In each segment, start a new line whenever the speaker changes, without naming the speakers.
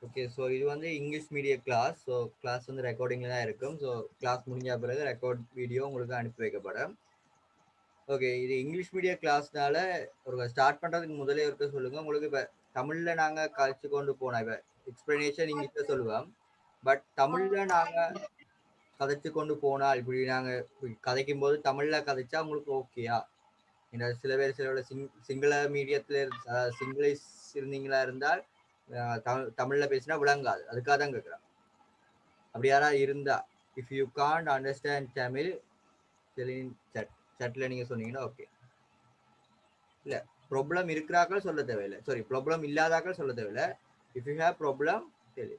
Okay, so இது வந்து English medium class. So class வந்து ரெக்கார்டிங்கில் தான் இருக்கும். ஸோ கிளாஸ் முடிஞ்ச பிறகு ரெக்கார்ட் வீடியோ உங்களுக்கு அனுப்பி வைக்கப்படும். ஓகே, இது இங்கிலீஷ் மீடியம் கிளாஸ்னால ஒரு ஸ்டார்ட் பண்ணுறதுக்கு முதலே இருக்க சொல்லுங்கள். உங்களுக்கு இப்போ தமிழில் நாங்கள் கழிச்சு கொண்டு போனோம். இப்போ எக்ஸ்பிளனேஷன் இங்கிலீஷில் சொல்லுவோம். பட் தமிழில் நாங்கள் கதைச்சு கொண்டு போனால் இப்படி நாங்கள் கதைக்கும் போது தமிழில் கதைச்சா உங்களுக்கு ஓகேயா? இந்த சில பேர் சிங்கள மீடியத்தில் சிங்கிலீஷ் இருந்தீங்களா இருந்தால் தமிழ்ல பேசினா விளங்காது. அதுக்காக தான் கேட்குறேன். அப்படி யாராவது இருந்தா if you can't understand Tamil சட்ல நீங்க சொன்னீங்கன்னா ஓகே. இல்ல ப்ராப்ளம் இருக்கிறாக்கள் சொல்ல தேவையில்லை. சாரி, ப்ராப்ளம் இல்லாதாக்கள் சொல்ல தேவையில்லை. இஃப் யூ ஹேவ் ப்ராப்ளம் சரி.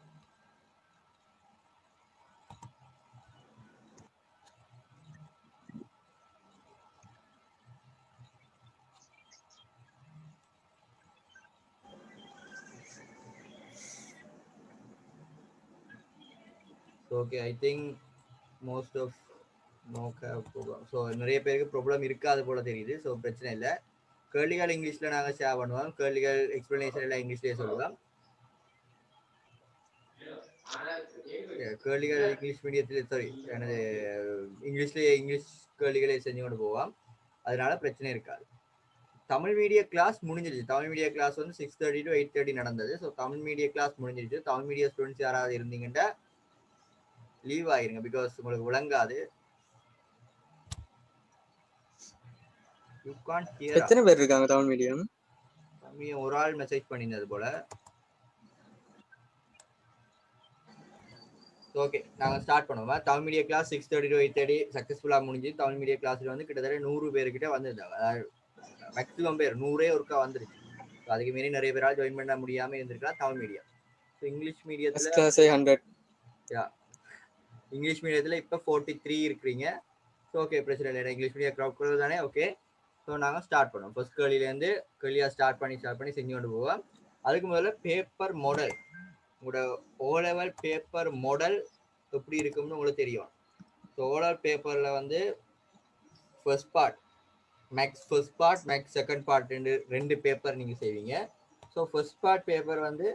Okay, I think most of no have problem. So நிறைய பேருக்கு ப்ராப்ளம் இருக்காது போல தெரியுது. ஸோ பிரச்சனை இல்லை. கேள்விகள் இங்கிலீஷில் நாங்கள் ஷேர் பண்ணுவோம். கேள்விகள் எக்ஸ்பிளனேஷன் எல்லாம் இங்கிலீஷ்லேயே சொல்லுவோம். கேள்விகள் இங்கிலீஷ் மீடியத்தில் சாரி எனது இங்கிலீஷ்லேயே இங்கிலீஷ் கேள்விகளை செஞ்சு கொண்டு போவோம். அதனால பிரச்சனை இருக்காது. தமிழ் மீடிய கிளாஸ் முடிஞ்சிருச்சு. தமிழ் மீடிய கிளாஸ் வந்து 6:30 to 8:30 நடந்தது. ஸோ தமிழ் மீடிய கிளாஸ் முடிஞ்சிருச்சு. தமிழ் மீடிய ஸ்டூடெண்ட்ஸ் யாராவது இருந்தீங்கன்னா லீவ் ஆயிருங்க. பிகாஸ் உங்களுக்கு விளங்காது. You can't here.
எத்தனை பேர் இருக்காங்க தமிழ் மீடியம்?
ஒரு ஆள் மெசேஜ் பண்ணியிருந்தது போல. ஓகே, நாங்கள் ஸ்டார்ட் பண்ணுவோம். தமிழ் மீடிய கிளாஸ் 6:30 to 8:30 சக்ஸஸ்ஃபுல்லாக முடிஞ்சு. தமிழ் மீடிய கிளாஸில் வந்து கிட்டத்தட்ட 100 பேர்கிட்ட வந்திருந்தாங்க. அதாவது மேக்ஸிமம் பேர் 100 ஒருக்கா வந்துருச்சு. அதுக்கு மீறி நிறைய பேரால் ஜாயின் பண்ண முடியாமல் இருந்திருக்கலாம் தமிழ் மீடியம். ஸோ இங்கிலீஷ் மீடியத்தில் இங்கிலீஷ் மீடியத்தில் இப்போ 43 இருக்கிறீங்க. ஸோ ஓகே, பிரச்சனை இல்லை. இங்கிலீஷ் மீடியம் க்ரௌட் குறைவு தானே. ஓகே, ஸோ நாங்கள் ஸ்டார்ட் பண்ணுவோம். ஃபர்ஸ்ட் கேள்வியிலேருந்து கேள்வியாக ஸ்டார்ட் பண்ணி செஞ்சு கொண்டு போவோம். அதுக்கு முதல்ல பேப்பர் மாடல், உங்களோட ஓ லெவல் பேப்பர் மாடல் எப்படி இருக்கும்னு உங்களுக்கு தெரியும். ஸோ ஓ லெவல் பேப்பரில் வந்து first part maths first part maths second part ரெண்டு பேப்பர் நீங்கள் செய்வீங்க. ஸோ ஃபர்ஸ்ட் பார்ட் பேப்பர் வந்து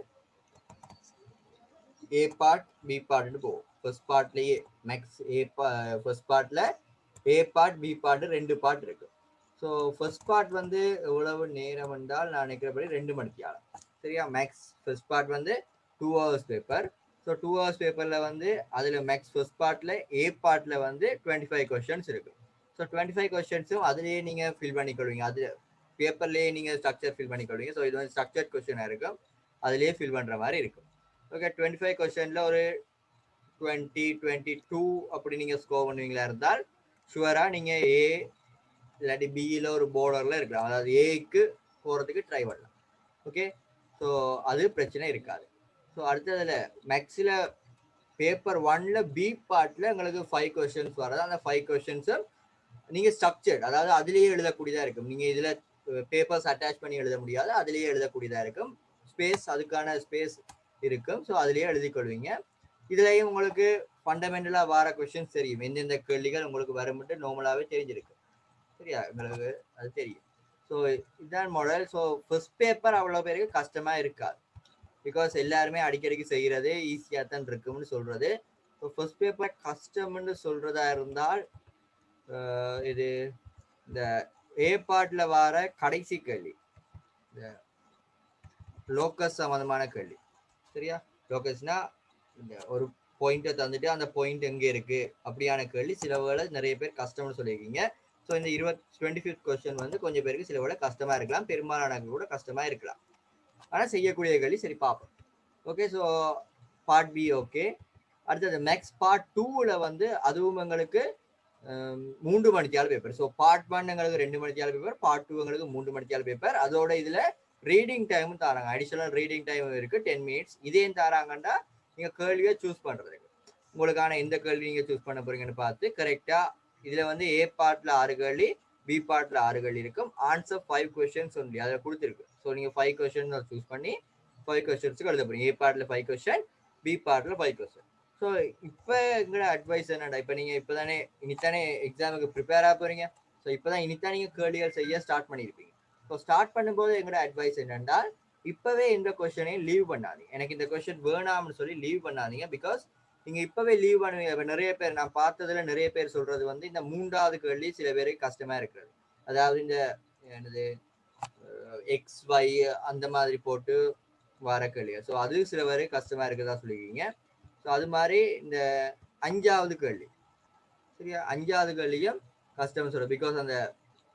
ஏ பார்ட் பி பார்ட்னு போகும். ஃபர்ஸ்ட் பார்ட்லேயே மேக்ஸ் ஃபர்ஸ்ட் பார்ட்டில் ஏ பார்ட் பி பார்ட் ரெண்டு பார்ட் இருக்கு. ஸோ ஃபர்ஸ்ட் பார்ட் வந்து எவ்வளவு நேரம் என்றால் நான் நினைக்கிறபடி 2 மணித்தியாலம். சரியா? மேக்ஸ் ஃபர்ஸ்ட் பார்ட் வந்து 2 hours பேப்பர். ஸோ 2 hours பேப்பரில் வந்து அதில் மேக்ஸ் ஃபர்ஸ்ட் பார்ட்டில் ஏ பார்ட்டில் வந்து 25 கொஸ்டின்ஸ் இருக்கு. ஸோ 25 கொஸ்டின்ஸும் அதுலேயே நீங்கள் ஃபில் பண்ணிக்கொள்வீங்க. அது பேப்பர்லேயே நீங்கள் ஸ்ட்ரக்சர் ஃபில் பண்ணிக்கொள்வீங்க. ஸோ இது வந்து ஸ்ட்ரக்சர்ட் கொஸ்டினாக இருக்கும். அதுலேயே ஃபில் பண்ணுற மாதிரி இருக்கும். ஓகே, 25 கொஸ்டினில் ஒரு 20, 22 அப்படி நீங்கள் ஸ்கோர் பண்ணுவீங்களா இருந்தால் ஷுவராக நீங்கள் ஏ இல்லாட்டி பியில் ஒரு பார்டரில் இருக்கலாம். அதாவது ஏக்கு போகிறதுக்கு ட்ரை பண்ணலாம். ஓகே, ஸோ அது பிரச்சனை இருக்காது. ஸோ அடுத்ததில் மேக்ஸில் பேப்பர் 1ல் பி பார்ட்டில் எங்களுக்கு 5 கொஸ்டின்ஸ் வராது. அந்த 5 கொஸ்டின்ஸும் நீங்கள் ஸ்ட்ரக்சர்ட், அதாவது அதுலேயே எழுதக்கூடியதாக இருக்கும். நீங்கள் இதில் பேப்பர்ஸ் அட்டாச் பண்ணி எழுத முடியாது, அதுலேயே எழுதக்கூடியதாக இருக்கும். ஸ்பேஸ், அதுக்கான ஸ்பேஸ் இருக்கும். ஸோ அதுலேயே எழுதி கொள்வீங்க. இதுலேயும் உங்களுக்கு ஃபண்டமெண்டலாக வர கொஸ்டின்ஸ் தெரியும். எந்தெந்த கேள்விகள் உங்களுக்கு வரும்ட்டு நார்மலாகவே தெரிஞ்சிருக்கு. சரியா? உங்களுக்கு அது தெரியும். ஸோ இதுதான் மாடல். ஸோ ஃபர்ஸ்ட் பேப்பர் அவ்வளோ பேருக்கு கஷ்டமாக இருக்காது. பிகாஸ் எல்லாருமே அடிக்கடிக்கு செய்கிறது ஈஸியாக தான் இருக்கும்னு சொல்கிறது. ஸோ ஃபர்ஸ்ட் பேப்பர் கஷ்டம்னு சொல்கிறதா இருந்தால் இது இந்த ஏ பார்ட்டில் வர கடைசி கேள்வி, இந்த லோக்கஸ் சம்மந்தமான கேள்வி. சரியா? லோக்கஸ்னா இந்த ஒரு பாயிண்ட்டை தந்துட்டு அந்த பாயிண்ட் எங்கே இருக்குது அப்படியான கேள்வி சில வேளை நிறைய பேர் கஷ்டம்னு சொல்லியிருக்கீங்க. ஸோ இந்த 25th கொஸ்டின் வந்து கொஞ்சம் பேருக்கு சில வேளை கஷ்டமாக இருக்கலாம், பெரும்பாலான கூட கஷ்டமாக இருக்கலாம். ஆனால் செய்யக்கூடிய கேள்வி. சரி, பார்ப்போம். Okay, so part B okay. அடுத்தது மேக்ஸ் பார்ட் 2ல் வந்து அதுவும் எங்களுக்கு 3 மணித்தியால பேப்பர். ஸோ பார்ட் 1 எங்களுக்கு 2 மணித்தியால பேப்பர், பார்ட் 2 எங்களுக்கு 3 மணித்தியால பேப்பர். அதோட இதில் ரீடிங் டைமும் தராங்க. அடிஷனல் ரீடிங் டைம் இருக்குது 10 minutes. இதையும் தராங்கன்னா நீங்கள் கேள்வியை சூஸ் பண்ணுறதுக்கு உங்களுக்கான எந்த கேள்வி நீங்கள் சூஸ் பண்ண போறீங்கன்னு பார்த்து கரெக்டாக இதில் வந்து ஏ பார்ட்டில் 6 கேள்வி, பி பார்ட்டில் 6 கேள்வி இருக்கும். ஆன்சர் 5 கொஸ்டின்ஸ் ஒன்லி அதில் கொடுத்துருக்கு. ஸோ நீங்கள் 5 கொஸ்டின் சூஸ் பண்ணி 5 கொஸ்டின்ஸுக்கு எழுத போறீங்க. ஏ பார்ட்டில் 5 கொஸ்டின், பி பார்ட்டில் 5 கொஸ்டின். ஸோ இப்போ எங்களோட அட்வைஸ் என்னடா, இப்போ நீங்கள் இப்போ தானே இனித்தானே எக்ஸாமுக்கு ப்ரிப்பேர் ஆக போகிறீங்க. ஸோ இப்போ தான் இனித்தான் நீங்கள் கேள்விகள் செய்ய ஸ்டார்ட் பண்ணியிருப்பீங்க. ஸோ ஸ்டார்ட் பண்ணும்போது எங்களோட அட்வைஸ் என்னென்றால் இப்பவே இந்த கொஸ்டினையும் லீவ் பண்ணாதீங்க. எனக்கு இந்த கொஸ்டின் வேணாம்னு சொல்லி லீவ் பண்ணாதீங்க. பிகாஸ் நீங்க இப்பவே லீவ் பண்ணுவீங்க. இப்ப நிறைய பேர் நான் பார்த்ததுல நிறைய பேர் சொல்றது வந்து இந்த 3வது கேள்வி சில பேருக்கு கஷ்டமா இருக்கிறது. அதாவது இந்த என்னது எக்ஸ் ஒய் அந்த மாதிரி போட்டு வர கேள்வி. ஸோ அது சில பேருக்கு கஷ்டமா இருக்குதா சொல்லிருக்கீங்க. ஸோ அது மாதிரி இந்த 5வது கேள்வி, சரியா, 5வது கேள்வியும் கஷ்டம்னு சொல்ல. பிகாஸ் அந்த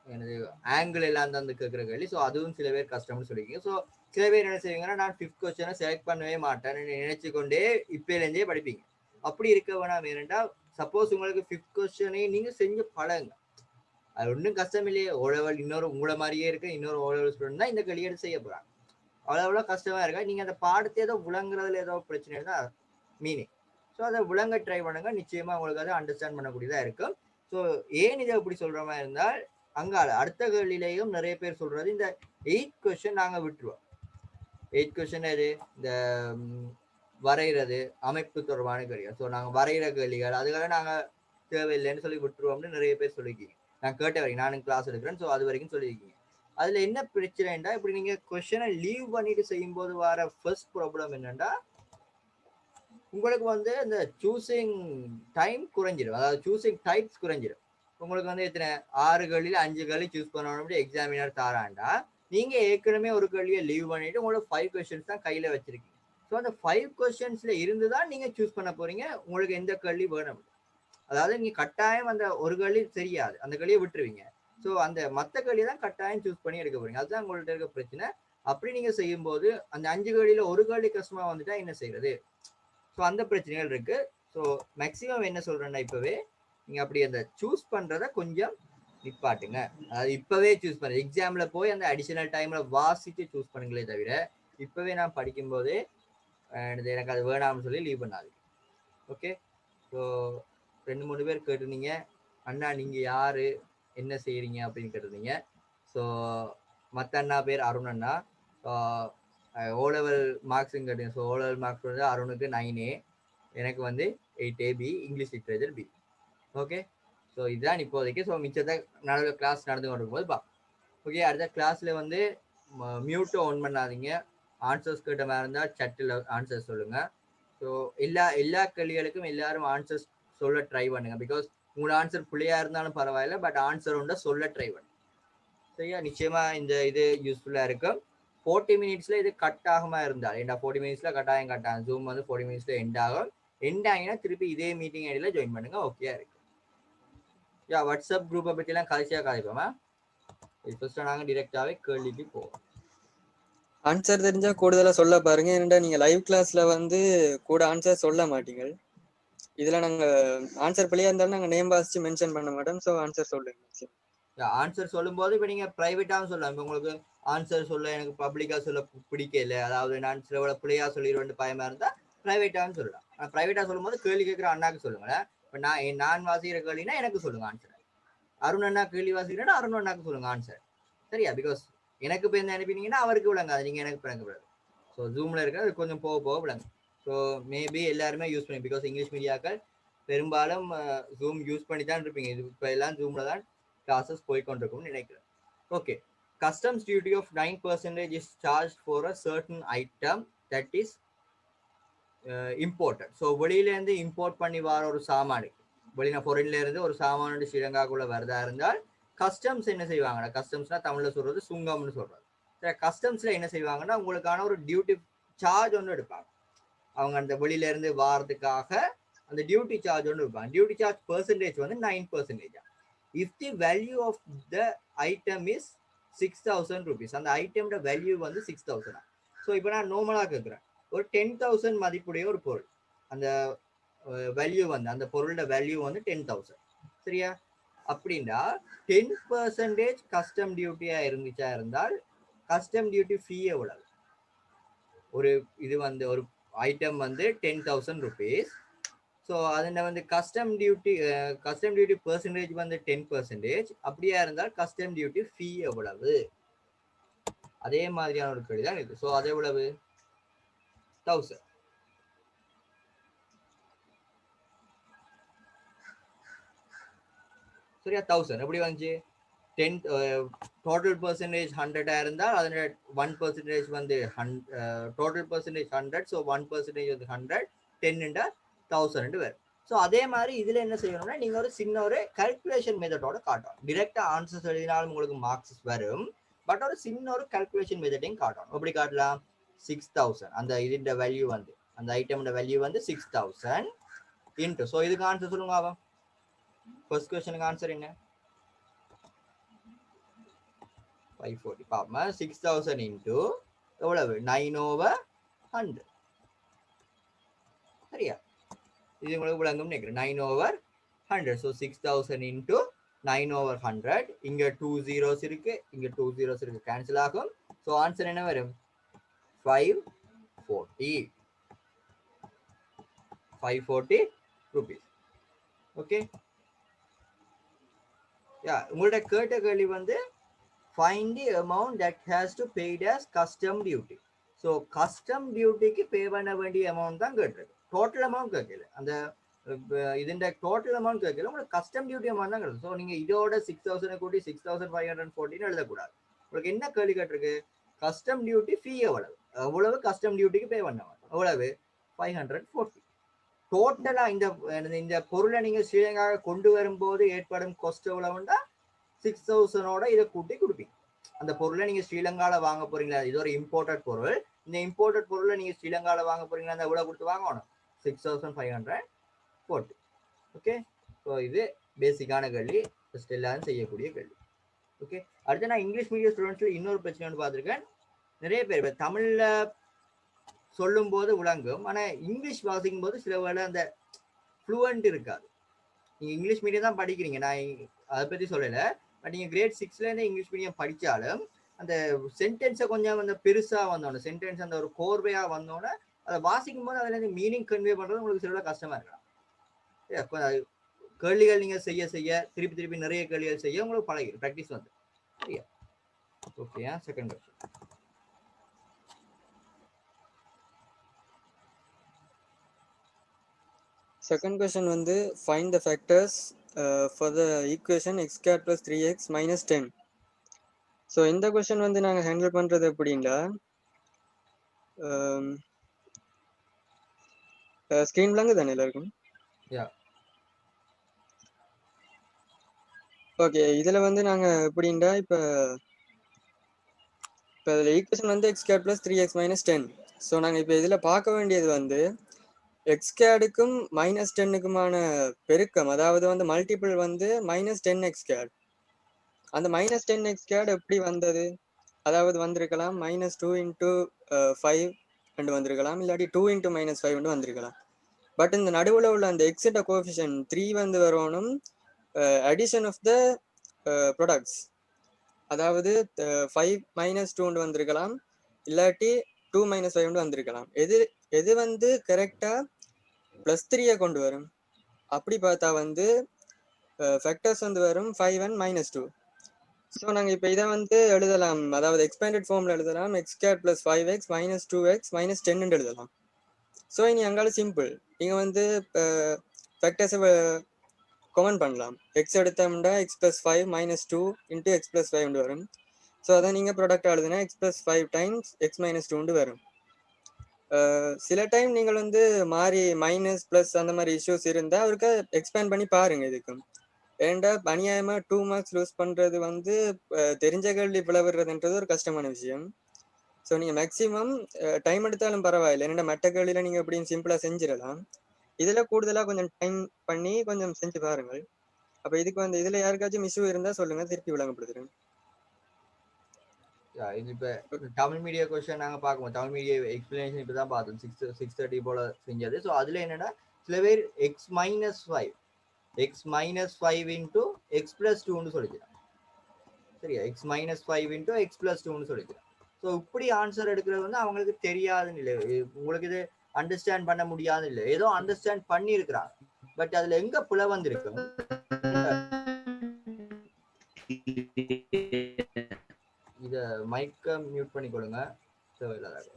எனது ஆங்கிள் எல்லாம் தான் கேட்குற கேள்வி. ஸோ அதுவும் சில பேர் கஷ்டம்னு சொல்லியிருக்கீங்க. ஸோ சில பேர் என்ன செய்வீங்கன்னா, நான் 5th கொஸ்டினை செலக்ட் பண்ணவே மாட்டேன் நினைச்சு கொண்டே இப்போலேருந்தே படிப்பீங்க. அப்படி இருக்க வேணாம். ஏனென்றா சப்போஸ் உங்களுக்கு 5th கொஸ்டினை நீங்க செஞ்சு பழகுங்க. அது ஒன்றும் கஷ்டம் இல்லையே. ஓலவல் இன்னொரு உங்களை மாதிரியே இருக்க இன்னொரு ஓலவல் ஸ்டூடெண்ட் தான் இந்த கேள்வி எடுத்து செய்ய போறாங்க. அவ்வளோ கஷ்டமா இருக்கா. நீங்க அந்த பாடத்தை ஏதோ விளங்குறதுல ஏதோ பிரச்சனை இருந்தா மீனிங். ஸோ அதை விளங்க ட்ரை பண்ணுங்க. நிச்சயமா உங்களுக்கு அதை அண்டர்ஸ்டாண்ட் பண்ணக்கூடியதா இருக்கும். ஸோ ஏன் இதை எப்படி சொல்ற மாதிரி இருந்தால், அங்க அடுத்த கேள்வியிலையும் நிறைய பேர் சொல்றது இந்த 8th கொஸ்டின் நாங்க விட்டுருவோம். 8th கொஸ்டின் இது இந்த வரைகிறது அமைப்பு தொடர்பான கேள்விகள். ஸோ நாங்க வரைகிற கேள்விகள் அதுக்காக நாங்க தேவையில்லைன்னு சொல்லி விட்டுருவோம்னு நிறைய பேர் சொல்லியிருக்கீங்க. நான் கேட்ட வரைக்கும், நானும் கிளாஸ் எடுக்கிறேன். ஸோ அது வரைக்கும் சொல்லியிருக்கீங்க. அதுல என்ன பிரச்சனைண்டா, இப்படி நீங்க கொஸ்டினை லீவ் பண்ணிட்டு செய்யும் போது வர ஃபர்ஸ்ட் ப்ராப்ளம் என்னன்னா, உங்களுக்கு வந்து இந்த சூசிங் டைம் குறைஞ்சிடும். அதாவது சூசிங் டைப்ஸ் குறைஞ்சிடும். உங்களுக்கு வந்து எத்தனை 6 கேள்வியில 5 கேள்வி சூஸ் பண்ணணும் எக்ஸாமினர் தாராண்டா, நீங்க ஏற்கனவே ஒரு கேள்வியை லீவ் பண்ணிட்டு உங்களுக்கு 5 கொஸ்டின்ஸ் தான் கையில வச்சிருக்கீங்க. ஸோ அந்த 5 கொஸ்டின்ஸ்ல இருந்து தான் நீங்க சூஸ் பண்ண போறீங்க உங்களுக்கு எந்த கேள்வி வேணும். அதாவது நீங்க கட்டாயம் அந்த ஒரு கேள்வி தெரியாது, அந்த கேள்வியை விட்டுருவீங்க. ஸோ அந்த மற்ற கேள்வியை தான் கட்டாயம் சூஸ் பண்ணி எடுக்க போறீங்க. அதுதான் உங்கள்ட்ட இருக்க பிரச்சனை. அப்படி நீங்க செய்யும் போது அந்த 5 கேள்வியில ஒரு கேள்வி கஷ்டமா வந்துட்டா என்ன செய்யறது? ஸோ அந்த பிரச்சனைகள் இருக்கு. ஸோ மேக்சிமம் என்ன சொல்றேன்னா, இப்பவே நீங்க அப்படி அந்த சூஸ் பண்றத கொஞ்சம் நிப்பாட்டுங்க. அதாவது இப்பவே சூஸ் பண்ணு. எக்ஸாம்ல போய் அந்த அடிஷனல் டைம்ல வாசித்து சூஸ் பண்ணுங்களே தவிர, இப்பவே நான் படிக்கும் போதே எனக்கு அது வேணாம்னு சொல்லி லீவ் பண்ணாது. ஓகே. ஸோ 2-3 பேர் கேட்டிருந்தீங்க, அண்ணா நீங்க யாரு, என்ன செய்யறீங்க அப்படின்னு கேட்டிருந்தீங்க. ஸோ மற்ற அண்ணா பேர் அருண் அண்ணா. ஓ லெவல் மார்க்ஸும் கேட்டீங்க. ஸோ ஓ லெவல் மார்க்ஸ் வந்து அருணுக்கு 9A, எனக்கு வந்து 8AB, English literature B. Okay. So இதுதான் இப்போதைக்கு. ஸோ மிச்சத்தை கிளாஸ் நடந்து கொண்டிருக்கும்போது பா. ஓகே. அடுத்த கிளாஸ்ல வந்து மியூட்டை ஆன் பண்ணாதீங்க. ஆன்சர்ஸ் கேட்ட மாதிரி இருந்தால் சட்டில் ஆன்சர் சொல்லுங்க. ஸோ எல்லா கேள்விகளுக்கும் எல்லாரும் ஆன்சர்ஸ் சொல்ல ட்ரை பண்ணுங்க. பிகாஸ் உங்களோட ஆன்சர் பிள்ளையா இருந்தாலும் பரவாயில்ல, பட் ஆன்சர் உண்டா சொல்ல ட்ரை பண்ணுங்க. சரியா? நிச்சயமா இந்த இது யூஸ்ஃபுல்லா இருக்கும். 40 மினிட்ஸ்ல இது கட் ஆகாம இருந்தால், ஏன்னா 40 மினிட்ஸ்ல கட்டாயம் கட்டாகும். ஜூம் வந்து 40 மினிட்ஸ்ல எண்ட் ஆகும். எண்ட் ஆகினா திருப்பி இதே மீட்டிங் ஐடியில ஜாயின் பண்ணுங்க. ஓகே இருக்கு. யா வாட்ஸ்அப் குரூப்பை பற்றிலாம் கதைப்போமா? இது ஃபர்ஸ்ட் நாங்கள் டிரெக்டாகவே கேள்விக்கு போவோம்.
ஆன்சர் தெரிஞ்சா கூடுதலா சொல்ல பாருங்க. ஏன்னா நீங்க லைவ் கிளாஸ்ல வந்து கூட ஆன்சர் சொல்ல மாட்டீங்க. இதுல நாங்க ஆன்சர் பிள்ளையா இருந்தாலும் நாங்க நேம் வாசிச்சு மென்ஷன் பண்ண மாட்டோம். ஸோ ஆன்சர் சொல்லுங்க.
ஆன்சர் சொல்லும் போது இப்ப நீங்க பிரைவேட்டாவும் சொல்லலாம். இப்ப உங்களுக்கு ஆன்சர் சொல்ல எனக்கு பப்ளிக்கா சொல்ல பிடிக்கல, அதாவது நான் சில பிள்ளையா சொல்லிடுவேன் பயமா இருந்தா பிரைவேட்டாவும் சொல்லலாம். பிரைவேட்டா சொல்லும் போது கேள்வி கேட்கிற அண்ணாக்கு சொல்லுங்களேன். இப்ப நான் வாசிக்கிற கேள்வினா எனக்கு சொல்லுங்க ஆன்சர். அருண் அண்ணா கேள்வி வாசிக்கிறேன்னா அருண் அண்ணாக்கு சொல்லுங்க ஆன்சர். சரியா? பிகாஸ் எனக்கு இப்போ என்ன அனுப்பினீங்கன்னா அவருக்கு விளங்காது, நீங்க எனக்கு விளங்கக்கூடாது. ஸோ ஜூம்ல இருக்கிறது கொஞ்சம் போக போக விளங்கும். ஸோ மேபி எல்லாருமே யூஸ் பண்ணி, பிகாஸ் இங்கிலீஷ் மீடியாக்கள் பெரும்பாலும் ஜூம் யூஸ் பண்ணி தான் இருப்பீங்க. இது இப்போ எல்லாம் ஜூம்ல தான் கிளாஸஸ் போய்கொண்டிருக்கும்னு நினைக்கிறேன். Okay. Customs duty of 9% is charged for a certain item that is imported. So வெளியிலேருந்து இம்போர்ட் பண்ணி வர ஒரு சாமானு, வெளியில ஃபாரின்ல இருந்து ஒரு சாமானு ஸ்ரீலங்காக்குள்ள வருதா இருந்தால் கஸ்டம்ஸ் என்ன செய்வாங்கன்னா, கஸ்டம்ஸ்னா தமிழ்ல சொல்றது சுங்கம்னு சொல்றது. சரி, கஸ்டம்ஸ்ல என்ன செய்வாங்கன்னா உங்களுக்கான ஒரு டியூட்டி சார்ஜ் ஒன்று எடுப்பாங்க. அவங்க அந்த வெளியில இருந்து வாரதுக்காக அந்த டியூட்டி சார்ஜ் ஒன்று இருப்பாங்க. டியூட்டி சார்ஜ் பெர்சன்டேஜ் வந்து 9%. If the value of the item is 6,000 rupees, அந்த ஐட்டமோட வேல்யூ வந்து 6,000. ஸோ இப்போ நான் நார்மலாக கேட்குறேன், ஒரு 10,000 மதிப்புடைய ஒரு பொருள், அந்த வேல்யூ வந்து அந்த பொருளோட வேல்யூ வந்து 10,000. சரியா? அப்படின்னா 10% கஸ்டம் டியூட்டியா இருந்துச்சா இருந்தால் கஸ்டம் டியூட்டி ஃபீ எவ்வளவு? ஒரு இது வந்து ஒரு ஐட்டம் வந்து 10,000 rupees. ஸோ அதில் வந்து கஸ்டம் டியூட்டி பெர்சன்டேஜ் வந்து 10%. அப்படியா இருந்தால் கஸ்டம் டியூட்டி ஃபீ எவ்வளவு? அதே மாதிரியான ஒரு கேள்வி தான் இருக்கு. ஸோ அது எவ்வளவு? 1000. சரியா? 1000 எப்படி வந்துச்சு? 10 டோட்டல் பர்சன்டேஜ் 100 இருந்தால் அதில் 1% வந்து டோட்டல் பர்சன்டேஜ் 100, ஸோ 1% வந்து 100, 10 1000 வரும். ஸோ அதே மாதிரி இதில் என்ன செய்யணும்னா நீங்கள் ஒரு சின்ன ஒரு கல்குலேஷன் மெத்தடோட காட்டணும். டிரெக்டாக ஆன்சர்ஸ் எழுதினாலும் உங்களுக்கு மார்க்ஸ் வரும், பட் ஒரு சின்ன ஒரு கல்குலேஷன் மெத்தடையும் காட்டணும். எப்படி காட்டலாம்? 6000 அந்த இதுன்ற வேல்யூ வந்து அந்த ஐட்டமோட வேல்யூ வந்து 6000 இன்ட்டு. ஸோ இதுக்கு ஆன்சர் சொல்லுங்க. அவன் ஃபர்ஸ்ட் கொஸ்டினுக்கு ஆன்சர் என்ன? 540. பாப்போம். 6000 இன்ட்டு எவ்வளவு? 9/100. சரியா? இது உங்களுக்கு விளங்கும் நினைக்கிறேன். 9/100. So 6000 into 9/100. இங்க 2 zeros இருக்கு, இங்க 2 zeros இருக்கு, கேன்சல் ஆகும். ஸோ ஆன்சர் என்ன வரும்? 540. 540 rupees. ஓகே, யா உங்களோட கேட்ட கேள்வி வந்து find the amount that has to paid as custom duty. So custom டியூட்டிக்கு பே பண்ண வேண்டிய அமௌண்ட் தான் கேட்டிருக்கு. டோட்டல் அமௌண்ட் கேட்கல. அந்த இதுன்ற டோட்டல் அமௌண்ட் கேட்கல, உங்களுக்கு கஸ்டம் டியூட்டி அமௌண்ட் தான் கேட்குது. ஸோ நீங்கள் இதோட 6000 கூட்டி 6514 எழுதக்கூடாது. உங்களுக்கு என்ன கேள்வி கேட்டிருக்கு? கஸ்டம் டியூட்டி ஃபீ எவ்வளவு, எவ்வளவு கஸ்டம் டியூட்டிக்கு பே பண்ண மாட்டோம், எவ்வளவு? 540. டோட்டலா இந்த பொருளை நீங்க ஸ்ரீலங்காவை கொண்டு வரும்போது ஏற்படும் காஸ்ட் எவ்வளவுண்டா 6000ஓட இதை கூட்டி கொடுப்பீங்க. அந்த பொருளை நீங்க ஸ்ரீலங்கால வாங்க போறீங்களா? இது ஒரு இம்போர்ட்டட் பொருள். இந்த இம்போர்ட்டட் பொருளை நீங்க ஸ்ரீலங்கால வாங்க போறீங்களா? அந்த எவ்வளவு கொடுத்து வாங்கணும்? 6540. ஓகே, ஸோ இது பேசிக்கான கேள்வி, ஃபர்ஸ்ட் எல்லாரும் செய்யக்கூடிய கேள்வி. ஓகே, அடுத்து நான் இங்கிலீஷ் மீடியம் ஸ்டூடெண்ட்ஸ்ல இன்னொரு பிரச்சனை வந்து பார்த்துருக்கேன். நிறைய பேர் தமிழ்ல சொல்லும் போது விளங்கும், ஆனா இங்கிலீஷ் வாசிக்கும் போது சில வேளை அந்த ஃப்ளூவன்ட் இருக்காது. நீங்க இங்கிலீஷ் மீடியம் தான் படிக்கிறீங்க, நான் அதை பத்தி சொல்லலை. பட் நீங்க கிரேட் 6லேருந்து இங்கிலீஷ் மீடியம் படித்தாலும் அந்த சென்டென்ஸை கொஞ்சம் அந்த பெருசாக வந்தோடனே, சென்டென்ஸ் அந்த ஒரு கோர்வையாக வந்தோடனே அதை வாசிக்கும் போது அதுல இருந்து மீனிங் கன்வே பண்றது உங்களுக்கு சில கஷ்டமா இருக்கலாம். கேள்விகள் நீங்க செய்ய செய்ய திருப்பி திருப்பி நிறைய கேள்விகள் செய்ய உங்களுக்கு பழகிடும், ப்ராக்டிஸ் வந்து. சரியா? Okay, second question.
Second question வந்து find the factors for the equation x squared plus 3x minus 10. So இந்த கொஸ்டின் வந்து நாங்கள் ஹேண்டில் பண்ணுறது எப்படின்னா, ஸ்க்ரீன் பிளாங்கு தானே எல்லாருக்கும்? ஓகே, இதில் வந்து நாங்கள் எப்படின்னா இப்போ இதில் ஈக்குவேஷன் வந்து X square plus 3x minus 10. So நாங்கள் இப்போ இதில் பார்க்க வேண்டியது வந்து எக்ஸ் ஸ்கொயர்டுக்கும் மைனஸ் 10க்குமான பெருக்கம், அதாவது வந்து மல்டிபிள் வந்து மைனஸ் 10x ஸ்கொயர். அந்த மைனஸ் 10x ஸ்கொயர் எப்படி வந்தது? அதாவது வந்திருக்கலாம் -2 × 5 ரெண்டு வந்திருக்கலாம், இல்லாட்டி 2 × -5 வந்திருக்கலாம். பட் இந்த நடுவில் உள்ள அந்த எக்ஸோட கோஎஃபிஷியன்ட் 3 வந்து வரணும் அடிஷன் ஆஃப் த ப்ராடக்ட்ஸ். அதாவது 5 - 2 வந்திருக்கலாம், இல்லாட்டி 2 - 5 வந்திருக்கலாம். எது வந்து கரெக்டா +3 கொண்டு வரும்? அப்படி பார்த்தா வந்து ஃபேக்டர்ஸ் வந்து வரும் 5 and -2. ஸோ நாங்கள் இப்போ இதை வந்து எழுதலாம், அதாவது எக்ஸ்பேண்டட் ஃபார்மில் எழுதலாம். x squared + 5x - 2x - 10 எழுதலாம். ஸோ இனி அங்கால சிம்பிள், நீங்கள் வந்து ஃபேக்டர்ஸை கமெண்ட் பண்ணலாம். எக்ஸ் எடுத்தோம்னா x + 5 - 2 × x + 5 வரும். ஸோ அதை நீங்கள் ப்ராடக்டாக எழுதுனா x + 5 டைம்ஸ் x - 2 வரும். சில டைம் நீங்கள் வந்து மாறி மைனஸ் ப்ளஸ் அந்த மாதிரி இஷ்யூஸ் இருந்தால் அவருக்கு எக்ஸ்பேண்ட் பண்ணி பாருங்க. இதுக்கும் ஏன்டா அநியாயமா 2 மார்க்ஸ் லூஸ் பண்றது வந்து தெரிஞ்ச கேள்வி பிளவுறதுன்றது ஒரு கஷ்டமான விஷயம். ஸோ நீங்க மேக்சிமம் டைம் எடுத்தாலும் பரவாயில்லை, என்னடா மற்ற கேள்வியில நீங்க எப்படியும் சிம்பிளா செஞ்சிடலாம். இதுல கூடுதலா கொஞ்சம் டைம் பண்ணி கொஞ்சம் செஞ்சு பாருங்கள். அப்ப இதுக்கு வந்து இதுல யாருக்காச்சும் இஷ்யூ இருந்தா சொல்லுங்க, திருப்பி விளங்கப்படுத்துறேன்.
இது இப்போ தமிழ் மீடியா கொஸ்டின் நாங்கள் பார்க்குவோம். தமிழ் மீடியா எக்ஸ்பிளனேஷன் இப்போ தான் பார்த்தோம், 6:30 போல செஞ்சது. ஸோ அதில் என்னன்னா சில பேர் x - 5 × x + 2 சொல்லிக்கிறாங்க. சரியா? x - 5 × x + 2 சொல்லிக்கிறாங்க. ஸோ இப்படி ஆன்சர் எடுக்கிறது வந்து அவங்களுக்கு தெரியாதுன்னு இல்லை, உங்களுக்கு இது அண்டர்ஸ்டாண்ட் பண்ண முடியாதுன்னு இல்லை, ஏதோ அண்டர்ஸ்டாண்ட் பண்ணி இருக்கிறாங்க. பட் அதுல எங்க பிழை வந்திருக்கு? இத மைக்க மியூட் பண்ணிக்கொள்ளுங்க.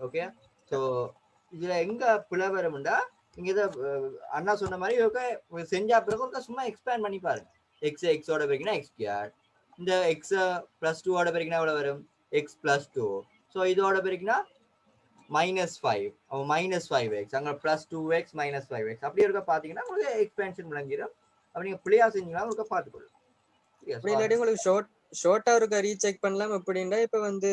ஓகே, ஸோ இதுல எங்க பிழை வரும்டா, நீங்க இதை அண்ணா சொன்ன மாதிரி செஞ்சா பிறகு சும்மா எக்ஸ்பேண்ட் பண்ணி பாருங்க. எக்ஸோட பெருக்கினா x², இந்த எக்ஸ் பிளஸ் டூவோட பெருக்கினா எவ்வளோ வரும்? X plus two. ஸோ இதோட பெருக்கினா -5 -5x அங்கே +2x -5x அப்படி இருக்க பார்த்தீங்கன்னா உங்களுக்கு எக்ஸ்பென்ஷன் விளங்கிடும். அப்போ நீங்கள் பிள்ளையா செஞ்சீங்கன்னா உங்களுக்கு பார்த்துக்கொள்ளும்.
அப்படி இல்லாட்டி உங்களுக்கு ஷார்ட்டா இருக்க ரீசெக் பண்ணலாம். எப்படின்னா இப்ப வந்து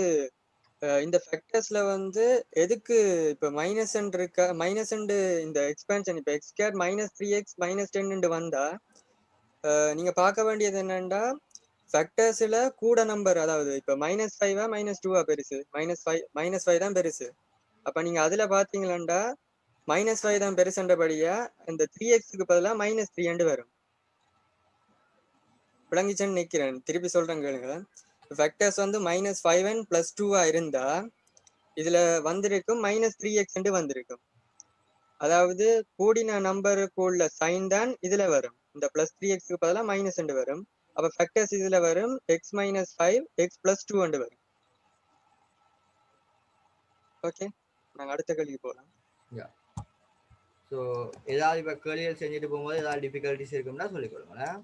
இந்த ஃபேக்டர்ஸ்ல வந்து எதுக்கு இப்ப மைனஸ் இருக்கா, மைனஸ் இந்த எக்ஸ்பென்ஷன் இப்ப எக்ஸ் கேட் -3x -10 வந்தா நீங்க பார்க்க வேண்டியது என்னன்னா ஃபேக்டர்ஸ்ல கூட நம்பர், அதாவது இப்ப -5 -2 பெருசு, -5 தான் பெருசு. அப்ப நீங்க அதுல பாத்தீங்களா -5 தான் பெருசுன்றபடியா இந்த 3xக்கு பதிலா -3 வரும். விளங்கிச்சேன்னு நிக்கிறேன், திருப்பி சொல்றேன் கேளுங்க. ஃபேக்டர்ஸ் வந்து -5 and +2 இருந்தா இதுல வந்திருக்கும் -3x வந்திருக்கும். அதாவது கூடின நம்பருக்கு உள்ள சைன் தான் இதுல வரும். இந்த +3xக்கு பதிலா -2 வரும். அப்ப ஃபேக்டர்ஸ் இதுல வரும் x -5 x +2 வரும். ஓகே, நாங்க அடுத்த கேள்விக்கு போகலாம்.
ஸோ ஏதாவது இப்போ கேள்விகள் செஞ்சுட்டு போகும்போது ஏதாவது டிஃபிகல்ட்டிஸ் இருக்கும்னா சொல்லிக் கொடுங்களேன்.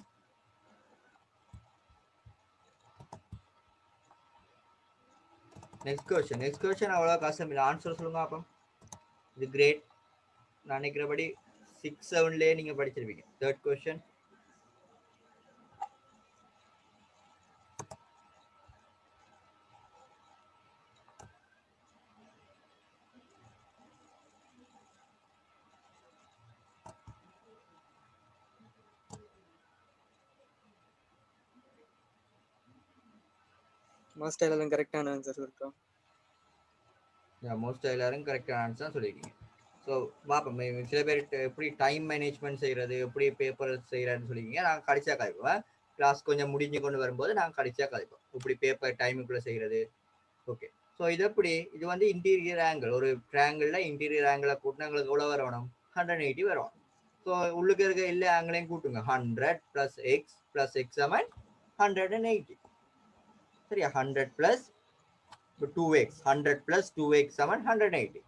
நெக்ஸ்ட் கொஸ்டின் அவ்வளோ கஷ்டம் இல்லை. ஆன்சர் சொல்லுங்க அப்போ. இது கிரேட் நான் நினைக்கிறபடி 6-7லேயே நீங்கள் படிச்சிருப்பீங்க. Third question.
மோஸ்ட் எல்லாரும் கரெக்டான ஆன்சர் சொல்லிட்டோம்.
மோஸ்ட் எல்லாரும் கரெக்டான ஆன்சர் தான் சொல்லியிருக்கீங்க. ஸோ பார்ப்போம் சில பேர் எப்படி டைம் மேனேஜ்மெண்ட் செய்கிறது, எப்படி பேப்பர் செய்கிறதுன்னு சொல்லியிருக்கீங்க. நாங்கள் கடைசியாக கதைப்போம். கிளாஸ் கொஞ்சம் முடிஞ்சு கொண்டு வரும்போது நாங்கள் கடைசியாக கதைப்போம் இப்படி பேப்பர் டைமுக்குள்ளே செய்கிறது. ஓகே, ஸோ இது எப்படி, இது வந்து இன்டீரியர் ஆங்கிள். ஒரு ட்ரையாங்கிளில் இன்டீரியர் ஆங்கிளை கூட்டினா எங்களுக்கு எவ்வளோ வரணும்? 180 வரும். ஸோ உள்ளுக்கு இருக்க எல்லா ஆங்கிளையும் கூட்டுங்க. 100 + x + x = 180. சரியா? 100 + 2x 100 + 2x = 180.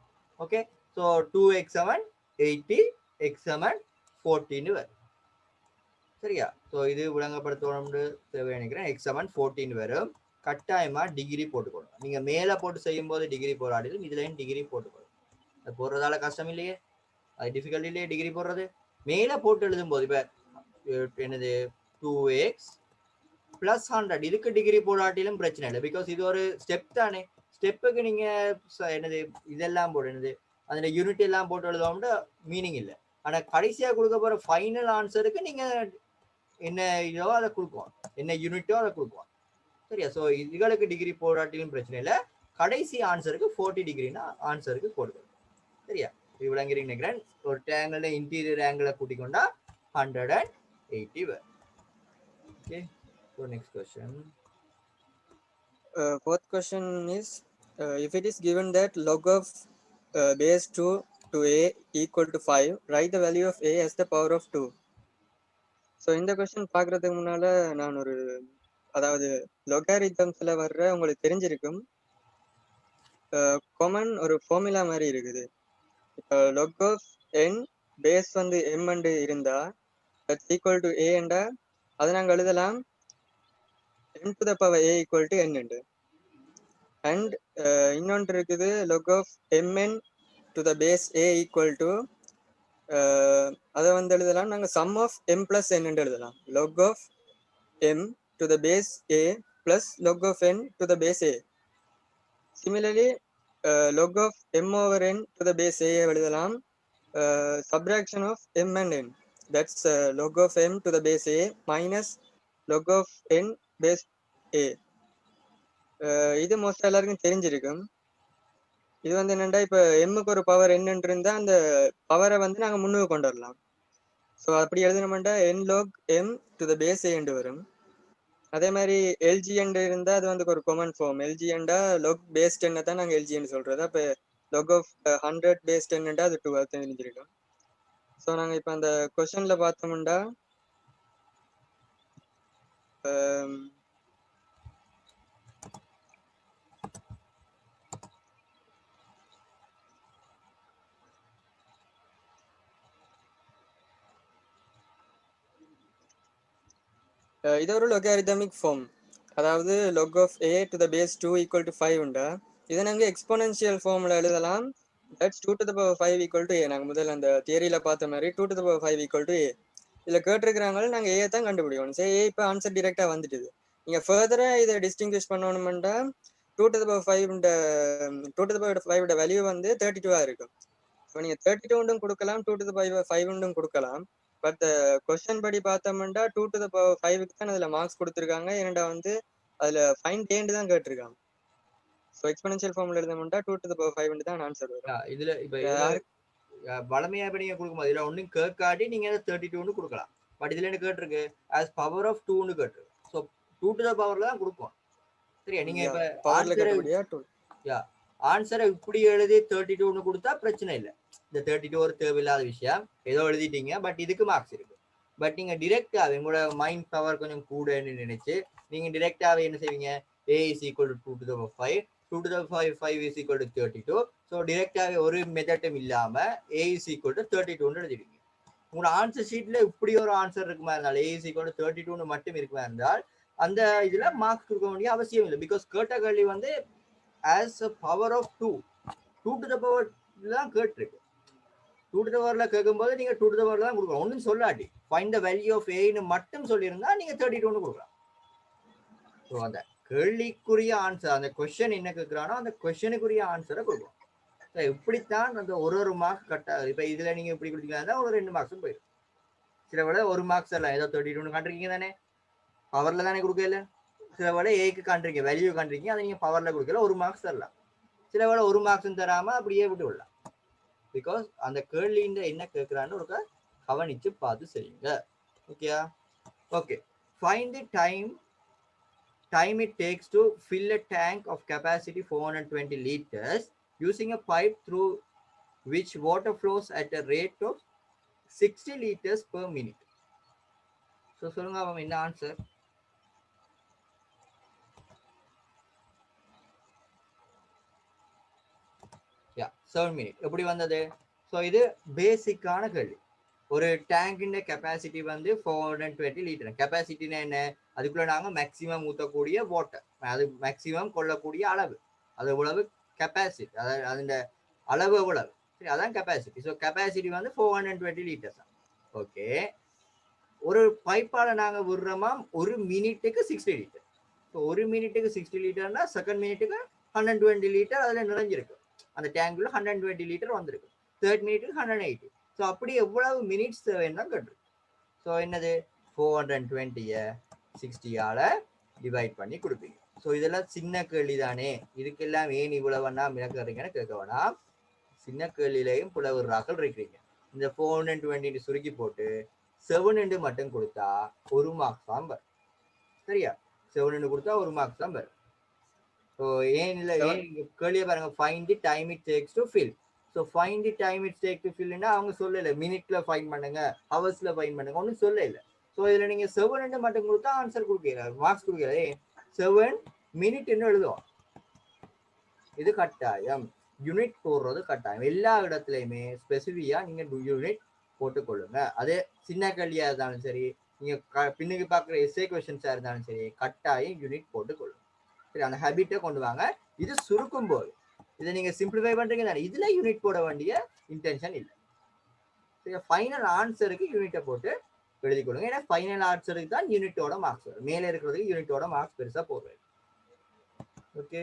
Okay, so 2x = 80, x = 14 வரும். சரியா? ஸோ இது விளங்கப்படுத்தணும்னு தேவை நினைக்கிறேன். x = 14 வரும். கட்டாயமா டிகிரி போட்டுக்கணும். நீங்க மேல போட்டு செய்யும் போது டிகிரி போராடிலும் இதுலயும் டிகிரி போட்டுக்கணும். அது போடுறதால கஷ்டம் இல்லையே, அது டிஃபிகல்ட் இல்லையே டிகிரி போடுறது. மேல போட்டு எழுதும் போது இப்ப என்னது 2x + 100 இதுக்கு டிகிரி போடாட்டிலும் பிரச்சனை இல்லை. பிகாஸ் இது ஒரு ஸ்டெப் தானே. ஸ்டெப்புக்கு நீங்க என்னது இதெல்லாம் போடு, என்னது அதுல யூனிட் எல்லாம் போட்டு எழுதுவோம்னா மீனிங் இல்லை. ஆனா கடைசியா கொடுக்க போற ஃபைனல் ஆன்சருக்கு நீங்க என்ன இதோ அதை கொடுக்குவோம், என்ன யூனிட்டோ அதை கொடுக்குவோம். சரியா? ஸோ இதுகளுக்கு டிகிரி போடாட்டிலும் பிரச்சனை இல்லை. கடைசி ஆன்சருக்கு 40 டிகிரினா ஆன்சருக்கு போடுவோம். சரியா? இது விளங்குறீங்க நினைக்கிறேன். ஒரு டேங்கிள் இன்டீரியர் ஆங்கிளை கூட்டிக் கொண்டா 180 வரும். Okay, so next question.
Fourth question is if it is given that log of base 2 to a equal to 5, write the value of a as the power of 2. So இந்த question பார்க்கறதுக்கு முன்னால நான் ஒரு, அதாவது லொகாரிதம்ஸ்ல வர்ற உங்களுக்கு தெரிஞ்சிருக்கும் காமன் ஒரு ஃபார்முலா மாதிரி இருக்குது. இப்போ log of n பேஸ் வந்து m இருந்தா that's equal to a என்றா அதை நாங்கள் எழுதலாம் n to the power a equal to n என்று. அண்ட் இன்னொன்று இருக்குது log of mn to the base a equal to அதை வந்து எழுதலாம் நாங்கள் sum of m plus n என்று எழுதலாம். log of m to the base a plus log of n to the base a. Similarly, log of m over n to the base a எழுதலாம் subtraction of m and n. That's log of m to the base a minus log of n base a. இது most எல்லாருக்கும் தெரிஞ்சிருக்கும். இது வந்து என்னண்டா இப்போ எம்முக்கு ஒரு power என்னன்னு இருந்தா அந்த பவரை வந்து நாங்கள் முன்னுக்கு கொண்டு வரலாம். ஸோ அப்படி எழுதணும்டா n log m to the base a என்று வரும். அதே மாதிரி எல்ஜி என்று இருந்தால் அது வந்து ஒரு காமன் ஃபார்ம். எல்ஜி என்றா log base 10 தான் நாங்கள் எல்ஜின்னு சொல்றது. அப்போ log of 100 base 10 அது 2 தெரிஞ்சிருக்கும். ஸோ நாங்கள் இப்போ அந்த கொஸ்டின்ல பார்த்தோம்டா இது ஒரு லொகாரிதமிக் ஃபார்ம். அதாவது log of a to the base 2 equal to 5 உண்டா இதை நாங்க எக்ஸ்போனன்ஷியல் ஃபார்ம்ல எழுதலாம். That's 2 to the power 5 equal to a. நாங்க முதல்ல அந்த தியரியில பார்த்த மாதிரி 2 to the power 5 equal to a. இதுல கேட்டிருக்கிறாங்க நாங்க ஏ தான் கண்டுபிடிக்கணும். சரி ஏ இப்போ ஆன்சர் டிரெக்டா வந்துட்டுது. நீங்க ஃபர்தரா இதை டிஸ்டிங்விஷ் பண்ணணும்னா 2 to the power 5 2 to the power 5 value வந்து 32 இருக்கும். இப்போ நீங்க 32 கொடுக்கலாம், 2 to the power 5 கொடுக்கலாம். பட் கொஸ்டின் படி பார்த்தோம்னா 2 to the power 5க்கு தான் அதுல மார்க்ஸ் கொடுத்துருக்காங்க. ஏன்னா வந்து அதுல ஃபைண்ட் ஏண்டு தான் கேட்டிருக்காங்க. ஸோ எக்ஸ்போனன்ஷியல் ஃபார்ம்ல எழுதணும்னா 2 to the power 5 தான் ஆன்சர் வரும்.
இதுல இப்ப வளமையா இப்ப நீங்க கொடுக்கும்போது இதுல ஒன்னும் கேட்காட்டி நீங்க 32 கொடுக்கலாம். பட் இதுல என்ன கேட்டிருக்கு ஆஸ் பவர் ஆஃப் 2ன்னு கேட்டிருக்கு. ஸோ 2 to the பவர்ல தான் கொடுப்போம். சரியா? நீங்க இப்ப ஆன்சரை இப்படி எழுதி 32ன்னு கொடுத்தா பிரச்சனை இல்லை. இந்த 32 ஒரு தேவையில்லாத விஷயம், ஏதோ எழுதிட்டீங்க. பட் இதுக்கு மார்க்ஸ் இருக்கு. பட் நீங்க டிரெக்டாவே உங்களோட மைண்ட் பவர் கொஞ்சம் கூடன்னு நினைச்சு நீங்க டிரெக்டாவே என்ன செய்வீங்க, a is equal to 2 to the power 5, 2 to the power 5 is equal to 32. So டிரெக்டாவே ஒரு மெத்தட்டும் இல்லாம a is equal to 32ன்னு எழுதிடுவீங்க. உங்களோட ஆன்சர் ஷீட்ல இப்படி ஒரு ஆன்சர் இருக்குமா இருந்தால் a is equal to 32ன்னு மட்டும் இருக்குமா இருந்தால் அந்த இதுல மார்க்ஸ் கொடுக்க வேண்டிய அவசியம் இல்லை. பிகாஸ் கேட்ட கேள்வி வந்து as a power of 2 to the power தான் கேட்டிருக்கு. 2 to the powerல கேட்கும்போது நீங்க 2 to the powerல தான் கொடுக்கலாம். ஒன்றும் சொல்லாட்டி find the value of a மட்டும் சொல்லியிருந்தா நீங்க 32ன்னு கொடுக்கலாம். ஸோ அந்த கேள்விக்குரிய ஆன்சர், அந்த கொஸ்டின் என்ன கேட்கிறானோ அந்த கொஸ்டினுக்குரிய ஆன்சரை கொடுக்கலாம். இப்படித்தான் அந்த ஒரு மார்க் கட்ட. இப்ப இதுல நீங்க இப்படி கொடுத்தீங்கன்னா ஒரு 2 மார்க்ஸும் போயிடும். சில விட ஒரு மார்க்ஸ் எல்லாம் ஏதோ 32 காண்றீங்க தானே, பவர்ல தானே கொடுக்கல. சில விட ஏக்கு காண்றீங்க, வேல்யூ காண்றீங்க, அதை நீங்க பவர்ல கொடுக்கல, ஒரு மார்க்ஸ் தரலாம். சில விட ஒரு மார்க்ஸும் தராம அப்படியே விட்டு விடலாம். பிகாஸ் அந்த கேள்வியின் என்ன கேட்கிறான்னு ஒரு கவனிச்சு பார்த்து செய்யுங்க. ஓகேயா? Okay. Find the time it takes to fill a tank of capacity 420 liters using a pipe through which water flows at a rate of 60 liters per minute. So சொல்லுங்க அவன் என்ன ஆன்சர்? யா 7 minutes. எப்படி வந்தது? ஸோ இது பேசிக்கான கேள்வி. ஒரு டேங்கின் capacity வந்து 420 லிட்டர். கெப்பாசிட்டினா என்ன? அதுக்குள்ள நாங்க மேக்சிமம் ஊற்றக்கூடிய வாட்டர், அது மேக்சிமம் கொள்ளக்கூடிய அளவு, அது எவ்வளவு கெப்பாசிட்டி, அதாவது அதோட அளவு எவ்வளவு, சரி, அதான் கெப்பாசிட்டி. ஸோ கெப்பாசிட்டி வந்து 420 லிட்டர்ஸ். ஓகே. ஒரு பைப்பால நாங்க விடுறோமா ஒரு மினிட்டுக்கு 60 லிட்டர். ஸோ ஒரு மினிட்டுக்கு 60 லிட்டர்னா செகண்ட் மினிட்டுக்கு 120 லிட்டர் அதுல நிறைஞ்சிருக்கு. அந்த டேங்க்ல 120 லிட்டர் வந்திருக்கு. தேர்ட் மினிட்டுக்கு 180. ஸோ அப்படி எவ்வளவு மினிட்ஸ் தேவைன்னா கேட்டு. ஸோ என்னது 420 60ஆல டிவைட் பண்ணி கொடுப்பீங்க. ஸோ இதெல்லாம் சின்ன கேள்வி தானே, இதுக்கெல்லாம் ஏன் இவ்வளவுன்னா மிளக்குறீங்கன்னு கேட்க வேணாம். சின்ன கேள்வியிலையும் புலவராக்கள் இருக்கிறீங்க. இந்த 420 சுருக்கி போட்டு 7 மட்டும் கொடுத்தா ஒரு மார்க்ஸ் தான் வரும். சரியா? 7 கொடுத்தா ஒரு மார்க்ஸ் தான் வரும். ஸோ ஏன் இல்லை, ஏன் கேள்வியை பாருங்க. Find the time it takes to fill. So find the time it take to ஃபில்னா அவங்க சொல்லலை மினிட்ல ஃபைன் பண்ணுங்க, ஹவர்ஸ்ல ஃபைன் பண்ணுங்க, ஒன்றும் சொல்லல. ஸோ இதுல நீங்க 7 மட்டும் கொடுத்தா ஆன்சர் கொடுக்கல, மார்க்ஸ் கொடுக்கல. 7 மினிட்னு எழுதுவோம். இது கட்டாயம். யூனிட் போடுறது கட்டாயம். எல்லா இடத்துலையுமே ஸ்பெசிஃபிக்கா நீங்க யூனிட் போட்டுக்கொள்ளுங்க. அதே சின்ன கேள்வியா இருந்தாலும் சரி, நீங்க பின்னுக்கு பார்க்குற எஸ்ஏ கொஸ்டின்ஸா இருந்தாலும் சரி, கட்டாயம் யூனிட் போட்டுக்கொள்ளுங்க. சரி, அந்த ஹேபிட்டை கொண்டு வாங்க. இது சுருக்கும் போது இதை நீங்க சிம்பிளிஃபை பண்றீங்க தானே, இதுல யூனிட் போட வேண்டிய இன்டென்ஷன் இல்லை. சரி, ஃபைனல் ஆன்சருக்கு யூனிட்டை போட்டு எழுதி கொடுங்க. ஏன்னா ஃபைனல் ஆன்சருக்கு தான் யூனிட்டோட மார்க்ஸ் வரும். மேலே இருக்கிறதுக்கு யூனிட்டோட மார்க்ஸ் பெருசா போடுறது. ஓகே.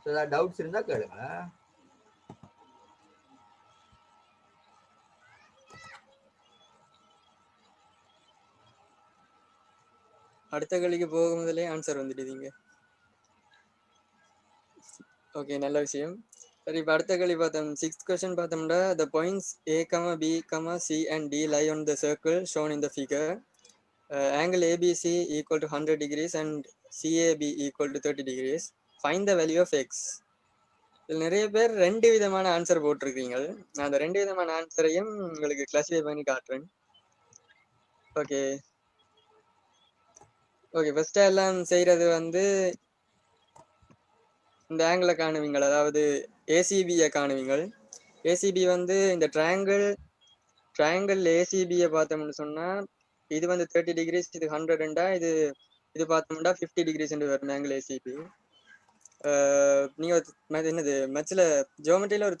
ஏதாவது டவுட்ஸ் இருந்தா கேளுங்க.
அடுத்த கேள்விக்கு போகும்போதுலே ஆன்சர் வந்துடுவீங்க. ஓகே, நல்ல விஷயம். சரி, இப்போ அடுத்த கேள்வி பார்த்தோம். 6th question பார்த்தோம்னா the points a, b, c and d lie on the circle shown in the figure. Angle ABC equal to 100 degrees and CAB equal to 30 degrees. Find the value of x. இதில் நிறைய பேர் 2 விதமான answer போட்டிருக்கீங்க. நான் அந்த 2 விதமான ஆன்சரையும் உங்களுக்கு classify பண்ணி காட்டுறேன். ஓகே ஓகே ஃபர்ஸ்டா எல்லாம் செய்யறது வந்து இந்த ஆங்கிளை காணுவீங்க, அதாவது ஏசிபியை காணுவீங்க. ஏசிபி வந்து இந்த ட்ரையாங்கிள் ஏசிபியை பார்த்தோம்னு சொன்னா இது வந்து 30 டிகிரிஸ், இது 100 இது பார்த்தோம்னா 50 டிகிரிஸ் வரும் ஆங்கிள் ஏசிபி. நீங்க என்னது மெட்ஸ்ல ஜியோமெட்ரியில ஒரு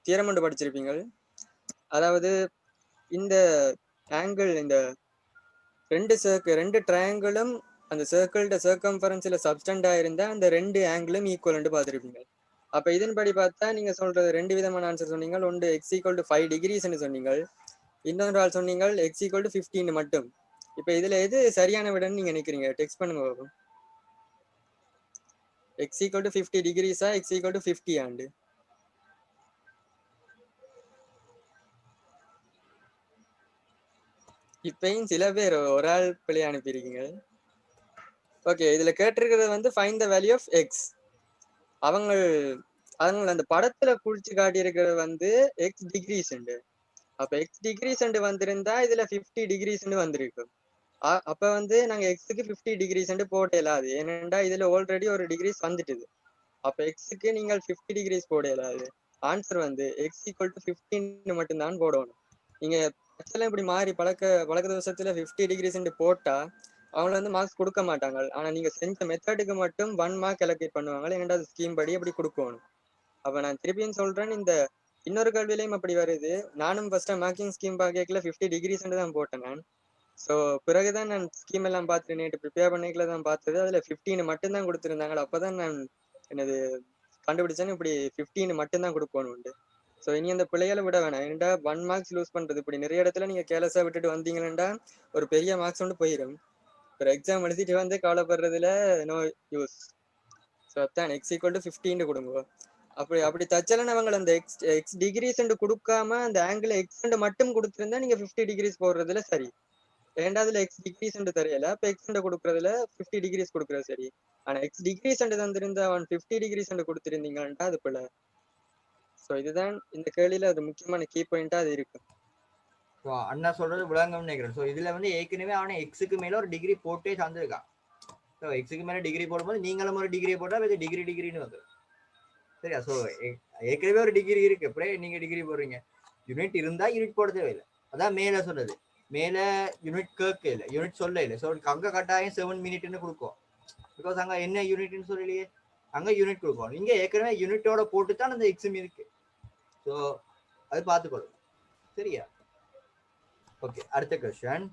தியரம் ஒன்று படிச்சிருப்பீங்க. அதாவது இந்த ஆங்கிள், இந்த ரெண்டு ட்ரையாங்கிளும் அந்த சர்க்கிள்ட சர்க்கம்ஃபரன்ஸ்ல சப்ஸ்டண்டா இருந்தா அந்த ரெண்டு ஆங்கிளும் ஈக்குவல்னு பார்த்துருப்பீங்க. அப்ப இதன்படி பார்த்தா நீங்க சொல்றது ரெண்டு விதமான ஆன்சர் சொன்னீங்க. ஒன்று எக்ஸ் ஈக்குவல் டு 5 டிகிரிஸ்ன்னு சொன்னீங்க, இன்னொரு ஆள் சொன்னீங்க எக்ஸ் ஈக்குவல் டு 15 மட்டும். இப்ப இதுல எது சரியான விடன்னு நீங்க நினைக்கிறீங்க? டெக்ஸ்ட் பண்ணுங்க பாப்போம். எக்ஸ் ஈக்குவல் டு 50 டிகிரிஸா எக்ஸ் ஈக்குவல் டு 50 ஆண்டு? இப்பயும் சில பேர் ஒரு ஆள் பிள்ளை அனுப்பியிருக்கீங்க. ஓகே, இதுல கேட்டிருக்கிறது வந்து find the value of X. அவங்க அந்த படத்துல குறிச்சு காட்டியிருக்கிறது வந்து எக்ஸ் டிகிரிஸ் உண்டு. அப்ப எக்ஸ் டிகிரிஸ் வந்திருந்தா இதுல 50 டிகிரிஸ் வந்திருக்கு. அப்ப வந்து நாங்க எக்ஸுக்கு 50 டிகிரிஸ் போடலாது, ஏனென்றா இதுல ஆல்ரெடி ஒரு டிகிரிஸ் வந்துட்டுது. அப்ப எக்ஸுக்கு நீங்கள் 50 டிகிரிஸ் போடலாது. ஆன்சர் வந்து எக்ஸ் ஈக்குவல் டு 15 மட்டும்தான் போடணும். நீங்க இப்படி மாறி பழக்க வருஷத்துல 50 டிகிரிஸ் போட்டா அவங்கள வந்து மார்க்ஸ் கொடுக்க மாட்டாங்க. ஆனா நீங்க செஞ்ச மெத்தடுக்கு மட்டும் 1 மார்க் அலோகேட் பண்ணுவாங்க. ஏன்னா அது ஸ்கீம் படி அப்படி கொடுக்கணும். அப்ப நான் திருப்பியும் சொல்றேன், இந்த இன்னொரு கல்வியிலையும் அப்படி வருது. நானும் ஃபர்ஸ்ட் மார்க்கிங் ஸ்கீம் பார்க்கல 50 டிகிரிஸ் தான் போட்டேன் நான். ஸோ பிறகுதான் நான் ஸ்கீம் எல்லாம் பார்த்து நேற்று ப்ரிப்பேர் பண்ணிக்கல தான் பார்த்தது. அதுல 15 மட்டும்தான் கொடுத்துருந்தாங்க. அப்பதான் நான் என்னது கண்டுபிடிச்சேன்னு இப்படி 15 மட்டும்தான் கொடுக்கணும். ஸோ இனி அந்த பிள்ளைகளை விட வேணாம். ஏன்டா 1 மார்க்ஸ் லூஸ் பண்றது இப்படி நிறைய இடத்துல நீங்க கேர்லெஸ்ஸா விட்டுட்டு வந்தீங்கன்னா ஒரு பெரிய மார்க்ஸ் ஒன்று போயிடும். ஒரு எக்ஸாம் எழுதிட்டு வந்து கவலைப்படுறதுல நோ யூஸ். ஸோ அதான் எக்ஸ் ஈக்குவல் டு 15 கொடுங்க. அப்படி தச்சலன்னு அவங்க அந்த எக்ஸ் டிகிரிஸ் கொடுக்காம அந்த ஆங்கிள் எக்ஸ் மட்டும் கொடுத்துருந்தா நீங்க 50 டிகிரிஸ் போடுறதுல சரி. ரெண்டாவதுல எக்ஸ் டிகிரிஸ் தெரியல, அப்ப எக்ஸ் கொடுக்கறதுல 50 டிகிரிஸ் கொடுக்கறது சரி. ஆனா எக்ஸ் டிகிரிஸ் தந்திருந்தா 50 டிகிரிஸ் கொடுத்திருந்தீங்கன்னா அது போல. ஸோ இதுதான் இந்த கேள்வியில அது முக்கியமான கீ பாயிண்டா அது இருக்கு.
ஸோ அண்ணா சொல்றது விளங்கம்னு நினைக்கிறேன். ஸோ இதுல வந்து ஏற்கனவே அவனை எக்ஸுக்கு மேல ஒரு டிகிரி போட்டே சார்ந்திருக்கான். ஸோ எக்ஸுக்கு மேல டிகிரி போடும்போது நீங்களும் ஒரு டிகிரி போட்டா அது டிகிரின்னு வந்துடும். சரியா? ஸோ ஏற்கனவே ஒரு டிகிரி இருக்கு, அப்படியே நீங்க டிகிரி போடுறீங்க. யூனிட் இருந்தா யூனிட் போட தேவையில்லை. அதான் மேல சொன்னது. மேல யூனிட் கேட்க இல்லை, யூனிட் சொல்ல இல்லை. ஸோ அங்க கட்டாயம் 7 மினிட்னு கொடுக்கும். பிகாஸ் அங்க என்ன யூனிட்னு சொல்லலையே, அங்க யூனிட் கொடுக்கும். இங்க ஏற்கனவே யூனிட்டோட போட்டு தான் அந்த எக்ஸாம் இருக்கு. ஸோ அது பார்த்துக்கொள்ளும். சரியா? ஓகே, அடுத்த question.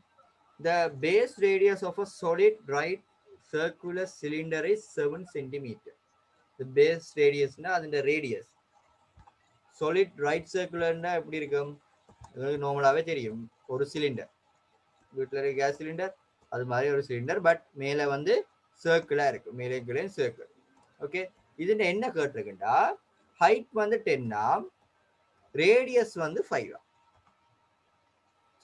The base radius of a solid right circular cylinder is 7 centimeter. The base radius na adunda radius. Solid right circular na எப்படி இருக்கும்? நார்மலாவே தெரியும், ஒரு சிலிண்டர். வீட்டில் இருக்க கேஸ் சிலிண்டர் அது மாதிரி ஒரு சிலிண்டர், பட் மேலே வந்து சர்க்கிளா இருக்கு, மேலே கீழே சர்க்கிள். ஓகே, இதுல என்ன கேட்டிருக்குண்டா ஹைட் வந்து 10 ரேடியஸ் வந்து 5.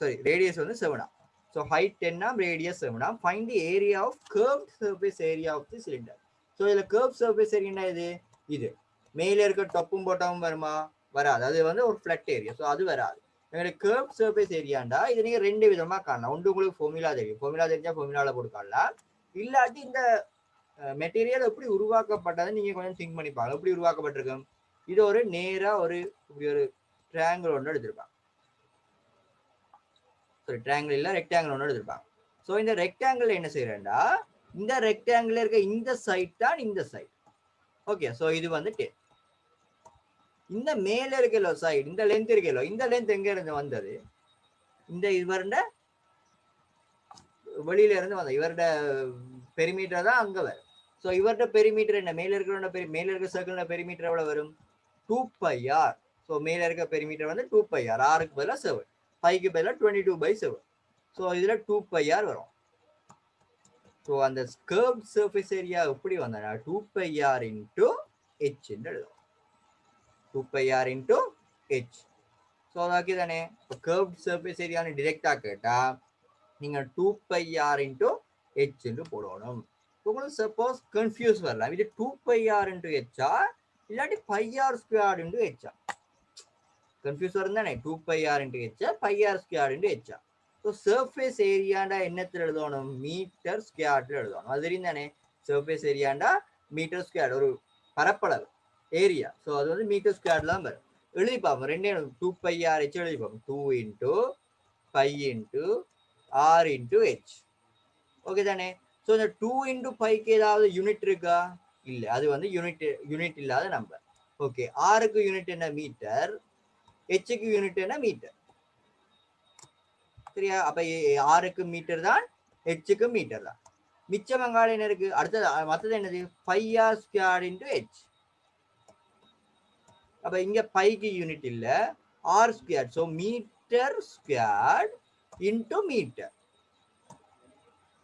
சாரி, ரேடியஸ் வந்து 7. So height 10 radius 7. Find the area of curved surface area of the cylinder. So இதுல curved surface area இது மேல இருக்க டப்பும் போட்டாவும் வருமா? வராது. அது வந்து ஒரு ஃபிளட் ஏரியா. ஸோ அது வராது. எங்களுக்கு curved surface ஏரியாண்டா இது நீங்க ரெண்டு விதமா காணலாம். ஒன்று உங்களுக்கு ஃபார்முலா தெரியும், ஃபார்முலா தெரிஞ்சா ஃபார்முலால போட்டு காணலாம். இல்லாட்டி இந்த மெட்டீரியல் எப்படி உருவாக்கப்பட்டதுன்னு நீங்க கொஞ்சம் திங்க் பண்ணிப்பாங்க. எப்படி உருவாக்கப்பட்டிருக்கும்? இது ஒரு நேரா ஒரு இப்படி ஒரு ட்ரையாங்கிள் ஒன்று எடுத்திருப்பாங்க. ட்ரையாங்கிள் இல்ல, ரெக்டாங்கிள் ஒன்று எடுத்திருப்பாங்க. ஸோ இந்த ரெக்டாங்கிள் என்ன செய்யறேன்டா, இந்த ரெக்டாங்கிள் இருக்க இந்த சைட் தான் இந்த சைட். ஓகே, ஸோ இது வந்து 10. இந்த மேல இருக்கலோ சைடு, இந்த லென்த் இருக்கலோ, இந்த லென்த் எங்க இருந்து வந்தது? இந்த இவருட வெளியில இருந்து வந்தது. இவருட பெரிமீட்டர் தான் அங்க வரும். ஸோ இவருட பெரிமீட்டர் என்ன? மேல இருக்க சர்க்கிள் பெரிமீட்டர் எவ்வளவு வரும்? 2πr. ஸோ மேல இருக்க பெரிமீட்டர் வந்து 2πr. ஆருக்கு பதிலாக 7, 5க்கு பதிலாக 22/7. ஸோ இதுல 2πr வரும். ஸோ அந்த கர்வ் சர்ஃபேஸ் ஏரியா எப்படி வந்தா 2πr இன்டூ h எழுதும். 2πr into h. ஸோ அதாக்கி தானே கர்வ் சர்ஃபேஸ் ஏரியான்னு டிரெக்டா கேட்டா நீங்க 2πr இன்டூ h போடணும். உங்களுக்கு சப்போஸ் கன்ஃபியூஸ் வரலாம், இது 2πr இன்டூ h இல்லாட்டி πr² இன்டூ h. கன்ஃபியூஸ் வரும் தானே? 2πr into h, πr² into h. So surface ஏரியாண்டா என்னத்தில் எழுதணும்? மீட்டர் ஸ்கொயர்ல எழுதணும். அது தெரியும் தானே? சர்ஃபேஸ் ஏரியாண்டா மீட்டர் ஸ்கொயர், ஒரு பரப்பளவு ஏரியா. ஸோ அது வந்து மீட்டர் ஸ்கொயர்ல தான் வரும். எழுதி பார்ப்போம். ரெண்டே 2πr h எழுதி பார்ப்போம். 2 into 5 into R into H. Okay தானே? ஸோ இந்த 2 இன்டூ பைக்கு ஏதாவது யூனிட் இருக்கா? இல்லை, அது வந்து யூனிட் இல்லாத நம்பர். ஓகே, ஆருக்கு யூனிட் என்ன? மீட்டர். ஹெச்சுக்கு யூனிட் என்ன? மீட்டர். சரியா? அப்ப ஆருக்கு மீட்டர் தான், ஹெச்சுக்கு மீட்டர் தான். மிச்ச வெங்காயம் என்ன இருக்கு? அடுத்தது மற்றது என்னது? Pi r square into h. அப்ப இங்க பைக்கு யூனிட் இல்ல, r square. So metre square into metre.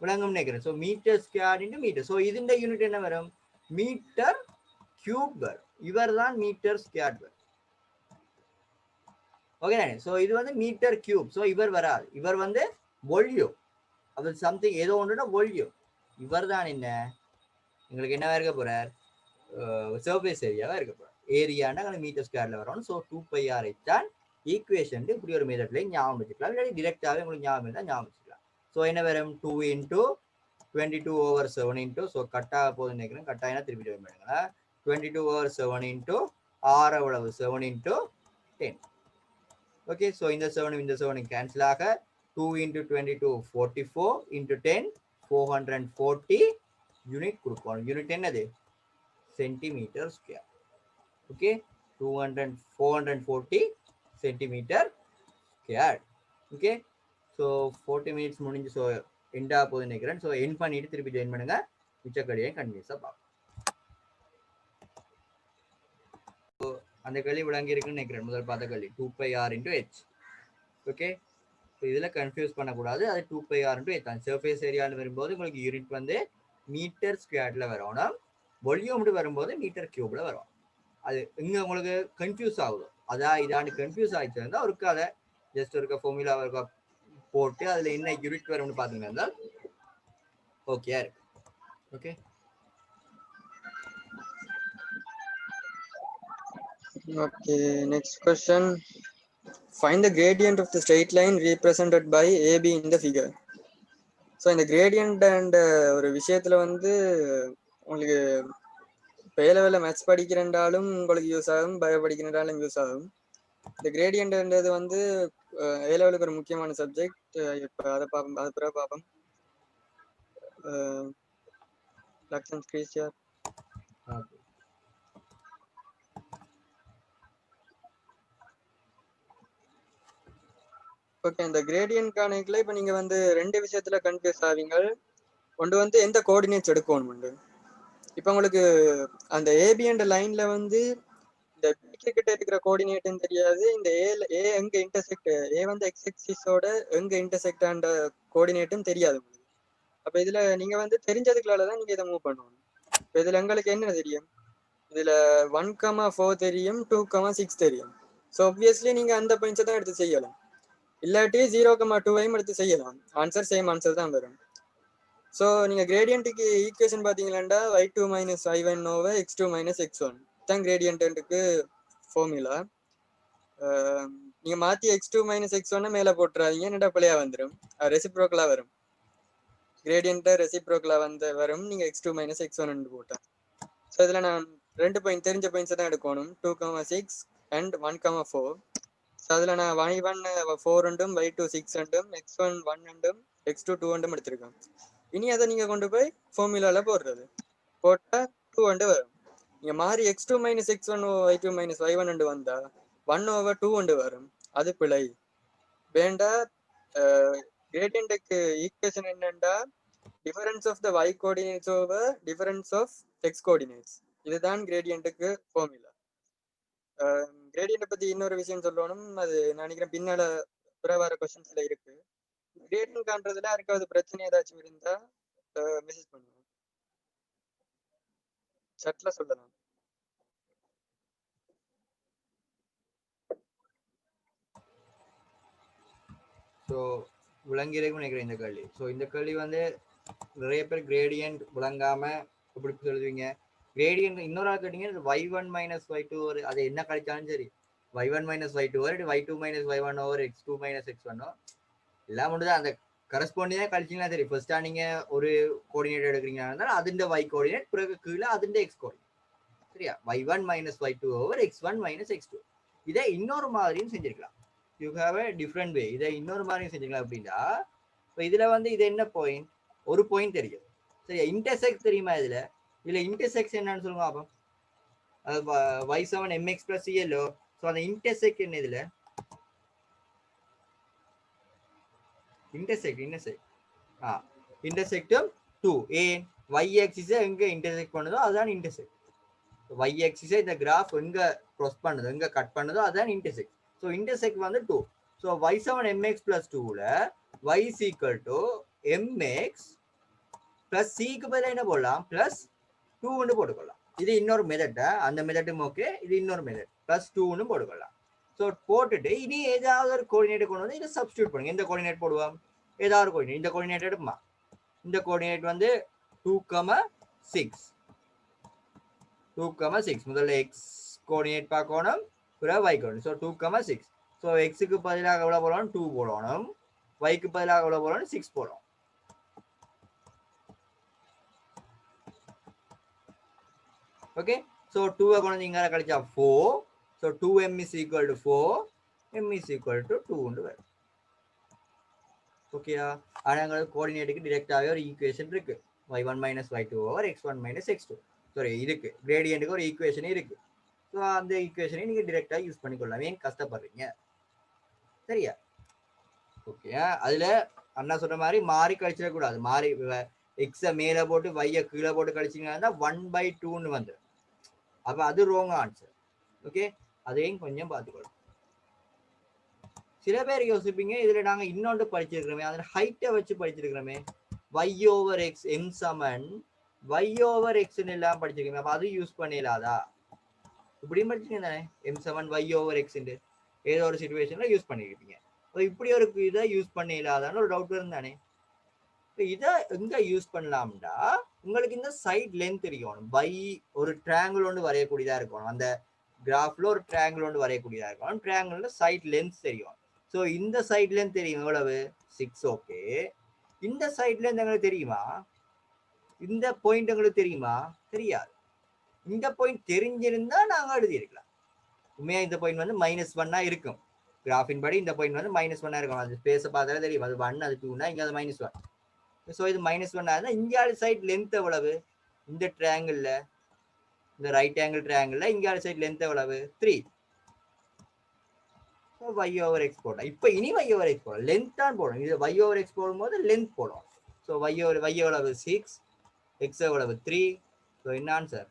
விளங்கும் நினைக்கிறேன். So metre square into metre. So இதுண்ட யூனிட் என்ன வரும்? மீட்டர் கியூப் வரும். இவர் தான் மீட்டர் ஸ்கொயர் வரும். ஓகே. ஸோ இது வந்து மீட்டர் கியூப். ஸோ இவர் வராது, இவர் வந்து வால்யூம். அது சம்திங் ஏதோ ஒன்றுனா வால்யூம். இவர் தான் என்ன, எங்களுக்கு என்னவா இருக்க போறார்? சர்ஃபேஸ் ஏரியாவா இருக்க போறார். ஏரியானா மீட்டர் ஸ்கொயர்ல வரணும். ஸோ 2πr தான் ஈக்குவேஷன். இப்படி ஒரு மெத்தட்லையும் ஞாபகம் வச்சுக்கலாம், இல்லாட்டி டிரெக்டாகவே உங்களுக்கு ஞாபகம் இருந்தால் ஞாபகம் வச்சுக்கலாம். ஸோ என்ன வரும்? 2 இன்டூ 22/7 இன்டூ, ஸோ கட்டாக போகுதுன்னு நினைக்கிறேன், கட்டாயினா திருப்பி ஜாயின் பண்ணுங்க. 22/7 இன்டூ ஆர் எவ்வளவு? 7 இன்டூ 10. ஓகே. ஸோ இந்த 7 கேன்சல் ஆக 2 இன்டூ 22 44 இன்டூ 10 440 யூனிட் கொடுக்கணும். யூனிட் என்னது? Centimetre square. Okay, 440 centimetre square. Okay. So 40 minutes முடிஞ்சு. ஸோ எண்டா போகுதுன்னு நினைக்கிறேன். ஸோ என் பண்ணிட்டு திருப்பி ஜாயின் பண்ணுங்க. மிச்சக்கடியை கன்வியூஸாக பார்ப்போம். அந்த கேள்வி விளங்கி இருக்குன்னு நினைக்கிறேன். முதல் பார்த்த கேள்வி 2πr into H. Okay. So இதில் கன்ஃபியூஸ் பண்ணக்கூடாது. அது 2πr இன்டூ ஹெச். அந்த சர்ஃபேஸ் ஏரியான்னு வரும்போது உங்களுக்கு யூனிட் வந்து மீட்டர் ஸ்கொயர்ல வரணும். வால்யூம்னு வரும்போது மீட்டர் கியூப்ல வரும். அது இங்கே உங்களுக்கு கன்ஃபியூஸ் ஆகுது, அதான் இதாண்டு கன்ஃபியூஸ் ஆகிட்டு இருந்தால் ஒருக்கு அதை ஜஸ்ட் ஒருக்க ஃபார்முலா ஒருக்கா போட்டு அதில் என்ன யூனிட் வரும்னு பார்த்தீங்கன்னா ஓகே இருக்கு. Okay.
Okay, next question. Find the gradient of the straight line represented by AB in the figure. So இந்த கிரேடியன்ட் அண்ட் ஒரு விஷயத்துல வந்து உங்களுக்கு இப்போ ஏலெவலில் மேத்ஸ் படிக்கிறண்டாலும் உங்களுக்கு யூஸ் ஆகும், பயோ படிக்கிறண்டாலும் யூஸ் ஆகும். இந்த கிரேடியன்ட்ன்றது வந்து ஏலெவலுக்கு ஒரு முக்கியமான சப்ஜெக்ட். இப்போ அதை பார்ப்போம், அது பிறகு பார்ப்போம். லக்ஷன் ஸ்கிரீஷியர். ஓகே, இந்த கிரேடியன்ட் கணக்குல இப்போ நீங்கள் வந்து ரெண்டு விஷயத்துல கன்ஃபியூஸ் ஆவீங்க. ஒன்று வந்து எந்த கோஆர்டினேட்ஸ் எடுக்கணும். இப்போ உங்களுக்கு அந்த ஏபி என்ற லைன்ல வந்து இந்த பிக்கு கிட்ட இருக்கிற கோஆர்டினேட்டும் தெரியாது, இந்த ஏ எங்க இன்டர்செக்ட், ஏ வந்து எக்ஸ் ஆக்சிஸோட எங்க இன்டர்செக்ட் ஆண்ட கோஆர்டினேட்டும் தெரியாது. அப்போ இதுல நீங்க வந்து தெரிஞ்சதுக்குள்ளால தான் நீங்க இதை மூவ் பண்ணணும். இப்போ இதுல எங்களுக்கு என்ன தெரியும்? இதுல 1,4 தெரியும், 2,6 தெரியும். ஸோ ஆப்வியஸ்லி நீங்க அந்த பாயிண்ட்ஸை தான் எடுத்து செய்யலாம். இல்லாட்டி 0,2 எடுத்து செய்யலாம். ஆன்சர் சேம் ஆன்சர் தான் வரும். ஸோ நீங்கள் கிரேடியன்ட்டுக்கு ஈக்குவேஷன் பார்த்தீங்களாண்டா y2 minus y1 over x2 minus x1 தான் கிரேடியன்ட்டுக்கு ஃபார்முலா. நீங்கள் மாற்றி x2 மைனஸ் x1 மேலே போட்டுறாதீங்க, என்னடா பிள்ளையா வந்துடும், ரெசிப்ரோக்கலாக வரும். கிரேடியன்ட்டை ரெசிப்ரோக்கலாக வரும் நீங்கள் x2 மைனஸ் x1 போட்டேன். ஸோ இதில் நான் 2 பாயிண்ட் தெரிஞ்ச பாயிண்ட்ஸை தான் எடுக்கணும், 2,6 அண்ட் 1,4. ஸோ அதில் நான் y1 4 உண்டும், y2 6 உண்டும், x1 1 உண்டும், x2 2 உண்டும் எடுத்திருக்கேன். இனி அதை நீங்கள் கொண்டு போய் ஃபார்முலாவில் போடுறது, போட்டால் 2 வரும். நீங்கள் மாறி x2 minus x1 y2 minus y1 வந்தால் 1/2 வரும். அது பிழை வேண்டா. கிரேடியன்ட்டுக்கு ஈக்குவேஷன் என்னண்டா difference of the y coordinates over difference of x coordinates. இதுதான் கிரேடியன்ட்டுக்கு ஃபார்முலா. கிரேடியன்ட்டை பற்றி இன்னொரு விஷயம் சொல்லணும், அது நான் நினைக்கிறேன் பின்னால பிற வர கொஸ்டின்ஸில் இருக்கு. கிரேடியன்ட் காண்றதுல யாருக்காவது பிரச்சனை ஏதாச்சும் இருந்தா மெசேஜ் பண்ணுங்க, சட்ல சொல்லலாம்.
ஸோ விளங்கியிருக்கும் நினைக்கிறேன் இந்த கேள்வி. ஸோ இந்த கேள்வி வந்து நிறைய பேர் கிரேடியன்ட் விளங்காம எப்படி சொல்லுவீங்க. கிரேடியன்ட் இன்னொரு ஆள் கேட்டீங்கன்னா y1 மைனஸ் y2 ஒரு அது என்ன கழிச்சாலும் சரி, y1 minus y2 over y2 minus y1 over x2 minus x1 எல்லாம் ஒன்று தான். அந்த கரஸ்பாண்டிங்காக கழிச்சிங்கன்னா சரி. ஃபர்ஸ்டா நீங்க ஒரு கோஆர்டினேட் எடுக்கிறீங்கன்னா அதுண்ட y கோஆர்டினேட், பிறகு கீழே அதுண்ட x கோஆர்டினேட். சரியா? y1 minus y2 over x1 minus x2. இதை இன்னொரு மாதிரியும் செஞ்சிருக்கலாம். You have a different way. இதை இன்னொரு மாதிரியும் செஞ்சுக்கலாம். அப்படின்னா இப்போ இதுல வந்து இது என்ன பாயிண்ட், ஒரு பாயிண்ட் தெரியும் சரியா. இன்டர்செக்ட் தெரியுமா இதுல இன்டர்செக்ட் என்னன்னு சொல்லுங்க அப்போ. y7 mx plus clo. So அந்த இன்டர்செக்ட் என்ன இதுல இன்டர்செக்டும் 2 ஏன் y ஆக்சிஸை எங்க இன்டர்செக்ட் பண்ணுதோ அதுதான் இன்டர்செக்ட். y ஆக்சிஸை இந்த கிராஃப் எங்க க்ராஸ் பண்ணுதோ எங்க கட் பண்ணுதோ அதுதான் இன்டர்செக்ட். ஸோ இன்டர்செக்ட் வந்து 2. So y7 mx plus 2ல y is equal to mx plus c-க்கு பதிலாக என்ன போடலாம் plus 2 போட்டுக்கொள்ளலாம். இது இன்னொரு மெத்தட், அந்த மெத்தட்டும் ஓகே. இது இன்னொரு மெத்தட் plus 2 போட்டுக்கொள்ளலாம். ஸோ போட்டுட்டு இனி ஏதாவது ஒரு கோஆர்டினேட் கொண்டு வந்து இதை சப்ஸ்டியூட் பண்ணுங்க. எந்த கோஆர்டினேட் போடுவோம், ஏதாவது ஒரு கோஆர்டினேட். இந்த கோஆர்டினேட் எடுப்போமா, இந்த கோஆர்டினேட் வந்து 2,6 2,6 முதல்ல எக்ஸ் கோஆர்டினேட் பார்க்கணும், பிறகு y கோஆர்டினேட். ஸோ 2,6. ஸோ எக்ஸுக்கு பதிலாக எவ்வளோ போடணும், 2 போடணும். yக்கு பதிலாக எவ்வளோ போடணும், 6 போடணும். ஓகே. ஸோ 2 கொண்டு இங்கே கழிச்சா 4. So 2m is equal to 4, m is equal to 2 வரும். ஓகேயா. ஆனால் கோஆர்டினேட்டுக்கு டிரெக்டாகவே ஒரு ஈக்குவேஷன் இருக்கு, y1 minus y2 over x1 minus x2. Sorry இருக்கு, கிரேடியன்ட்டுக்கு ஒரு ஈக்குவேஷன் இருக்கு. ஸோ அந்த ஈக்குவேஷனை நீங்கள் டிரெக்டாக யூஸ் பண்ணிக்கொள்ளலாம். ஏன் கஷ்டப்படுறீங்க சரியா. ஓகே. அதில் அண்ணா சொல்ற மாதிரி மாறி கழிச்சிடக்கூடாது. மாறி எக்ஸை மேலே போட்டு வையை கீழே போட்டு கழிச்சிங்கன்னா 1/2 வந்து, அப்போ அது ராங் ஆன்சர். ஓகே, அதையும் கொஞ்சம் பார்த்துக்கணும். சில பேர் யோசிப்பீங்க இதில் நாங்கள் இன்னொன்று படிச்சிருக்கிறோமே, அதில் ஹைட்டை வச்சு படிச்சிருக்கிறோமே, y/x m சமன் y/xன்னு எல்லாம் படிச்சிருக்கோமே, அப்போ அது யூஸ் பண்ணிடலாதா? இப்படியும் படிச்சிருக்கீங்க தானே, m சமன் y/xன்னு ஏதோ ஒரு சிச்சுவேஷன்ல யூஸ் பண்ணிருப்பீங்க. இப்படி ஒரு இதை யூஸ் பண்ணிடலாதான்னு ஒரு டவுட் இருந்தானே. இதை எங்க யூஸ் பண்ணலாம்டா, உங்களுக்கு இந்த சைட் லென்த் தெரியணும். பை ஒரு ட்ரையாங்கிள் ஒன்று வரையக்கூடியதா இருக்கணும், அந்த கிராஃப்ல ஒரு ட்ரையாங்கிள் ஒன்று வரையக்கூடியதா இருக்கணும். ட்ரையாங்கிள்ல சைட் லென்த் தெரியும். ஸோ இந்த சைட் லென்த் தெரியும் எவ்வளவு, 6. ஓகே. இந்த சைட் லென்த் எங்களுக்கு தெரியுமா, இந்த பாயிண்ட் எங்களுக்கு தெரியுமா, தெரியாது. இந்த பாயிண்ட் தெரிஞ்சிருந்தா நாங்க எழுதியிருக்கலாம். உண்மையா இந்த பாயிண்ட் வந்து -1 இருக்கும், கிராஃபின் படி இந்த பாயிண்ட் வந்து -1 இருக்கும். அது ஸ்பேஸை பார்த்தாலே தெரியும், அது 1 அது 2னா இங்க அது -1. ஸோ இது -1 ஆகுதுன்னா இந்தியாவில் சைட் லென்த் எவ்வளவு, இந்த ட்ரையாங்கிள்ல, இந்த ரைட் ஆங்கிள் ட்ரையாங்கிள்ல இந்தியாவில் சைட் லென்த் எவ்வளவு, 3. y/x போடலாம். இப்போ இனி y/x போடலாம், லென்த் தான் போடணும். இது y/x போடும்போது லென்த் போடும். ஸோ y எவ்வளவு 6, x எவ்வளவு 3. ஸோ என்ன ஆன்சர்,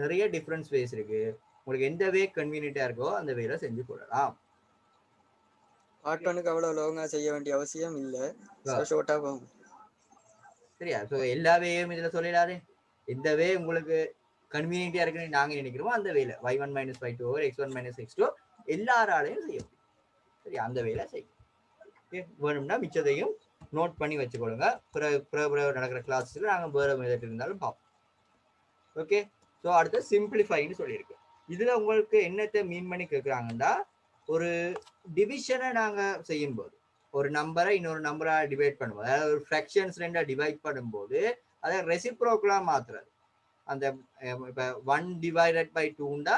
நிறைய டிஃபரன்ஸ் வேஸ் இருக்கு. உங்களுக்கு எந்த வே கன்வீனியன்ட்டா இருக்கோ அந்த வேல செஞ்சு போடலாம்.
பார்ட் 1க்கு அவ்வளவு லாங்கா செய்ய வேண்டிய அவசியம் இல்ல, ஷார்ட்டா போகும்
சரியா. ஸோ எல்லா வேயும் இதுல சொல்லலாதே, எந்த வே உங்களுக்கு கன்வீனியன்ட்டா இருக்குன்னு நாங்க நினைக்கிறோமோ அந்த வேலை y1 minus y2 over x1 minus x2 எல்லாராலையும் செய்ய முடியும். சரியா, அந்த வேலை செய்யும். வேணும்னா மிச்சத்தையும் நோட் பண்ணி வச்சுக்கொள்ளுங்க. பிறகு நடக்கிற கிளாஸஸ்ல நாங்கள் வேற மெத்தட் இருந்தாலும் பார்ப்போம். ஓகே. ஸோ அடுத்து சிம்பிளிஃபைன்னு சொல்லியிருக்கு. இதுல உங்களுக்கு என்னத்தை மீன் பண்ணி கேட்குறாங்கன்னா, ஒரு டிவிஷனை நாங்க செய்யும்போது, ஒரு நம்பரை இன்னொரு நம்பரா டிவைட் பண்ணும்போது, அதாவது ஒரு ஃப்ராக்ஷன்ஸ் ரெண்டா டிவைட் பண்ணும்போது அதை ரெசிப்ரோக்கலா மாத்துறது. அந்த இப்போ 1/2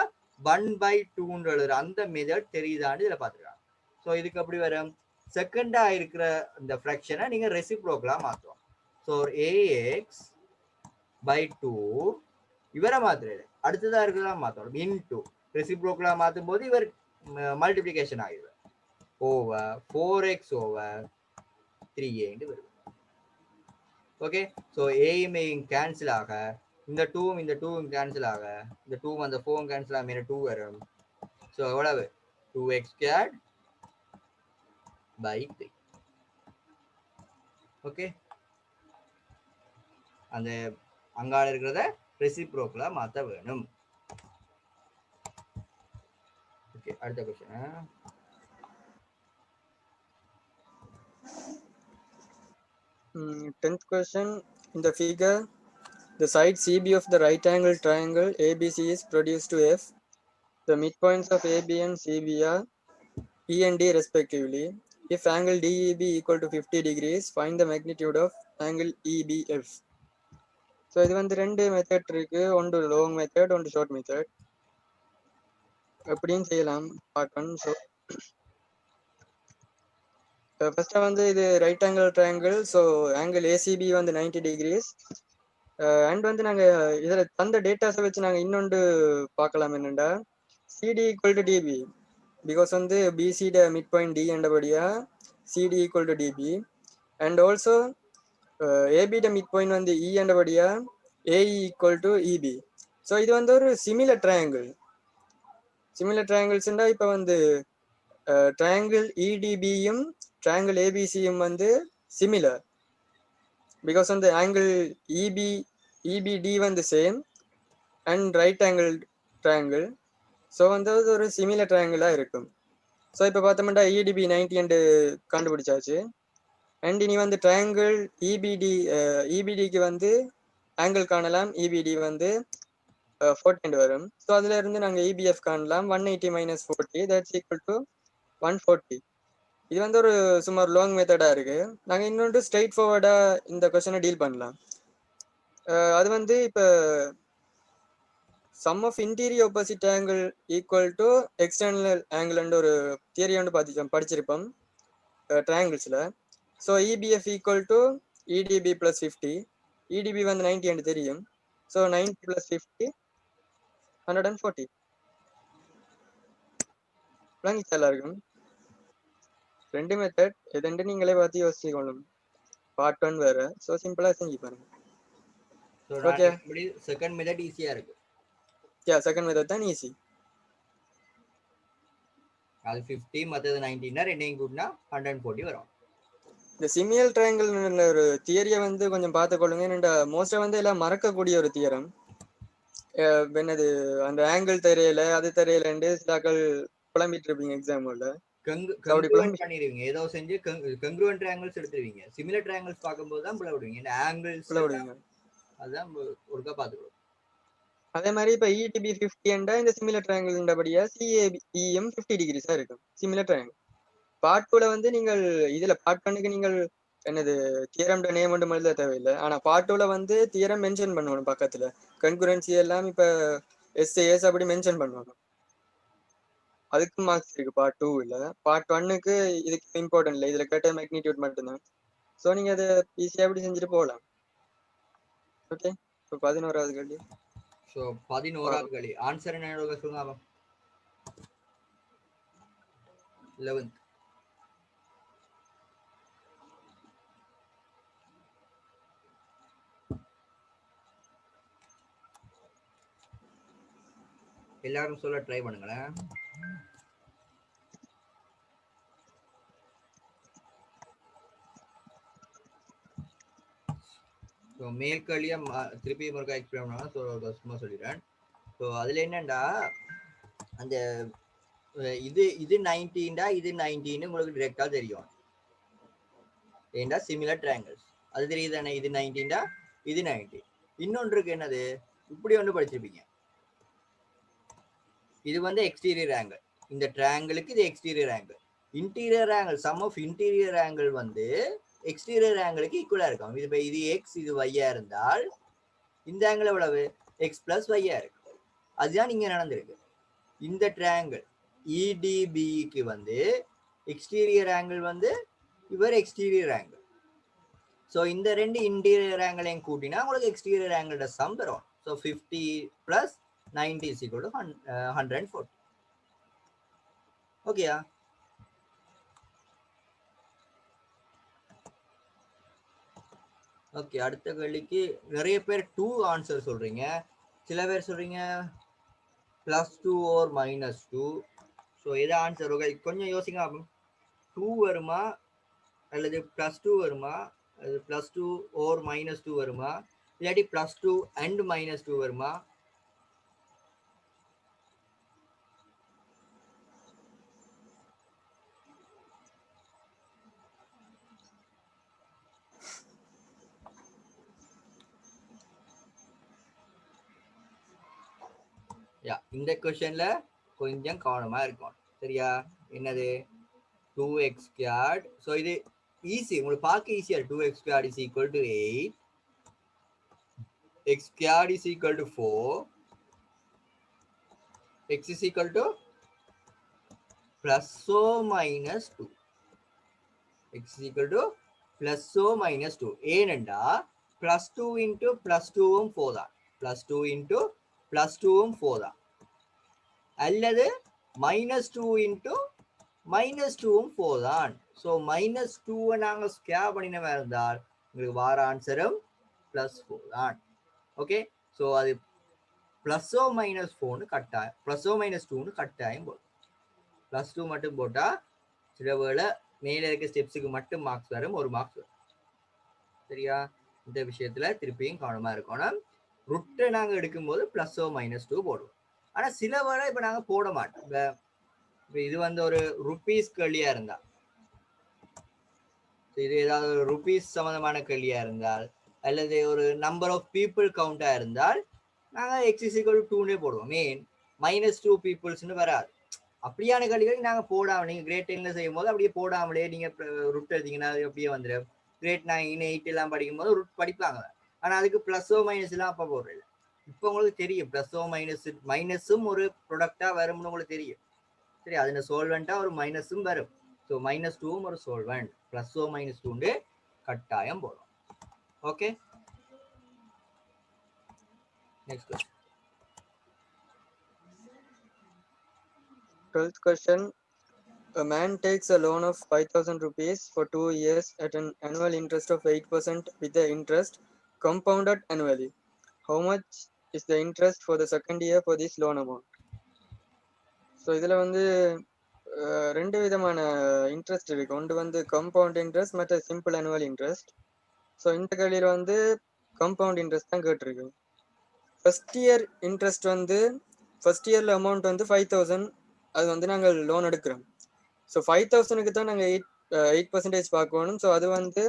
1/2 எழுதுற அந்த மெத்தட் தெரியுதான்னு இதில் பார்த்துருக்காங்க. ஸோ இதுக்கு எப்படி வரும், செகண்டா இருக்கிற இந்த ஃப்ராக்ஷனை நீங்க ரெசிப்ரோக்கலா மாற்றுவோம். ஸோ ax/2 இவரை மாத்துறது, அடுத்ததா இருக்கிறதா மாற்றணும் இன்டூ ரெசிப்ரோக்கலா மாற்றும் போது இவர் multiplication ஆகிடுவார், over 4x over 3a வருது. ஓகே. ஸோ ஏயும் கேன்சல் ஆக, இந்த 2ம் கேன்சல் ஆக, இந்த 2 அந்த 4 கேன்சல் ஆக மேலே 2 வரும். ஸோ எவ்வளவு 2x² by 3. ஓகே. அந்த அங்கால இருக்கிறத ரெசிப்ரோக்கலா மாற்ற வேணும். ஓகே, அடுத்த question.
Tenth question. In the figure, the side CB of the right angle triangle ABC is produced to F. The midpoints of AB and CB are P and D respectively. If angle DEB equal to 50 degrees, find the magnitude of angle EBF. So இது வந்து ரெண்டு method இருக்கு, ஒன்று long method, ஒன்று short method. எப்படியும் செய்யலாம் part 1. So ஃபர்ஸ்டா வந்து இது right angle triangle. So angle ACP வந்து 90 டிகிரிஸ். அண்ட் வந்து நாங்க இதுல தந்த டேட்டாஸை வச்சு நாங்க இன்னொன்று பார்க்கலாம் என்னண்டா CD equal to DB. Because வந்து பிசிட மிட் பாயிண்ட் டி என்றபடியா CD equal to DB. And also ஏபிட மிட் பாயிண்ட் வந்து இ என்றபடியா AE equal to EB. So இது வந்து ஒரு சிமிலர் ட்ரையாங்கிள். சிமிலர் ட்ரையாங்கிள்ஸ்ண்டா இப்போ வந்து ட்ரையாங்கிள் இடிபியும் ட்ரையாங்கிள் ஏபிசியும் வந்து சிமிலர். பிகாஸ் வந்து ஆங்கிள் இபிடி வந்து same and right angle triangle. So வந்து அது ஒரு சிமிலர் ட்ரையாங்கிளாக இருக்கும். ஸோ இப்போ பார்த்தோம்னா இடிபி 90 என்று கண்டுபிடிச்சாச்சு. அண்ட் இனி வந்து ட்ரையாங்கிள் இபிடிக்கு வந்து ஆங்கிள் காணலாம். இபிடி வந்து 40 வரும். ஸோ அதுல இருந்து நாங்கள் இபிஎஃப் காணலாம். 180 மைனஸ் 40 தட்ஸ் ஈக்குவல் டு 140. இது வந்து ஒரு சுமார் லாங் மெத்தடா இருக்கு. நாங்கள் இன்னொன்று ஸ்ட்ரெயிட் ஃபார்வர்டா இந்த கொஸ்டினை டீல் பண்ணலாம். அது வந்து இப்போ sum of interior opposite angle equal to external ஆங்கிள்ன்ற ஒரு தியரி வந்து படிச்சிருப்போம் ட்ரையாங்கிள்ஸில். So EBF equal to EDB plus 50. EDB வந்து 90 என்று தெரியும். So 90 plus 50 140. விளங்கிச்சு எல்லாருக்கும்? ரெண்டு மெத்தட் எதுண்டு நீங்களே பார்த்து யோசிச்சுக்கணும். பார்ட் 1 வேற. ஸோ சிம்பிளாக செஞ்சு பாருங்க. ஓகே,
செகண்ட் மெத்தட் ஈஸியா இருக்கு.
செகண்ட் மெத்தட் தான் ஈஸி.
அது 50 மற்றது 90னா ரெண்டையும் கூட்டினா 140 வரும்.
இந்த சிமியல் ட்ரையாங்கிள் ஒரு தியரியை வந்து கொஞ்சம் பார்த்துக்கொள்ளுங்க. என்னடா மோஸ்டா வந்து எல்லாம் மறக்கக்கூடிய ஒரு தியரம். என்னது அந்த ஆங்கிள் தெரியல அது தெரியலன்னு சிலாக்கள் குழம்பிட்டு இருப்பீங்க எக்ஸாம்ல.
கங்க்ரூவன்ட் பண்ணிடுவீங்க. ஏதோ செஞ்சு கங்க்ரூவன்ட் ட்ரையாங்கிள்ஸ் எடுத்துருவீங்க. சிமிலர் ட்ரையாங்கிள்ஸ் பார்க்கும்போது தான் புள்ள விடுவீங்க. இந்த ஆங்கிள்ஸ்
விடுவீங்க.
அதான் ஒருக்கா பார்த்துக்கணும்.
அதே மாதிரி இப்போ இடிபி 50 என்றா இந்த சிமிலர் ட்ரையாங்கிள்ன்றபடியா சிஏபிஎம் 50 டிகிரிஸா இருக்கும் சிமிலர் ட்ரையாங்கிள். பார்ட் 2ல வந்து நீங்கள் இதுல பார்ட் 1க்கு நீங்கள் என்னது தியரம் நேம் மட்டும் எழுத தேவையில்லை. ஆனா பார்ட் 2ல வந்து தியரம் மென்ஷன் பண்ணணும் பக்கத்துல. கன்குரன்சி எல்லாம் இப்ப எஸ்ஏஎஸ் அப்படி மென்ஷன் பண்ணணும். அதுக்கு மார்க்ஸ் இருக்கு பார்ட் 2ல. பார்ட் 1க்கு இதுக்கு இம்பார்ட்டன்ட் இல்லை. இதுல கேட்ட மேக்னிடியூட் மட்டும்தான். ஸோ நீங்க அதை ஈஸியா அப்படி செஞ்சுட்டு போகலாம். ஓகே, இப்போ 11வது கேள்வி.
ஸோ 11வது கேள்வி ஆன்சர் என்ன சொல்லுங்க. 11th எல்லாரும் சொல்ல ட்ரை பண்ணுங்களேன். ஸோ மேல் கேள்வியை திருப்பி முருகா எக்ஸ்பிளைன் பண்ணலாம். ஸோ சும்மா சொல்லிடுறேன். ஸோ அதில் என்னண்டா அந்த இது 19டா இது 19 உங்களுக்கு டிரெக்டா தெரியும். ஏண்டா சிமிலர் ட்ரையாங்கிள்ஸ் அது தெரியுது தானே. இது 19டா இது 90. இன்னொன்றுக்கு என்னது இப்படி ஒன்று படிச்சிருப்பீங்க. இது வந்து எக்ஸ்டீரியர் ஆங்கிள். இந்த ட்ரையாங்கிளுக்கு இது exterior angle. Interior angle sum of interior angle வந்து எக்ஸ்டீரியர் ஆங்கிளுக்கு ஈக்குவலா இருக்கும். இது எக்ஸ் இது ஒய்யா இருந்தால் இந்த ஆங்கிள் எவ்வளவு எக்ஸ் பிளஸ் ஒய்யா இருக்கு. அதுதான் இங்க நடந்திருக்கு. இந்த ட்ரையாங்கிள் இடிபிக்கு வந்து எக்ஸ்டீரியர் ஆங்கிள் வந்து இவர் எக்ஸ்டீரியர் ஆங்கிள். ஸோ இந்த ரெண்டு இன்டீரியர் ஆங்கிளையும் கூட்டினா உங்களுக்கு எக்ஸ்டீரியர் ஆங்கிளோட சம் வரும். So 50 plus 90 is equal to 140. ஓகேயா? ஓகே, அடுத்த கேள்விக்கு நிறைய பேர் 2 ஆன்சர் சொல்றீங்க. சில பேர் சொல்றீங்க +2 or -2. ஸோ எது ஆன்சர் கொஞ்சம் யோசிங்க. 2 வருமா அல்லது +2 வருமா, அது +2 or -2 வருமா, இல்லாட்டி +2 and -2 வருமா? இந்த கொஸ்டின்ல கொஞ்சம் கவனமா இருக்கும். சரியா? என்னது 2x². ஸோ இது ஈஸி, உங்களுக்கு பார்க்க ஈஸியா. 2x² is equal to 8, x² is equal to 4, x is equal to +or -2. x is equal to plus O minus 2. ஏனெண்டா plus 2 into plus 2ம் 4 தான். plus 2 into plus 2ம் 4 தான். அல்லது minus 2 into minus 2ம் 4 தான். ஸோ minus 2 நாங்கள் scare பண்ணின மாதிரி இருந்தால் உங்களுக்கு வார ஆன்சரும் plus 4 தான். ஓகே, ஸோ அது +ஓ minus 4ன்னு கட்டாயம், +ஓ minus 2ன்னு கட்டாயம் போடும். +2 மட்டும் போட்டால் சில வேளை மேலே இருக்க ஸ்டெப்ஸுக்கு மட்டும் மார்க்ஸ் வரும், ஒரு மார்க்ஸ் வரும். சரியா? இந்த விஷயத்துல திருப்பியும் கவனமா இருக்கணும். ருட்டை நாங்கள் எடுக்கும்போது +ஓ minus 2 போடுவோம். ஆனால் சில வேளை இப்போ நாங்கள் போட மாட்டோம். இப்போ இது வந்து ஒரு ருப்பீஸ் கேள்வியா இருந்தா, இது ஏதாவது ஒரு ருப்பீஸ் சம்பந்தமான கேள்வியா இருந்தால் அல்லது ஒரு நம்பர் ஆஃப் பீப்புள் கவுண்டா இருந்தால் நாங்கள் x is equal to 2னே போடுவோம். மீன் -2 பீப்புள்ஸ்னு வராது. அப்படியான கேள்விகளுக்கு நாங்கள் போடாமல், நீங்கள் கிரேட் 10ல செய்யும் போது அப்படியே போடாமலே நீங்கள் ருட் எடுத்தீங்கன்னா அது அப்படியே வந்துடும். கிரேட் 9, 8 எல்லாம் படிக்கும் போது ருட் படிப்பாங்க. ஆனால் அதுக்கு +ஓ மைனஸ் எல்லாம் அப்போ போடுறது. இப்போ உங்களுக்கு தெரியும் +ஓ மைனஸும் ஒரு ப்ரொடக்டாக வரும்னு உங்களுக்கு தெரியும். சரி, அதில் சோல்வெண்ட்டாக ஒரு மைனஸும் வரும். ஸோ -2ம் ஒரு சோல்வெண்ட். +ஓ minus 2 கட்டாயம் போடும். Okay, next question.
12th question. A man takes a loan of 5,000 rupees for 2 years at an annual interest of 8% with the interest compounded annually. How much is the interest for the second year for this loan amount? So இதில் வந்து ரெண்டு விதமான interest இருக்கு. ஒன்று வந்து compound interest, மற்ற simple annual interest. So இந்த கேள்வியில் வந்து கம்பவுண்ட் இன்ட்ரெஸ்ட் தான் கேட்டிருக்கு. ஃபர்ஸ்ட் இயர் இன்ட்ரெஸ்ட் வந்து ஃபர்ஸ்ட் இயரில் அமௌண்ட் வந்து 5,000, அது வந்து நாங்கள் லோன் எடுக்கிறோம். ஸோ 5,000க்கு தான் நாங்கள் 8% பார்க்கணும். ஸோ அது வந்து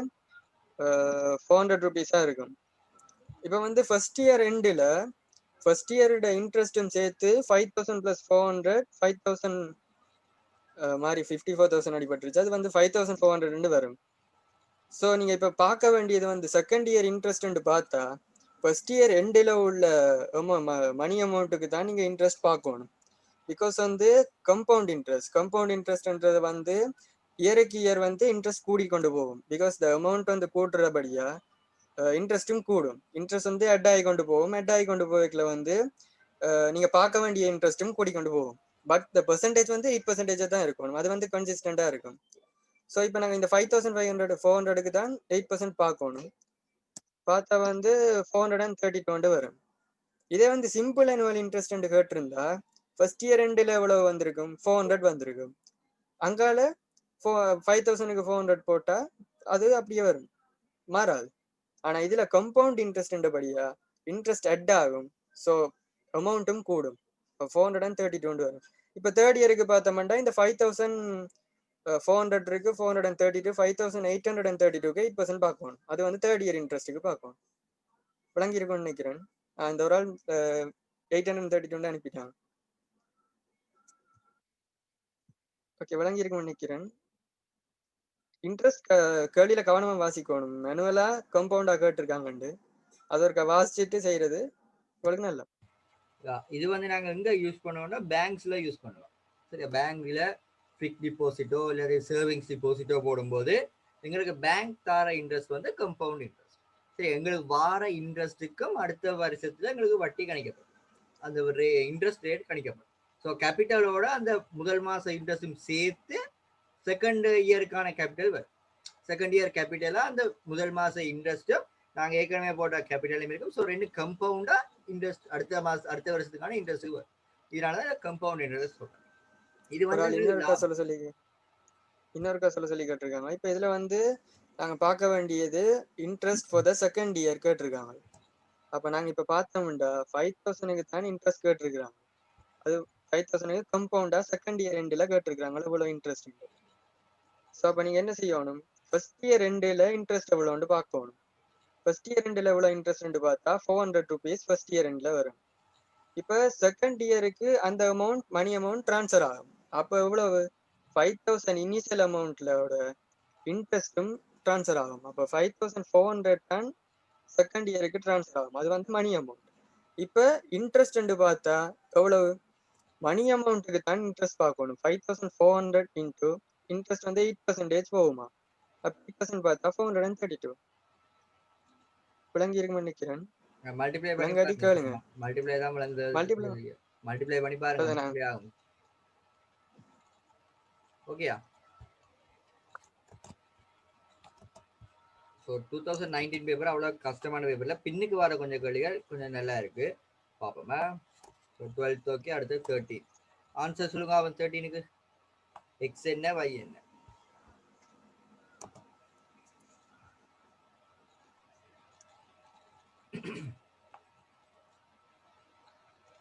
400 rupees-ஆக இருக்கும். இப்போ வந்து ஃபர்ஸ்ட் இயர் எண்டில் ஃபர்ஸ்ட் இயரோட இன்ட்ரெஸ்ட்டும் சேர்த்து 5,000 + 400 5,000 மாதிரி 54,000 அடிபட்டுருச்சு. அது வந்து 5,400 வரும். ஸோ நீங்கள் இப்போ பார்க்க வேண்டியது வந்து செகண்ட் இயர் இன்ட்ரெஸ்ட்னு பார்த்தா ஃபர்ஸ்ட் இயர் எண்டில் உள்ள மணி அமௌண்ட்டுக்கு தான் நீங்கள் இன்ட்ரெஸ்ட் பார்க்கணும். பிகாஸ் வந்து கம்பவுண்ட் இன்ட்ரெஸ்ட்ன்றது வந்து இயருக்கு இயர் வந்து இன்ட்ரெஸ்ட் கூடி கொண்டு போகும். பிகாஸ் த அமௌண்ட் வந்து கூட்டுறபடியா இன்ட்ரெஸ்ட்டும் கூடும். இன்ட்ரெஸ்ட் வந்து அட் ஆகி கொண்டு போகும். அட் ஆகி கொண்டு போய்க்கல வந்து நீங்க பார்க்க வேண்டிய இன்ட்ரெஸ்ட்டும் கூடி கொண்டு போகும். பட் த பெர்சன்டேஜ் வந்து 8% தான் இருக்கணும். அது வந்து கன்சிஸ்டண்டா இருக்கும். ஸோ இப்போ நாங்கள் இந்த 5,500 400க்கு தான் 8% பார்க்கணும். பார்த்தா வந்து 432 வரும். இதே வந்து சிம்பிள் annual இன்ட்ரெஸ்ட் கேட்டிருந்தா ஃபர்ஸ்ட் இயர் எண்டில் எவ்வளவு வந்திருக்கும்? 400 வந்திருக்கும். அங்கால 5,000க்கு 400 போட்டா அது அப்படியே வரும், மாறாது. ஆனா இதுல கம்பவுண்ட் இன்ட்ரெஸ்ட்ன்றபடியா இன்ட்ரெஸ்ட் அட் ஆகும். ஸோ அமௌண்ட்டும் கூடும். 432 வரும். இப்போ தேர்ட் இயருக்கு பார்த்தோம்னா இந்த 5,400 இருக்கு, 432, 5,832க்கு 8% பார்க்கணும். அது வந்து தேர்ட் இயர் இன்ட்ரெஸ்ட்டுக்கு பார்க்கணும். விளங்கி இருக்கும்னு நினைக்கிறேன். இந்த ஒரு ஆள் 832 அனுப்பிட்டாங்க. ஓகே, விளங்கி இருக்கும்னு நினைக்கிறேன். இன்ட்ரெஸ்ட் கேள்வியில கவனமா வாசிக்கணும். மேனுவலா கம்பவுண்டா கேட்டிருக்காங்கண்டு அது ஒரு வாசிச்சுட்டு செய்யறது உங்களுக்கு நல்லா.
இது வந்து நாங்க எங்க யூஸ் பண்ணுவோம்னா பேங்க்ஸ்ல யூஸ் பண்ணுவோம். சரியா? பேங்க்ல ஃபிக்ஸ் டிபாசிட்டோ இல்லை சேவிங்ஸ் டிபாசிட்டோ போடும்போது எங்களுக்கு பேங்க் தார இன்ட்ரெஸ்ட் வந்து கம்பவுண்ட் இன்ட்ரெஸ்ட். சரி, எங்களுக்கு வார இன்ட்ரெஸ்ட்டுக்கும் அடுத்த வருஷத்துல எங்களுக்கு வட்டி கணிக்கப்படும். அந்த ஒரு இன்ட்ரெஸ்ட் ரேட் கணிக்கப்படும். ஸோ கேபிட்டலோட அந்த முதல் மாச இன்ட்ரெஸ்டும் சேர்த்து செகண்ட் இயருக்கான கேபிட்டல் வரும். செகண்ட் இயர் கேபிட்டலா அந்த முதல் மாச இன்ட்ரெஸ்ட்டும் நாங்கள் ஏற்கனவே போட்ட கேபிட்டலும் இருக்கும். ஸோ ரெண்டு கம்பவுண்டா இன்ட்ரெஸ்ட் அடுத்த வருஷத்துக்கான இன்ட்ரெஸ்ட் வரும். இதனால கம்பவுண்ட் இன்ட்ரெஸ்ட் சொல்றேன். இது வந்து
இன்னொருக்கா சொல்ல சொல்லி கேட்டிருக்காங்க. இப்போ இதுல வந்து நாங்க பார்க்க வேண்டியது interest for the second year கேட்டிருக்காங்க. அப்ப நாங்க இப்ப பார்த்தோம்டா 5,000க்கு தான் இன்ட்ரெஸ்ட் கேட்டிருக்காங்க. அது 5,000க்கு கம்பவுண்டா செகண்ட் இயர் எண்டில் கேட்டிருக்காங்க இவ்வளவு இன்ட்ரெஸ்ட். ஸோ அப்ப நீங்க என்ன செய்யணும்? ஃபர்ஸ்ட் இயர் எண்டில் இன்ட்ரெஸ்ட் எவ்வளோன்னு பார்க்கணும். ஃபர்ஸ்ட் இயர் எண்டில் எவ்வளோ இன்ட்ரெஸ்ட் பார்த்தா 400 rupees ஃபர்ஸ்ட் இயர் எண்டில் வரும். இப்போ செகண்ட் இயருக்கு அந்த அமௌண்ட் மணி அமௌண்ட் ட்ரான்ஸ்ஃபர் ஆகும். அப்போ எவ்வளவு? 5,000 இனிஷியல் அமௌண்ட்லோட இன்ட்ரெஸ்ட்டும் ட்ரான்ஸ்ஃபர் ஆகும். அப்போ 5,400 தான் செகண்ட் இயருக்கு ட்ரான்ஸ்ஃபர் ஆகும். அது வந்து மணி அமௌண்ட். இப்போ இன்ட்ரெஸ்ட் பார்த்தா எவ்வளவு? மணி அமௌண்ட்டுக்கு தான் இன்ட்ரெஸ்ட் பார்க்கணும். 5,400 இன்ட்டு இன்ட்ரெஸ்ட் வந்து 8% போகுமா? 50% பார்த்தா 432 விளங்கி இருக்குன்னு நினைக்கிறேன்.
மல்டிப்ளை பண்ணி
விளங்காட்டி கேளுங்க.
பாருங்க. மல்டிப்ளை தான் விளங்குது.
மல்டிப்ளை
மல்டிப்ளை பண்ணி பாருங்க.
அதான்
மல்டிப்ளை ஆகும். ஓகேயா? ஸோ 2019 பேப்பர் அவ்வளோ கஷ்டமான பேப்பர் இல்லை. பின்னுக்கு வர கொஞ்சம் கேள்விகள் கொஞ்சம் நல்லா இருக்கு. பார்ப்போமா? So 12th okay. அடுத்து 13. ஆன்சர் சொல்லுங்க. அவன் 13க்கு எக்ஸ் என்ன y என்ன?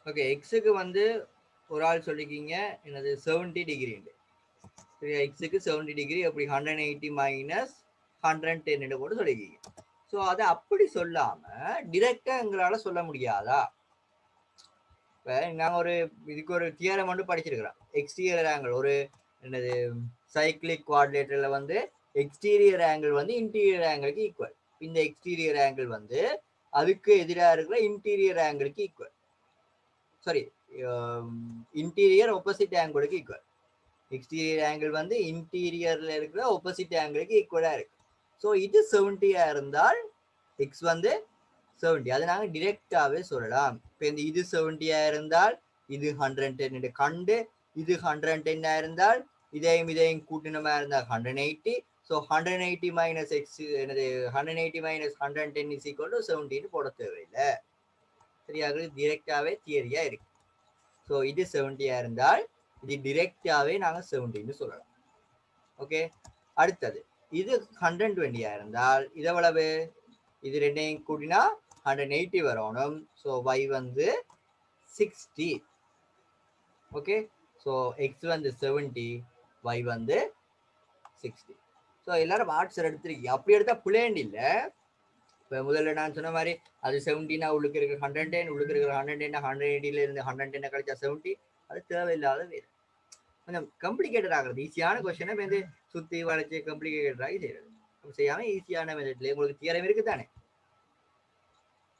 ஓகே, எக்ஸுக்கு வந்து ஒரு ஆள் சொல்லிக்கிங்க என்னது 70 டிகிரி. சரியா? எக்ஸுக்கு 70 டிகிரி அப்படி 180 மைனஸ் 110 கூட சொல்லிக்கிங்க. ஸோ அதை அப்படி சொல்லாம டிரெக்டா எங்களால சொல்ல முடியாதா? இப்போ நாங்கள் ஒரு இதுக்கு ஒரு தியரம் மட்டும் படிச்சிருக்கிறோம். எக்ஸ்டீரியர் ஆங்கிள் ஒரு என்னது சைக்ளிக் குவாட்ரேட்டர்ல வந்து எக்ஸ்டீரியர் ஆங்கிள் வந்து இன்டீரியர் ஆங்கிளுக்கு ஈக்குவல். இந்த எக்ஸ்டீரியர் ஆங்கிள் வந்து அதுக்கு எதிராக இருக்கிற இன்டீரியர் ஆங்கிளுக்கு ஈக்குவல். சாரி, இன்டீரியர் ஆப்போசிட் ஆங்கிளுக்கு ஈக்குவல். எக்ஸ்டீரியர் ஆங்கிள் வந்து இன்டீரியர்ல இருக்கிற ஆப்போசிட் ஆங்கிளுக்கு ஈக்குவலா இருக்கு. ஸோ இது 70 இருந்தால் எக்ஸ் வந்து 70. அதை நாங்கள் டிரெக்டாவே சொல்லலாம். இப்போ இந்த இது 70 இருந்தால் இது 110 கண்டு, இது 110 இருந்தால் இதையும் கூட்டினமா இருந்தால் 180. ஸோ 180 மைனஸ் எக்ஸ் என்னது 180 மைனஸ் 110 இஸ் ஈக்குவல் டு 70 போட தேவையில்லை. சரியாக டிரெக்டாவே தியரியா இருக்கு. ஸோ இது 70 இருந்தால் இது டிரெக்டாவே நாங்கள் 70 சொல்லலாம். ஓகே, அடுத்தது இது 120 இருந்தால் இது எவ்வளவு? இது ரெண்டையும் கூட்டினா 180 வரணும். ஸோ y வந்து 60. ஓகே, ஸோ எக்ஸ் வந்து 70, y வந்து 60. ஸோ எல்லாரும் ஆர்ட்ஸ் எடுத்துருக்கீங்க. அப்படி எடுத்தா பிளேன் இல்லை. இப்போ முதல்ல நான் சொன்ன மாதிரி அது 70 உள்ளுக்கு இருக்கிற 110, உள்ளுக்கு இருக்கிற 110 180 இருந்து 110 கழிச்சா 70. அது தேவையில்லாத வேறு கொஞ்சம் கம்ப்ளிகேட்டட் ஆகுறது. ஈஸியான கொஸ்டினை வந்து சுற்றி வளைச்சி கம்ப்ளிகேட்டட் ஆகி செய்யறது. செய்யாமல் ஈஸியான மெத்தட்ல உங்களுக்கு தியரம் இருக்கு தானே.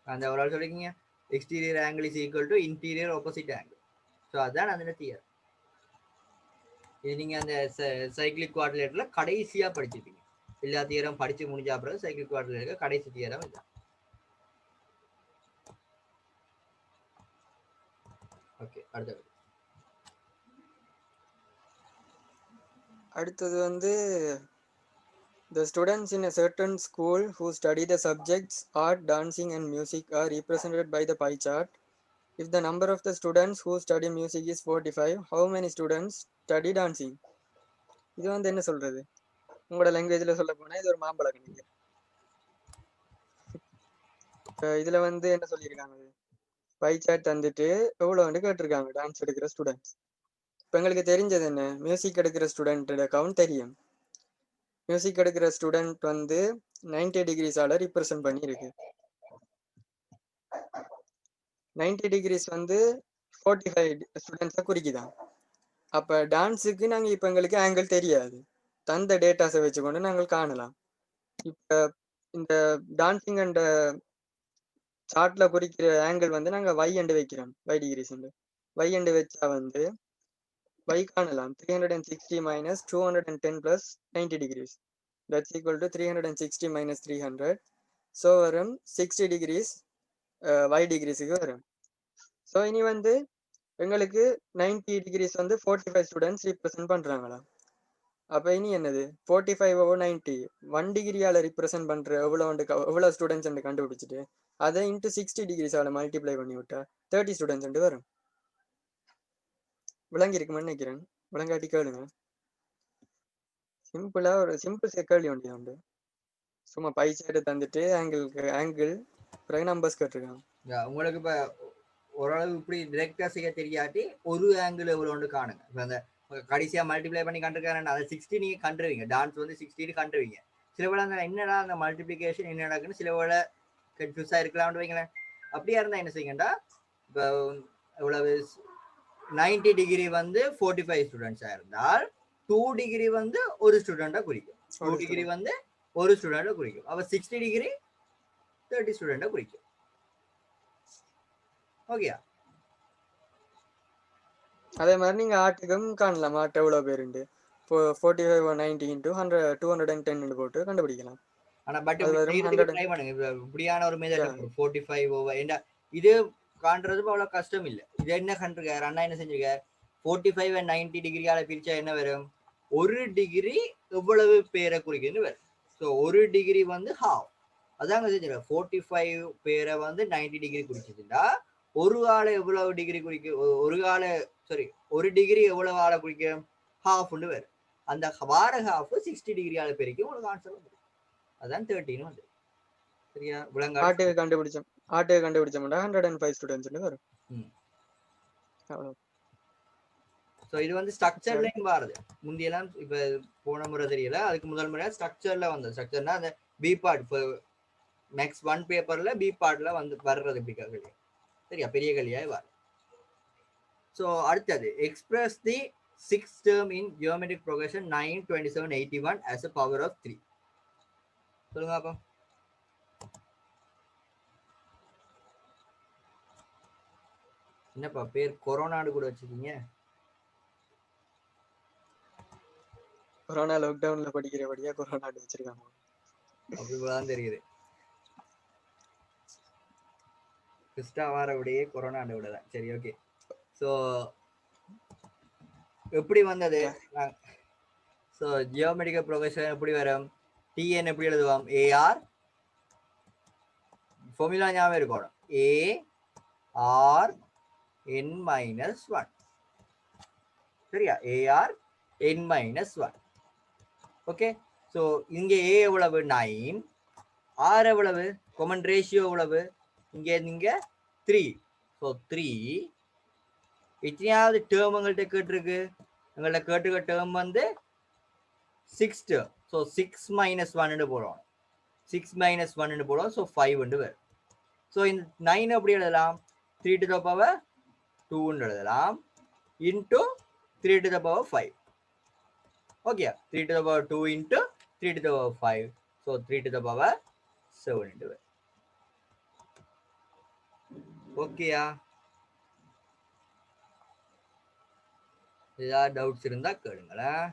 அந்த ஒரு ஆள் சொல்லிக்கிங்க exterior angle is equal to interior opposite angle. So அதுதான் அந்த தியரம். இது நீங்கள் அந்த சைக்கிளிக் குவாட்ரிலேட்டர்ல கடைசியாக படிச்சிருப்பீங்க. எல்லா தியரம் படித்து முடிஞ்சா பிறகு சைக்கிளிக் குவாட்ரிலேட்டர் கடைசி தியரம் இதுதான். ஓகே,
அடுத்தது வந்து the students in a certain school who study the subjects art, dancing and music are represented by the pie chart. If the number of the students who study music is 45, how many students study dancing? இது வந்து என்ன சொல்றது? உங்களோட லாங்குவேஜ்ல சொல்ல போனா இது ஒரு மாம்பழ கணக்கு. இதுல வந்து என்ன சொல்லியிருக்காங்க? பை சார்ட் தந்துட்டு எவ்வளவு வந்து கேட்டிருக்காங்க டான்ஸ் எடுக்கிற ஸ்டூடெண்ட்ஸ். இப்போ எங்களுக்கு தெரிஞ்சது என்ன? மியூசிக் எடுக்கிற ஸ்டூடெண்டோட கவுண்ட் தெரியும். மியூசிக் எடுக்கிற ஸ்டூடெண்ட் வந்து 90 டிகிரிஸால ரிப்ரசன்ட் பண்ணியிருக்கு. 90 டிகிரிஸ் வந்து 45 ஸ்டூடெண்ட்ஸை குறிக்குதான். அப்போ டான்ஸுக்கு நாங்கள் இப்போ எங்களுக்கு ஆங்கிள் தெரியாது. தந்த டேட்டாஸை வச்சுக்கொண்டு நாங்கள் காணலாம். இப்போ இந்த டான்சிங் அண்ட் சார்ட்ல குறிக்கிற ஆங்கிள் வந்து நாங்கள் y என்று வைக்கிறோம். y டிகிரிஸ் y என்று வச்சா வந்து y காணலாம் 360 minus 210 plus 90 degrees. That's equal to 360 minus 300. So வரும் 60 degrees y டிகிரிஸுக்கு வரும். ஸோ இனி வந்து எங்களுக்கு 90 டிகிரிஸ் வந்து 45 ஸ்டூடெண்ட்ஸ் ரிப்ரசன்ட் பண்றாங்களா? அப்போ இனி என்னது 45 over 90 1 டிகிரியால ரிப்ரசன்ட் பண்ற எவ்வளோ ஸ்டூடெண்ட்ஸ் கண்டுபிடிச்சிட்டு அதை இன்ட்டு 60 டிகிரிஸால மல்டிப்ளை பண்ணி விட்டா 30 ஸ்டூடெண்ட்ஸ் வரும். விளங்கி இருக்குமென்னு நினைக்கிறேன். விளங்காட்டி கேளுங்க. சிம்பிளா ஒரு சிம்பிள் கேள்வி ஒன்று உண்டு. சும்மா பை சைடு தந்துட்டு ஆங்கிள் பிறகு நம்பர்ஸ் கேட்டிருக்காங்க.
உங்களுக்கு இப்போ ஓரளவு இப்படி டிரெக்டா செய்ய தெரியாட்டி ஒரு ஆங்கிள் எவ்வளோன்னு காணுங்க. இப்போ அந்த கடைசியாக மல்டிப்ளை பண்ணி கண்டுருக்காரு அதை 60 நீங்கள் கண்டுருவீங்க. டான்ஸ் வந்து 60 கண்டுருவீங்க. சில வேளை அந்த என்னடா அந்த மல்டிப்ளிகேஷன் என்ன நடக்குன்னு சில வேளை கன்ஃபியூஸாக இருக்கலாம்னு வைங்களேன். அப்படியா இருந்தால் என்ன செய்யுங்கண்டா, இப்போ எவ்வளவு 90 டிகிரி வந்து 45 ஸ்டூடெண்ட்ஸாக இருந்தால் 2 டிகிரி வந்து ஒரு ஸ்டூடெண்ட்டாக குறிக்கும். 2 டிகிரி வந்து ஒரு ஸ்டூடெண்ட்டை குறிக்கும். அப்போ 60 டிகிரி 30 ஸ்டூடெண்ட்டை குறிக்கும். ஓகேயா?
அதே மாதிரி நீங்க ஆட்டுக்கும் காணலாம். ஆட்டு எவ்வளவு பேருண்டு 45 or 90 into 100 210 போட்டு கண்டுபிடிக்கலாம்.
ஆனா பட்
அது
இப்படி
வரும்
செய்யறதுக்கு
100.
ட்ரை பண்ணுங்க. இப்படியான ஒரு மெத்தட்
Yeah.
45 ஓவர் ஏண்டா இது காண்றது அவ்வளவு கஷ்டம் இல்ல. இது என்ன கண்டிருக்காரு அண்ணா என்ன செஞ்சிருக்காரு 45 and 90 டிகிரியால பிரிச்சா என்ன வரும்? 1 டிகிரி எவ்வளவு பேரை குறிக்குதுன்னு வரும். ஸோ 1 டிகிரி வந்து ஹாஃப். அதாங்க செஞ்சிருக்காரு 45 பேரை வந்து 90 டிகிரி குறிச்சதுண்டா ஒரு ஆளை எவ்வளவு டிகிரி குறிக்கும்? ஒரு ஆளை சாரி 1 டிகிரி எவ்வளவு ஆளை குறிக்கும்? ஹாஃப்னு வரும். அந்த வார ஹாஃப் 60 டிகிரியால பெருக்கி உங்களுக்கு ஆன்சர் வந்துடும். அதான் 13 வந்து சரியா விளங்காடு.
ஆட்டுக்கு கண்டுபிடிச்சோம்னா 105 ஸ்டூடெண்ட்ஸ்னு வரும். அவ்வளவு.
ஸோ இது வந்து ஸ்ட்ரக்சர்லையும் வருது. முந்தியெல்லாம் இப்ப போன முறை தெரியல, அதுக்கு முதல் முறையா ஸ்ட்ரக்சர்ல வந்தது. ஸ்ட்ரக்சர்னா அந்த பி பார்ட் இப்போ மேக்ஸ் 1 பேப்பர்ல பி பார்ட்ல வந்து வர்றது இப்படி கேள்வி சரியா பெரிய கேள்வியாய் வரும். ஸோ அடுத்தது express the 6th term in geometric progression 9, 27, 81 as a power of 3. சொல்லுங்க அப்போ. என்னப்பா பேர் கொரோனாடு கூட வச்சிருக்கீங்க?
கொரோனா லாக்டவுன்ல படிக்கிறபடியா கொரோனா வச்சிருக்காங்க.
அப்படிதான் தெரியுது. கிறிஸ்டா வாரபடியே கொரோனா விட தான். சரி ஓகே. ஸோ எப்படி வந்தது? ஸோ ஜியோமெட்ரிக்கல் ப்ரொக்ரெஷன் எப்படி வரும்? டிஎன் எப்படி எழுதுவோம்? ஏஆர் ஃபார்முலா ஞாபகம் இருக்கணும். ஏஆர் என் மைனஸ் 1 சரியா? ஏஆர் என் மைனஸ் 1. ஓகே. ஸோ இங்கே ஏ எவ்வளவு? 9. ஆர் எவ்வளவு? காமன் ரேஷியோ எவ்வளவு? இங்கே நீங்க 3. ஸோ 3 எத்தனையாவது டேர்ம் எங்கள்கிட்ட கேட்டிருக்கு? எங்கள்கிட்ட கேட்டுக்க டேர்ம் வந்து 6 டேர்ம். ஸோ 6 மைனஸ் 1 போடுவோம். 6 மைனஸ் 1 போடுவோம். ஸோ 5 வரும். ஸோ இந்த 9 எப்படி எழுதலாம்? 3 to the power 2 எழுதலாம் into 3 to the power 5. Okay. 3 to the power 2 into 3 to the power 5. So 3 to the power 7 ஓகேயா? ஏதாவது டவுட்ஸ் இருந்தா கேளுங்களேன்.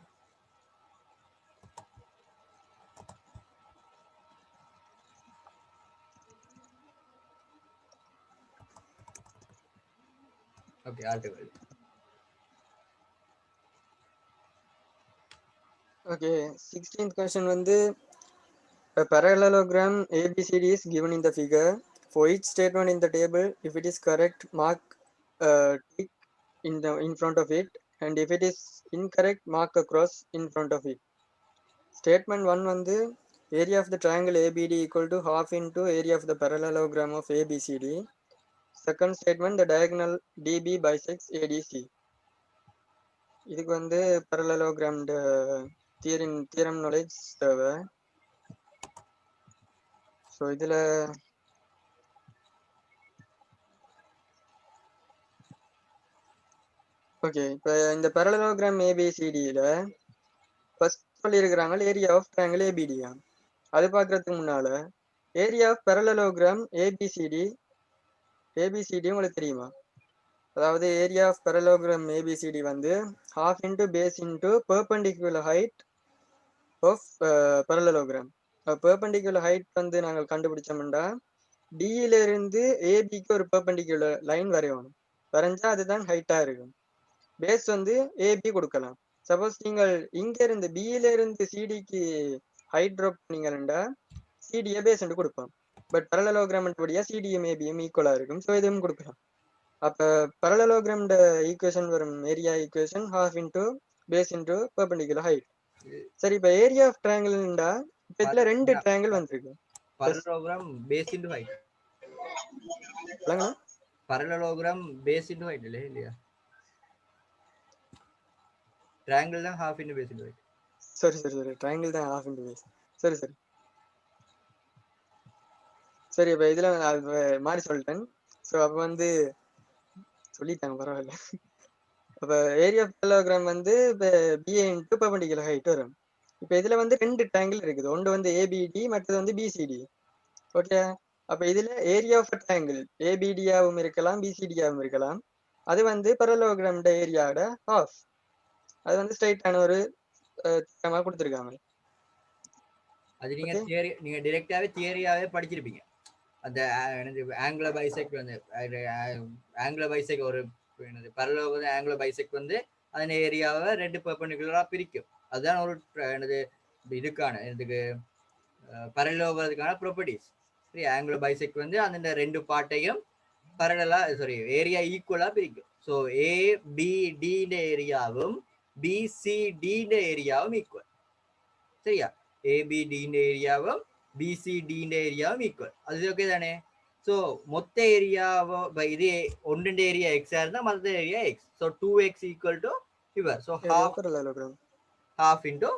ஓகே. அடுத்து
ஓகே. 16th question வந்து a parallelogram ABCD is given in the figure. For each statement in the table, if it is correct, mark tick in front of it, and if it is incorrect, mark a cross in front of it. Statement 1 வந்து area of the triangle ABD equal to half into area of the parallelogram of ABCD. Second statement, the diagonal DB bisects ADC. இதுக்கு வந்து parallelogram theorem knowledge தேவை. So இதுல okay. இப்போ இந்த parallelogram ABCDல first சொல்லியிருக்கிறாங்க area of triangle ஏபிடியா. அது பார்க்கறதுக்கு முன்னால ஏரியா ஆஃப் parallelogram ஏபிசிடி உங்களுக்கு தெரியுமா? அதாவது ஏரியா ஆஃப் parallelogram ஏபிசிடி வந்து half into base into perpendicular height of parallelogram. perpendicular height வந்து நாங்கள் கண்டுபிடிச்சோம்னா டியில இருந்து ஏபிக்கு ஒரு perpendicular லைன் வரையணும். வரைஞ்சா அதுதான் ஹைட்டா இருக்கும். பேஸ் வந்து ஏபி கொடுக்கலாம். சப்போஸ் நீங்கள் இங்க இருந்து பியில இருந்து சிடிக்கு ஹைட் ட்ராப் பண்ணீங்கன்னா சிடியை பேஸ் கொடுப்போம். பட் parallelogram படியா சிடியும் ஏபியும் ஈக்குவலா இருக்கும். ஸோ இதுவும் கொடுக்கலாம். அப்ப parallelogram ஈக்குவேஷன் வரும் area equation half into base into perpendicular height. சரி, இப்ப ஏரியா ஆஃப் ட்ரையாங்கிள்டா இப்ப இதுல ரெண்டு ட்ரையாங்கிள் வந்திருக்கு.
parallelogram base into height. parallelogram base into height இல்லையா? triangle தான் half into base into height.
சரி triangle தான் half into base. சரி இப்ப இதுல மாறி சொல்லிட்டேன். ஸோ அப்ப வந்து சொல்லிட்டாங்க பரவாயில்ல. அப்ப ஏரியா ஆஃப் parallelogram வந்து இப்போ பிஏ இன்ட்டு perpendicular height வரும். இப்போ இதுல வந்து ரெண்டு ட்ரையாங்கிள் இருக்குது. ஒன்று வந்து ஏபிடி, மற்றது வந்து பிசிடி. ஓகே. அப்ப இதுல ஏரியா ஆஃப் ட்ரையாங்கிள் ஏபிடியாவும் இருக்கலாம், பிசிடியாவும் இருக்கலாம். அது வந்து parallelogram ஏரியாவோட ஹாஃப். அது வந்து ஸ்ட்ரைட்டான ஒரு திட்டமா கொடுத்துருக்காங்க.
அது நீங்க
ஓகே,
தியரி நீங்க டைரக்டாவே தியரியாவே படிச்சிருப்பீங்க. அந்த என்னது ஆங்குலர் பைசெக் வந்து ஆங்குலர் பைசெக் ஒரு என்னது பரலோக ஆங்குலர் பைசெக் வந்து அதன் ஏரியாவை ரெண்டு பெர்பெண்டிகுலரா பிரிக்கும். அதுதான் ஒரு என்னது இதுக்கான இதுக்கு பரலோகத்துக்கான ப்ராப்பர்ட்டிஸ். சரி, ஆங்குலர் பைசெக் வந்து அந்த ரெண்டு பார்ட்டையும் பரலலா சாரி ஏரியா ஈக்குவலா பிரிக்கும். ஸோ ஏபிடி ஏரியாவும் பிசிடி ஏரியாவும் ஈக்குவல். சரியா, ஏபிடி ஏரியாவும் பிசிடி ஏரியாவும் ஈக்குவல். அது ஓகே தானே? ஸோ மொத்த ஏரியாவோ இது ஒன்று ஏரியா எக்ஸா இருந்தால் மற்ற area x. So 2x equal to இவர். So
area
half
parallelogram.
half into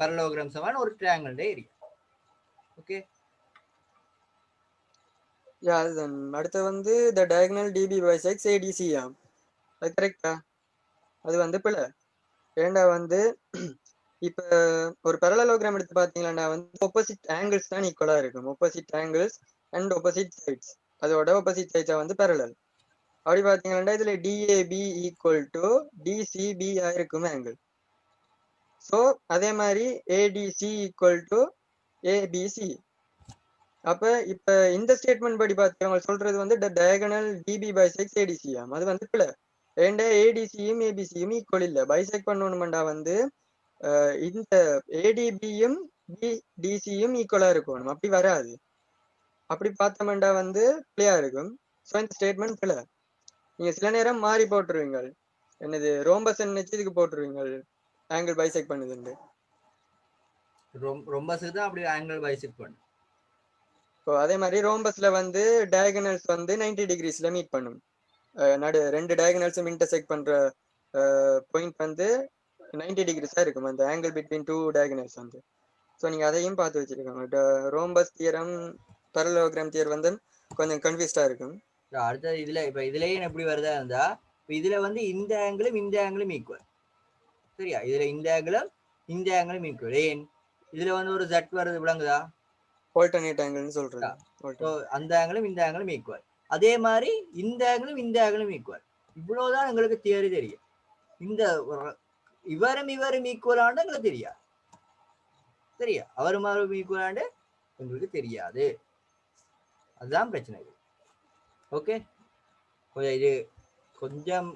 parallelogram சமன் ஒரு triangle ஏரியா. ஓகே,
யா அதுதான். அடுத்து வந்து the diagonal db bisects ADC ஆம். அது கரெக்டா? அது வந்து பிழை. ஏண்டா வந்து இப்ப ஒரு parallelogram எடுத்து பாத்தீங்கன்னா வந்து opposite angles தான் ஈக்குவலா இருக்கும். opposite angles and opposite sides. அதோட opposite sides வந்து parallel. அப்படி பாத்தீங்கன்னா இதுல DAB ஈக்குவல் டு DCB இருக்கும் ஆங்கிள். ஸோ அதே மாதிரி ADC ஈக்குவல் டு ABC. அப்ப இப்ப இந்த ஸ்டேட்மெண்ட் படி பாத்தீங்க சொல்றது வந்து டயகனல் DB bisects ADC ஆம். அது வந்து பிள்ளை. ஏண்டா ADCயும் ABCயும் ஈக்குவல் இல்ல. பைசெக்ட் பண்ணணும்டா வந்து இந்த ADBயும் BDCயும் ஈக்குவலா இருக்கணும். அப்படி வராது. அப்படி பார்த்தோம்டா வந்து பிள்ளையா இருக்கும். ஸோ இந்த ஸ்டேட்மெண்ட் பிள்ளை. நீங்க சில நேரம் மாறி போட்டுருவீங்க. என்னது ரோம்பஸ் நினைச்சு இதுக்கு போட்டுருவீங்க ஆங்கிள் பைசெக்ட் பண்ணுதுன்னு.
ரொம்ப தான் அப்படி ஆங்கிள் பைசெக்ட் பண்ணும்.
ஸோ அதே மாதிரி ரோம்பஸ்ல வந்து டயகனல்ஸ் வந்து 90 டிகிரிஸ்ல மீட் பண்ணும். நடு ரெண்டு டயகனல்ஸும் இன்டர்செக்ட் பண்ற பாயிண்ட் வந்து 90 டிகிரிஸா இருக்கும் அந்த ஆங்கிள் பிட்வீன் டூ டயகனல்ஸ் வந்து. ஸோ நீங்க அதையும் பார்த்து வச்சிருக்காங்க. ரோம்பஸ் தியரம் பரலோகிராம் தியர் வந்து கொஞ்சம் கன்ஃபியூஸ்டா இருக்கும்.
அடுத்தது இதுல இப்ப இதுலயே எப்படி வருதா இருந்தா இதுல வந்து இந்த ஆங்கிளும் ஈக்குவல். சரியா, இதுல இந்த ஆங்கிளும் ஈக்குவல். ஏன் இதுல வந்து ஒரு Z வருது விளங்குதா?
ஆல்டர்னேட் ஆங்கிள்னு சொல்றது.
அந்த ஆங்கிளும் ஈக்குவல். அதே மாதிரி இந்த ஆங்கிளும் ஈக்குவல். இவ்வளவுதான் எங்களுக்கு தியரி தெரியும். இந்த இவரும் ஈக்குவலான்னு எங்களுக்கு தெரியாது. சரியா, அவரும் ஈக்குவலாண்டு உங்களுக்கு தெரியாது. அதுதான் பிரச்சனை. ஓகே, இது கொஞ்சம்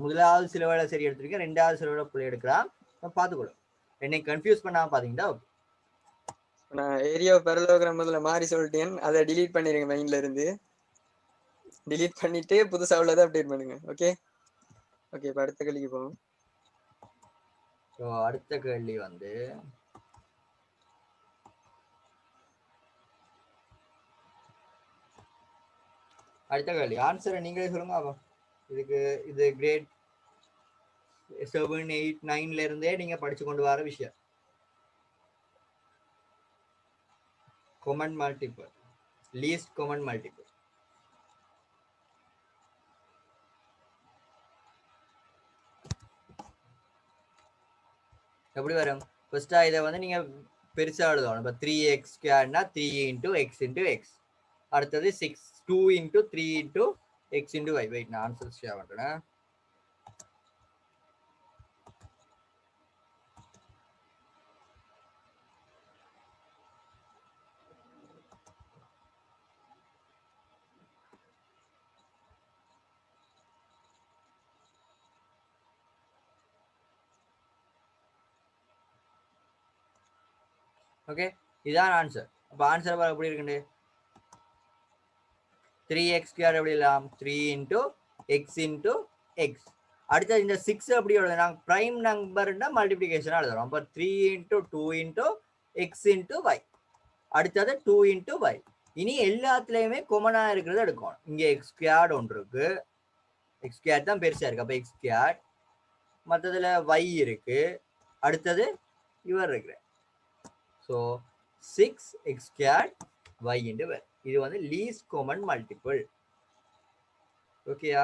முதலாவது சிலவேளை சரி எடுத்திருக்கேன், ரெண்டாவது சிலவேளை பிள்ளை எடுக்கலாம், பார்த்துக்கொள்ளும். என்னை கன்ஃபியூஸ் பண்ணாம பாத்தீங்கன்னா ஓகே.
நான் ஏரியா பரலோகிராம் முதல்ல மாறி சொல்லிட்டேன். அதை டிலீட் பண்ணிருங்க மைண்ட்ல இருந்து. டிலீட் பண்ணிட்டு புதுசா உள்ளதை அப்டேட் பண்ணுங்க. Okay okay. இப்போ அடுத்த கேள்விக்கு போவோம்.
ஸோ அடுத்த கேள்வி வந்து ஆன்சரை நீங்களே சொல்லுங்க. ஆகும் இதுக்கு இது கிரேட் 7, 8, 9ல இருந்தே நீங்க படிச்சு கொண்டு வர விஷயம். common multiple, least common multiple. எப்படி வரும்? ஃபர்ஸ்டா இதை வந்து நீங்க பெருசா எழுதணும். இப்போ 3x²னா 3 × x × x. அடுத்தது 6 2 × 3 × x × y. வெயிட், நான் ஆன்சர் ஷேர் பண்றேன். ஓகே, இதான் ஆன்சர். அப்போ ஆன்சர் எப்படி இருக்குண்டு 3x² எப்படி இல்லாம் 3 × x × x. அடுத்தது இந்த 6 எப்படி எழுதும்? நாங்கள் ப்ரைம் நம்பர்னா மல்டிப்ளிகேஷனாக எழுதுறோம். அப்போ 3 × 2 × x × y. அடுத்தது 2 × y. இனி எல்லாத்துலேயுமே கொமனாக இருக்கிறத எடுக்கணும். இங்கே x² ஒன்று இருக்கு, x² தான் பெருசாக இருக்கு, அப்போ x². மற்றதுல y இருக்கு, அடுத்தது இவர் இருக்கு. So 6x² y × y. இது வந்து லீஸ்ட் காமன் மல்டிபிள். ஓகேயா,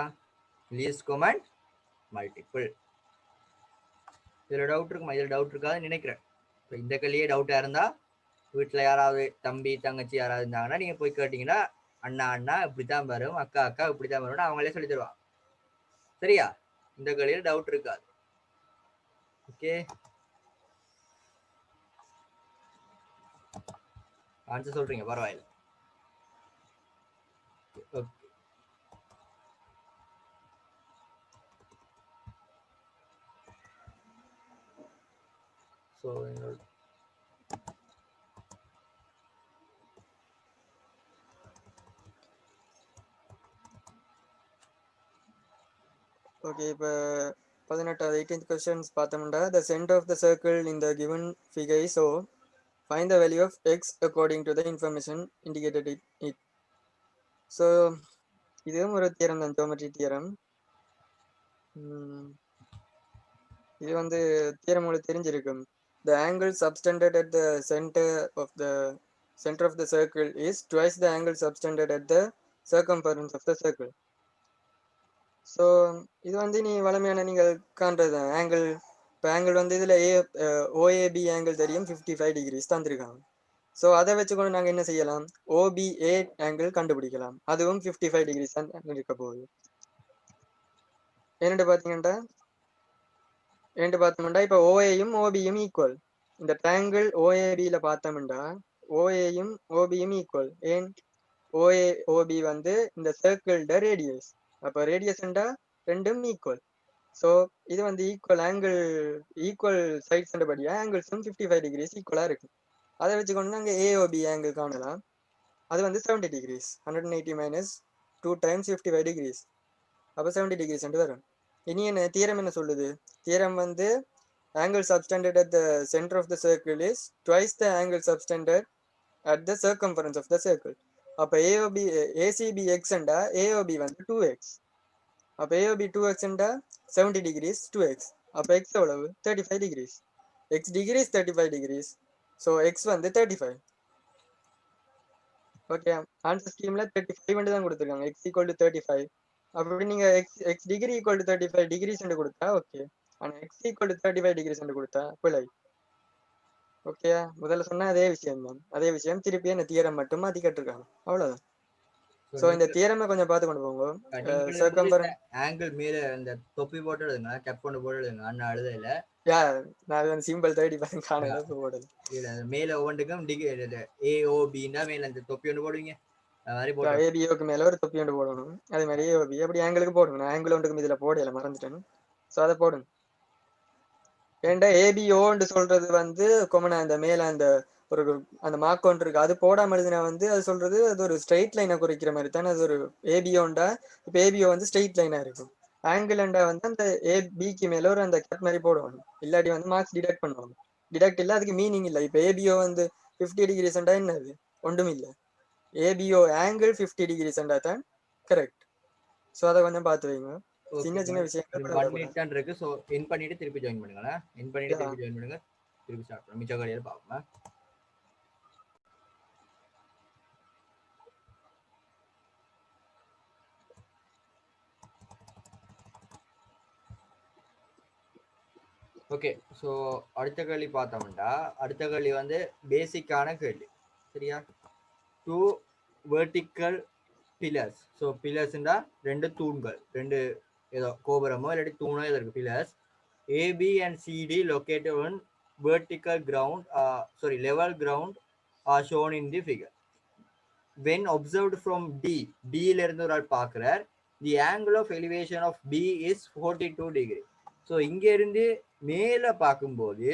லீஸ்ட் காமன் மல்டிபிள். இதுல டவுட் இருக்குமா? இதுல டவுட் இருக்காதுன்னு நினைக்கிறேன். இந்த கல்லியே டவுட்டா இருந்தா வீட்டுல யாராவது தம்பி தங்கச்சி யாராவது இருந்தாங்கன்னா நீங்க போய் கேட்டீங்கன்னா அண்ணா இப்படித்தான் வரும், அக்கா இப்படித்தான் வரும்னு அவங்களே சொல்லி தருவாங்க. சரியா, இந்த கல்லியில டவுட் இருக்காது. ஓகே, ஆன்சர் சொல்றீங்க, பரவாயில்ல. ஓகே, ஸோ
ஓகே, இப்போ 18th 18th questions பார்த்தோம்னா the center of the circle in the given figure is so find the value of x according to the information indicated in it. So இதுவும் ஒரு theorem தான், geometry theorem. இது வந்து theorem உங்களுக்கு தெரிஞ்சிருக்கும். the angle subtended at the center of the circle is twice the angle subtended at the circumference of the circle. So இது வந்து நீ வளமையான நீங்கள் காண்றது ஆங்கிள். இப்போ ஆங்கிள் வந்து இதில் ஓஏபி ஆங்கிள் தெரியும், 55 டிகிரிஸ் தந்திருக்காங்க. ஸோ அதை வச்சுக்கொண்டு நாங்கள் என்ன செய்யலாம், ஓபிஏ ஆங்கிள் கண்டுபிடிக்கலாம். அதுவும் 55 டிகிரிஸ் தான் இருக்க போகுது. என்னென்று பார்த்தோம்னா இப்போ ஓஏயும் ஓபியும் ஈக்குவல். இந்த ட்ரையாங்கிள் ஓஏபியில் பார்த்தோம்னா ஓஏயும் ஓபியும் ஈக்குவல். ஏன், ஓபி வந்து இந்த சர்க்கிள்ட ரேடியஸ். அப்போ ரேடியஸ்ண்டா ரெண்டும் ஈக்குவல். ஸோ இது வந்து ஈக்குவல் ஆங்கிள், ஈக்குவல் சைட்ஸ் படியா ஆங்கிள்ஸும் 55 டிகிரிஸ் ஈக்குவலாக இருக்கு. அதை வச்சுக்கொண்டு நாங்கள் ஏஓபி ஆங்கிள் காணலாம். அது வந்து 70 டிகிரிஸ். 180 மைனஸ் 2 டைம்ஸ் 55 டிகிரிஸ், அப்போ 70 டிகிரிஸ் வரும். இனி என்ன தியரம் என்ன சொல்லுது, தியரம் வந்து angle subtended at the center of the circle is twice the angle subtended at the circumference of the circle. அப்போ ஏஓபி ஏசிபி எக்ஸ்ண்டா ஏஓபி வந்து 2x. அப்போ ஏஓபி 2xண்டா 70 டிகிரிஸ் 2x. அப்போ எக்ஸ் எவ்வளவு, 35 degrees. X degrees 35 degrees. So X வந்து 35. Okay, answer ஸ்கீம்ல 35 தான் கொடுத்துருக்காங்க. X equal to 35. அப்படி நீங்க X degree equal to 35 degrees கொடுத்தா ஓகே, ஆனா எக்ஸ் ஈக்குவல் டு 35 டிகிரிஸ் கொடுத்தா பிழை. ஓகே, முதல்ல சொன்னா அதே விஷயம் தான், அதே விஷயம் திருப்பி அந்த தியரம் மட்டும் மாத்தி கட்டிருக்காங்க, அவ்வளவுதான். சோ இந்த தியரமை கொஞ்சம் பார்த்து கொண்டு போங்க.
ஆங்கிள் மேல அந்த தொப்பி போட்டு எழுதுங்க, கப் கொண்டு போட்டு எழுதுங்க. அண்ணா எழுதல,
நான் வந்து சிம்பிள் தேடி பார்த்து காணல போடல.
இல்ல மேல ஒவ்வொன்றுக்கும் ஏஓபின்னா மேல அந்த தொப்பி ஒன்று போடுவீங்க,
ஏபிஓக்கு மேல ஒரு தொப்பி ஒன்று போடணும். அதே மாதிரி ஏஓபி அப்படி ஆங்கிளுக்கு போடுங்க. நான் ஆங்கிள் ஒன்றுக்கும் இதுல போடல, மறந்துட்டேன். சோ அதை போடுங்க. ஏன்டா ஏபிஓன்னு சொல்றது வந்து கொமனா அந்த மேல அந்த ஒரு அந்த மார்க் ஒன்று இருக்கு, அது போடாம எழுதினா வந்து அது சொல்றது அது ஒரு ஸ்ட்ரெயிட் லைனை குறிக்கிற மாதிரி தானே. அது ஒரு ஏபிஓண்டா, இப்போ ஏபிஓ வந்து ஸ்ட்ரெயிட் லைனா இருக்கும். ஆங்கிள்ண்டா வந்து அந்த ஏபிக்கு மேல ஒரு அந்த கட் மாதிரி போடுவாங்க, இல்லாட்டி வந்து மார்க்ஸ் டிடக்ட் பண்ணுவாங்க. டிடக்ட் இல்லை, அதுக்கு மீனிங் இல்லை. இப்போ ஏபிஓ வந்து 50 டிகிரிஸ்ண்டா என்னது, ஒன்றும் இல்லை. ஏபிஓ ஆங்கிள் 50 டிகிரிஸ்ண்டா தான் கரெக்ட். ஸோ அதை கொஞ்சம் பார்த்து வைங்க, சின்ன சின்ன விஷயங்கள்.
1 minute தான் இருக்கு. ஸோ என் பண்ணிட்டு திருப்பி ஜாயின் பண்ணுங்களா, என் பண்ணிட்டு திருப்பி ஜாயின் பண்ணுங்க, திருப்பி ஸ்டார்ட் பண்ணுங்க. மிச்ச கடையில் பார்ப்போம். ஓகே, ஸோ அடுத்த கேள்வி பார்த்தோம்னா, அடுத்த கேள்வி வந்து பேசிக்கான கேள்வி, சரியா. 2 வெர்டிக்கல் பில்லர்ஸ். ஸோ பில்லர்ஸ்ன்றா 2 தூண்கள், 2 ஏதோ கோபுரமோ இல்லாட்டி தூணோ ஏதோ இருக்கு. Pillars AB and CD located on vertical ground, level ground are shown in the figure. When observed from D ல இருந்து ஒரு ஆள் பார்க்கிறார், the angle of elevation of B is 42 degree. So இங்க இருந்து மேல பார்க்கும்போது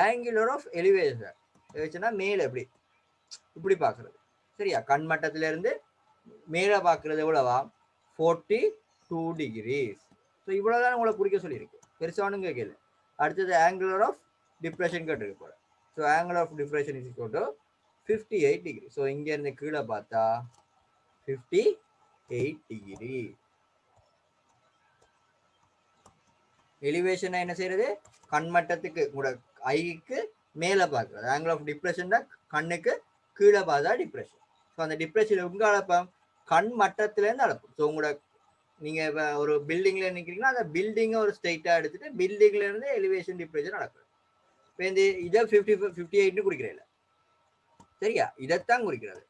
ஆங்குலர் ஆஃப் எலிவேஷன் மேல எப்படி இப்படி பார்க்கறது, சரியா. கண்மட்டத்தில இருந்து மேல பார்க்கறது எவ்வளவா, 42 டிகிரிஸ். ஸோ இவ்வளவுதான் உங்களை குறிக்க சொல்லியிருக்கு, பெருசானும் கேட்கல. அடுத்தது ஆங்குலர் ஆஃப் டிப்ரெஷன் கேட்டிருக்கு போல. So angular of depression is equal to 58 degree. So இங்க இருந்து கீழே பார்த்தா 58 டிகிரி. எலிவேஷன் என்ன செய்யறது, கண்மட்டத்துக்கு கூட ஐக்கு மேல பார்க்கறது. ஆங்கிள் ஆஃப் டிப்ரெஷன் கண்ணுக்கு கீழே பார்த்தா டிப்ரெஷன். ஸோ அந்த டிப்ரெஷன் உங்க அளப்போம், கண் மட்டத்துல இருந்து அளப்போம். ஸோ உங்களோட நீங்க ஒரு பில்டிங்ல நிக்கிறீங்கன்னா அந்த பில்டிங்கை ஒரு ஸ்ட்ரைட்டா எடுத்துட்டு பில்டிங்ல இருந்து எலிவேஷன் டிப்ரெஷன் அளப்போம். இப்போ இந்த இதை 58 குறிக்கிறேன், சரியா, இதைத்தான் குறிக்கிறது.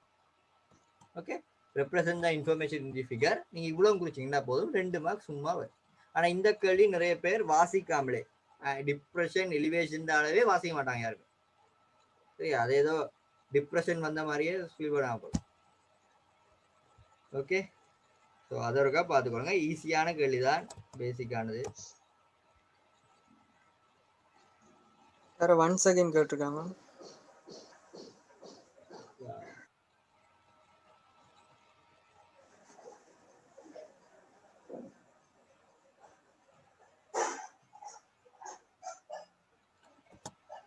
Okay, represent the information in the figure. நீங்க இவ்வளவு குறிச்சீங்கன்னா போதும், 2 மார்க் சும்மா வரும். ஆனா இந்த கேள்வி நிறைய பேர் வாசிக்காமலே டிப்ரெஷன் எலிவேஷன் அளவே வாசிக்க மாட்டாங்க யாருக்கும். சரி, அது ஏதோ டிப்ரெஷன் வந்த மாதிரியே ஃபீல் பண்ணாம போகும். ஓகே, ஸோ அதை ஒருக்கா பார்த்துக்கோங்க. ஈஸியான கேள்விதான், பேசிக்கானது.
வேற 1 செகண்ட் கேட்டிருக்காங்க.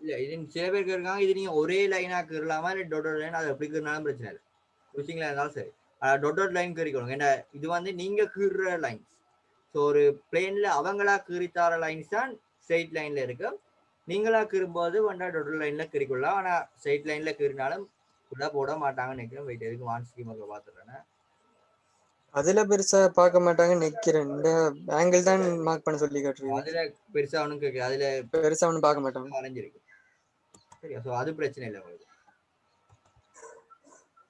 இல்ல, இது சில பேர் கேட்காங்க, இது நீங்க ஒரே லைனா கீறலாமா இல்லை டொட்டட் லைன், அது எப்படி கீறினாலும் பிரச்சனை இல்லை. யூசிங்ல இருந்தாலும் சரி, டொட்டட் லைன் கீறிக்கணும். ஏன்னா இது வந்து நீங்க கீறுற லைன்ஸ். ஸோ ஒரு பிளேன்ல அவங்களா கீறித்தார லைன்ஸ் தான் ஸ்ட்ரெயிட் லைன்ல இருக்கு. நீங்களா கீறும்போது வண்டா டொட்டட் லைன்ல கீறிக்கொள்ளலாம். ஆனா ஸ்ட்ரெயிட் லைன்ல கீறினாலும் கூட போட மாட்டாங்கன்னு நினைக்கிறேன். வெயிட் எதுக்கு வான் ஸ்கீமுக்கு பார்த்துடுறேன்.
அதுல பெருசா பார்க்க மாட்டாங்கன்னு நினைக்கிறேன். இந்த ஆங்கிள் தான் மார்க் பண்ண சொல்லி காட்டுறீங்க.
அதுல பெருசா ஒன்றும் கேட்குது, அதுல
பெருசா ஒன்றும் பார்க்க மாட்டாங்க.
வரைஞ்சிருக்கு. சரியா, ஸோ அது பிரச்சனை இல்லை உங்களுக்கு.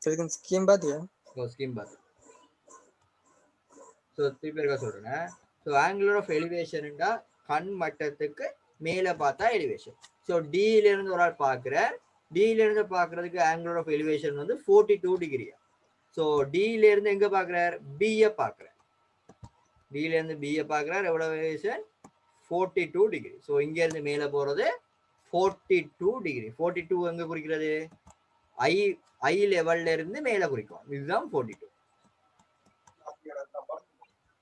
இதுக்கு ஸ்கீம் பாத்தியா?
ஸ்கீம் பார்த்து ஸோ திருப்பி இருக்க சொல்றேன். ஸோ ஆங்குலர் ஆஃப் எலிவேஷன்டா கண் மட்டத்துக்கு மேலே பார்த்தா எலிவேஷன். ஸோ டில இருந்து ஒரு ஆள் பார்க்குறார், டில இருந்து பார்க்கறதுக்கு ஆங்குலர் ஆஃப் எலிவேஷன் வந்து 42 டிகிரியா. ஸோ டில இருந்து எங்க பார்க்குறார்? பியை பார்க்குறார். டில இருந்து பியை பார்க்குறார். எவ்வளவு எலிவேஷன்? 42 டிகிரி. ஸோ இங்க இருந்து மேலே போறது 42 டிகிரி. 42 எங்க குறிக்கிறது? ஐ லெவல்ல இருந்து மேலே குறிக்கும். இதுதான் 42.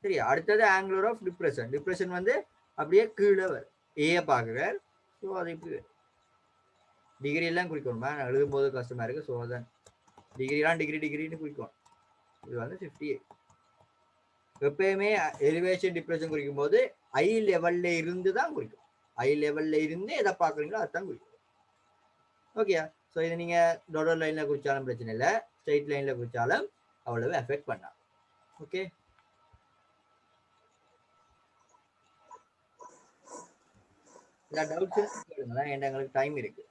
சரி, அடுத்தது ஆங்குலர் ஆஃப் டிப்ரெஷன். டிப்ரெஷன் வந்து அப்படியே கீழே வரும். ஏ பார்க்குறார். ஸோ அது இப்படி டிகிரி எல்லாம் குறிக்கணுமா? நான் எழுதும்போது கஷ்டமா இருக்கு. ஸோ அதான் டிகிரிலாம் டிகிரின்னு குறிக்கணும். இது வந்து 58. எப்பயுமே எலிவேஷன் டிப்ரெஷன் குறிக்கும் போது ஐ லெவல்ல இருந்து தான் குறிக்கும். ஐ லெவல்ல இருந்து எதை பார்க்குறீங்களோ அதுதான் குறிக்கும். ஓகே, ஸோ இதை நீங்க டொடர் லைன்ல குறிச்சாலும் பிரச்சனை இல்லை, ஸ்ட்ரெயிட் லைன்ல குறிச்சாலும் அவ்வளவு எஃபெக்ட் பண்ணாது. ஓகே, டவுட்ஸ் கேளுங்களேன், ஏன்னா எங்களுக்கு டைம் இருக்கு.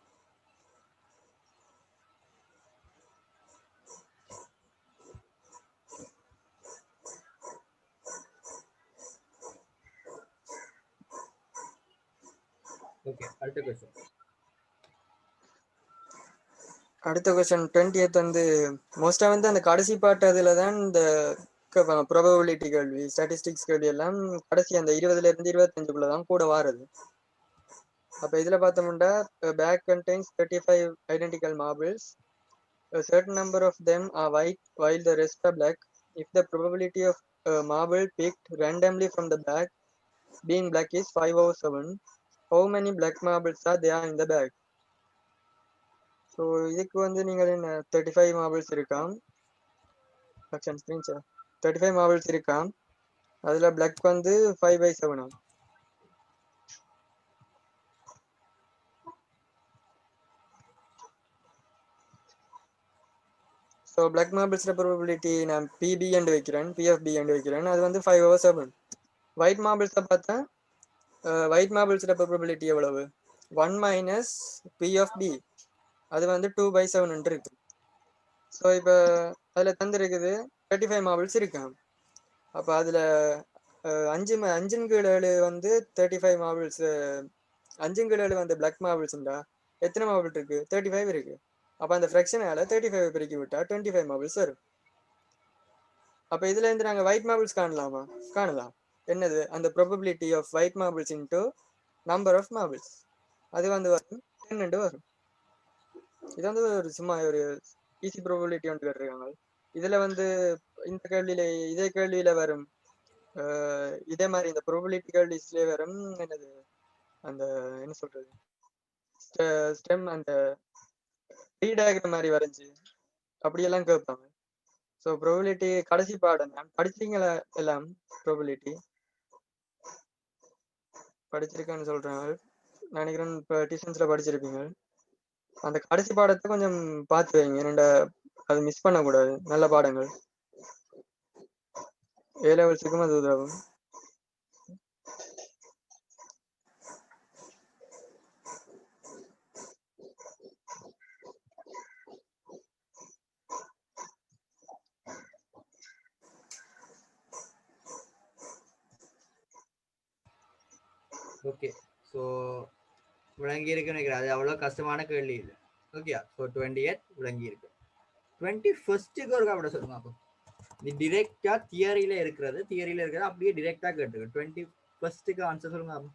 ஓகே, அடுத்த क्वेश्चन.
அடுத்த क्वेश्चन 20th வந்து மோஸ்டா வந்து அந்த கடைசி பாட்டு அதுல தான் இந்த ப்ராபபிலிட்டி கேள்வி, ஸ்டாட்டிஸ்டிக்ஸ் கேள்வி எல்லாம் கடைசி அந்த 20ல இருந்து 25க்குள்ள தான் கூட வாருது. அப்ப இதுல பார்த்தோம்னா bag contains 35 identical marbles. A certain number of them are white while the rest are black. If the probability of marble picked randomly from the bag being black is 5/7, how many black marbles are there in the bag? So இதுக்கு வந்து நீங்கள் 35 marbles இருக்காம். Action ஸ்கிரீன்ஷா 35 marbles இருக்காம். அதுல black வந்து 5/7 ஆகும். So black மார்பிள்ஸோட probability நான் BP என்று வைக்கிறேன், பிஎஃப்பி என்று வைக்கிறேன். அது வந்து 5/7. ஒயிட் மார்பிள்ஸை பார்த்தா ஒயிட் மார்பிள்ஸோட ப்ராபபிலிட்டி எவ்வளவு? 1 - பி ஆஃப் பி, அது வந்து 2/7 இருக்கு. ஸோ இப்போ அதில் தந்துருக்குது 35 மார்பிள்ஸ் இருக்கு. அப்போ அதில் 5/7 வந்து 35 மார்பிள்ஸ், 5/7 வந்து பிளாக் மார்பிள்ஸ்ண்டா எத்தனை மார்பிள் இருக்கு? 35 இருக்கு. அப்போ அந்த ஃப்ராக்ஷனால 35 பெருக்கி விட்டா 25 மார்பிள்ஸ் வரும். அப்போ இதுல இருந்து நாங்கள் ஒயிட் மார்பிள்ஸ் காணலாமா? காணலாம். என்னது? அந்த probability of white marbles into number of marbles, அது வந்து வரும் 10 வரும். இது வந்து ஒரு சும்மா ஒரு ஈஸி ப்ராபபிலிட்டி ஒன்று கேட்டிருக்காங்க. இதுல வந்து இந்த கேள்வியில இதே கேள்வியில வரும், இதே மாதிரி இந்த ப்ராபபிலிட்டி கேள்விஸ்லேயே வரும். என்னது அந்த என்ன சொல்றது, ஸ்டெம் அந்த ட்ரீ டயக்ராம் மாதிரி வரைஞ்சி அப்படியெல்லாம் கேட்பாங்க. ஸோ ப்ராபபிலிட்டி கடைசி பாடம் நான் படிச்சிருக்கீங்களா? எல்லாம் ப்ராபபிலிட்டி படிச்சிருக்கேன்னு சொல்றாங்க நினைக்கிறேன். இப்போ டியூஷன்ஸ்ல படிச்சிருப்பீங்க. அந்த கடைசி பாடத்தை கொஞ்சம் பார்த்து வைங்க, என்னோட அது மிஸ் பண்ணக்கூடாது. நல்ல பாடங்கள் ஏ லெவல்ஸுக்கும் அது உதவும்.
ஓகே, ஸோ விளங்கி இருக்குன்னு நினைக்கிறேன். அது அவ்வளோ கஷ்டமான கேள்வி இல்லை. ஓகே, ஸோ 28 விளங்கி இருக்கு. 21க்கு ஒரு அப்படி சொல்லுங்க. அப்போ இது டிரெக்டா தியரியில இருக்கிறது அப்படியே டிரெக்டா கேட்டுருக்கு. 21க்கு ஆன்சர் சொல்லுங்க. அப்போ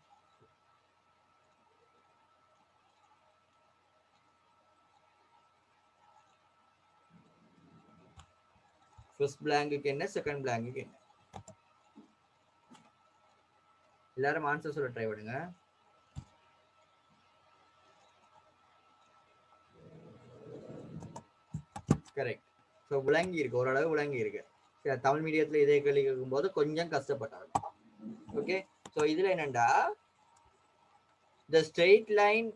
ஃபர்ஸ்ட் பிளாங்குக்கு என்ன, செகண்ட் பிளாங்குக்கு என்ன? எல்லாரும் ஆன்சர் சொல்ல ட்ரை பண்ணுங்க. கரெக்ட். ஸோ விளங்கி இருக்கு, ஓரளவு விளங்கி இருக்கு. தமிழ் மீடியத்துல இதே கேள்வி கேட்கும் போது கொஞ்சம் கஷ்டப்பட்டாங்க. ஓகே, ஸோ இதுல என்னண்டா the straight line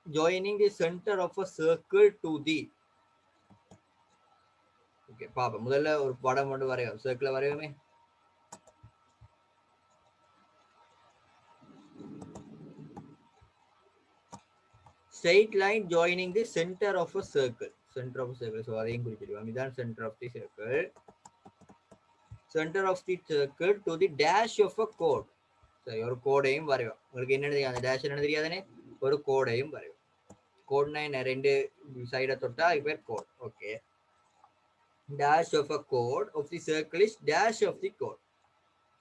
joining the center of a circle to the okay பாப்பா முதல்ல ஒரு படம் மட்டும் வரையும், சர்க்கிள வரையுமே. straight line joining the center of a circle. Center of a circle. So அதையும் குறிப்பிடுவோம். இதான் center of the circle. Center of the circle to the dash of a chord. சரி, ஒரு கோடையும் வரைவோம். உங்களுக்கு என்ன தெரியும், அந்த டேஷ் என்ன தெரியாதுன்னு ஒரு கோடையும் வரைவோம். கோட்னா என்ன, ரெண்டு சைடை தொட்டா இது பேர் கோட். Okay, dash of a chord of the circle is dash of the chord.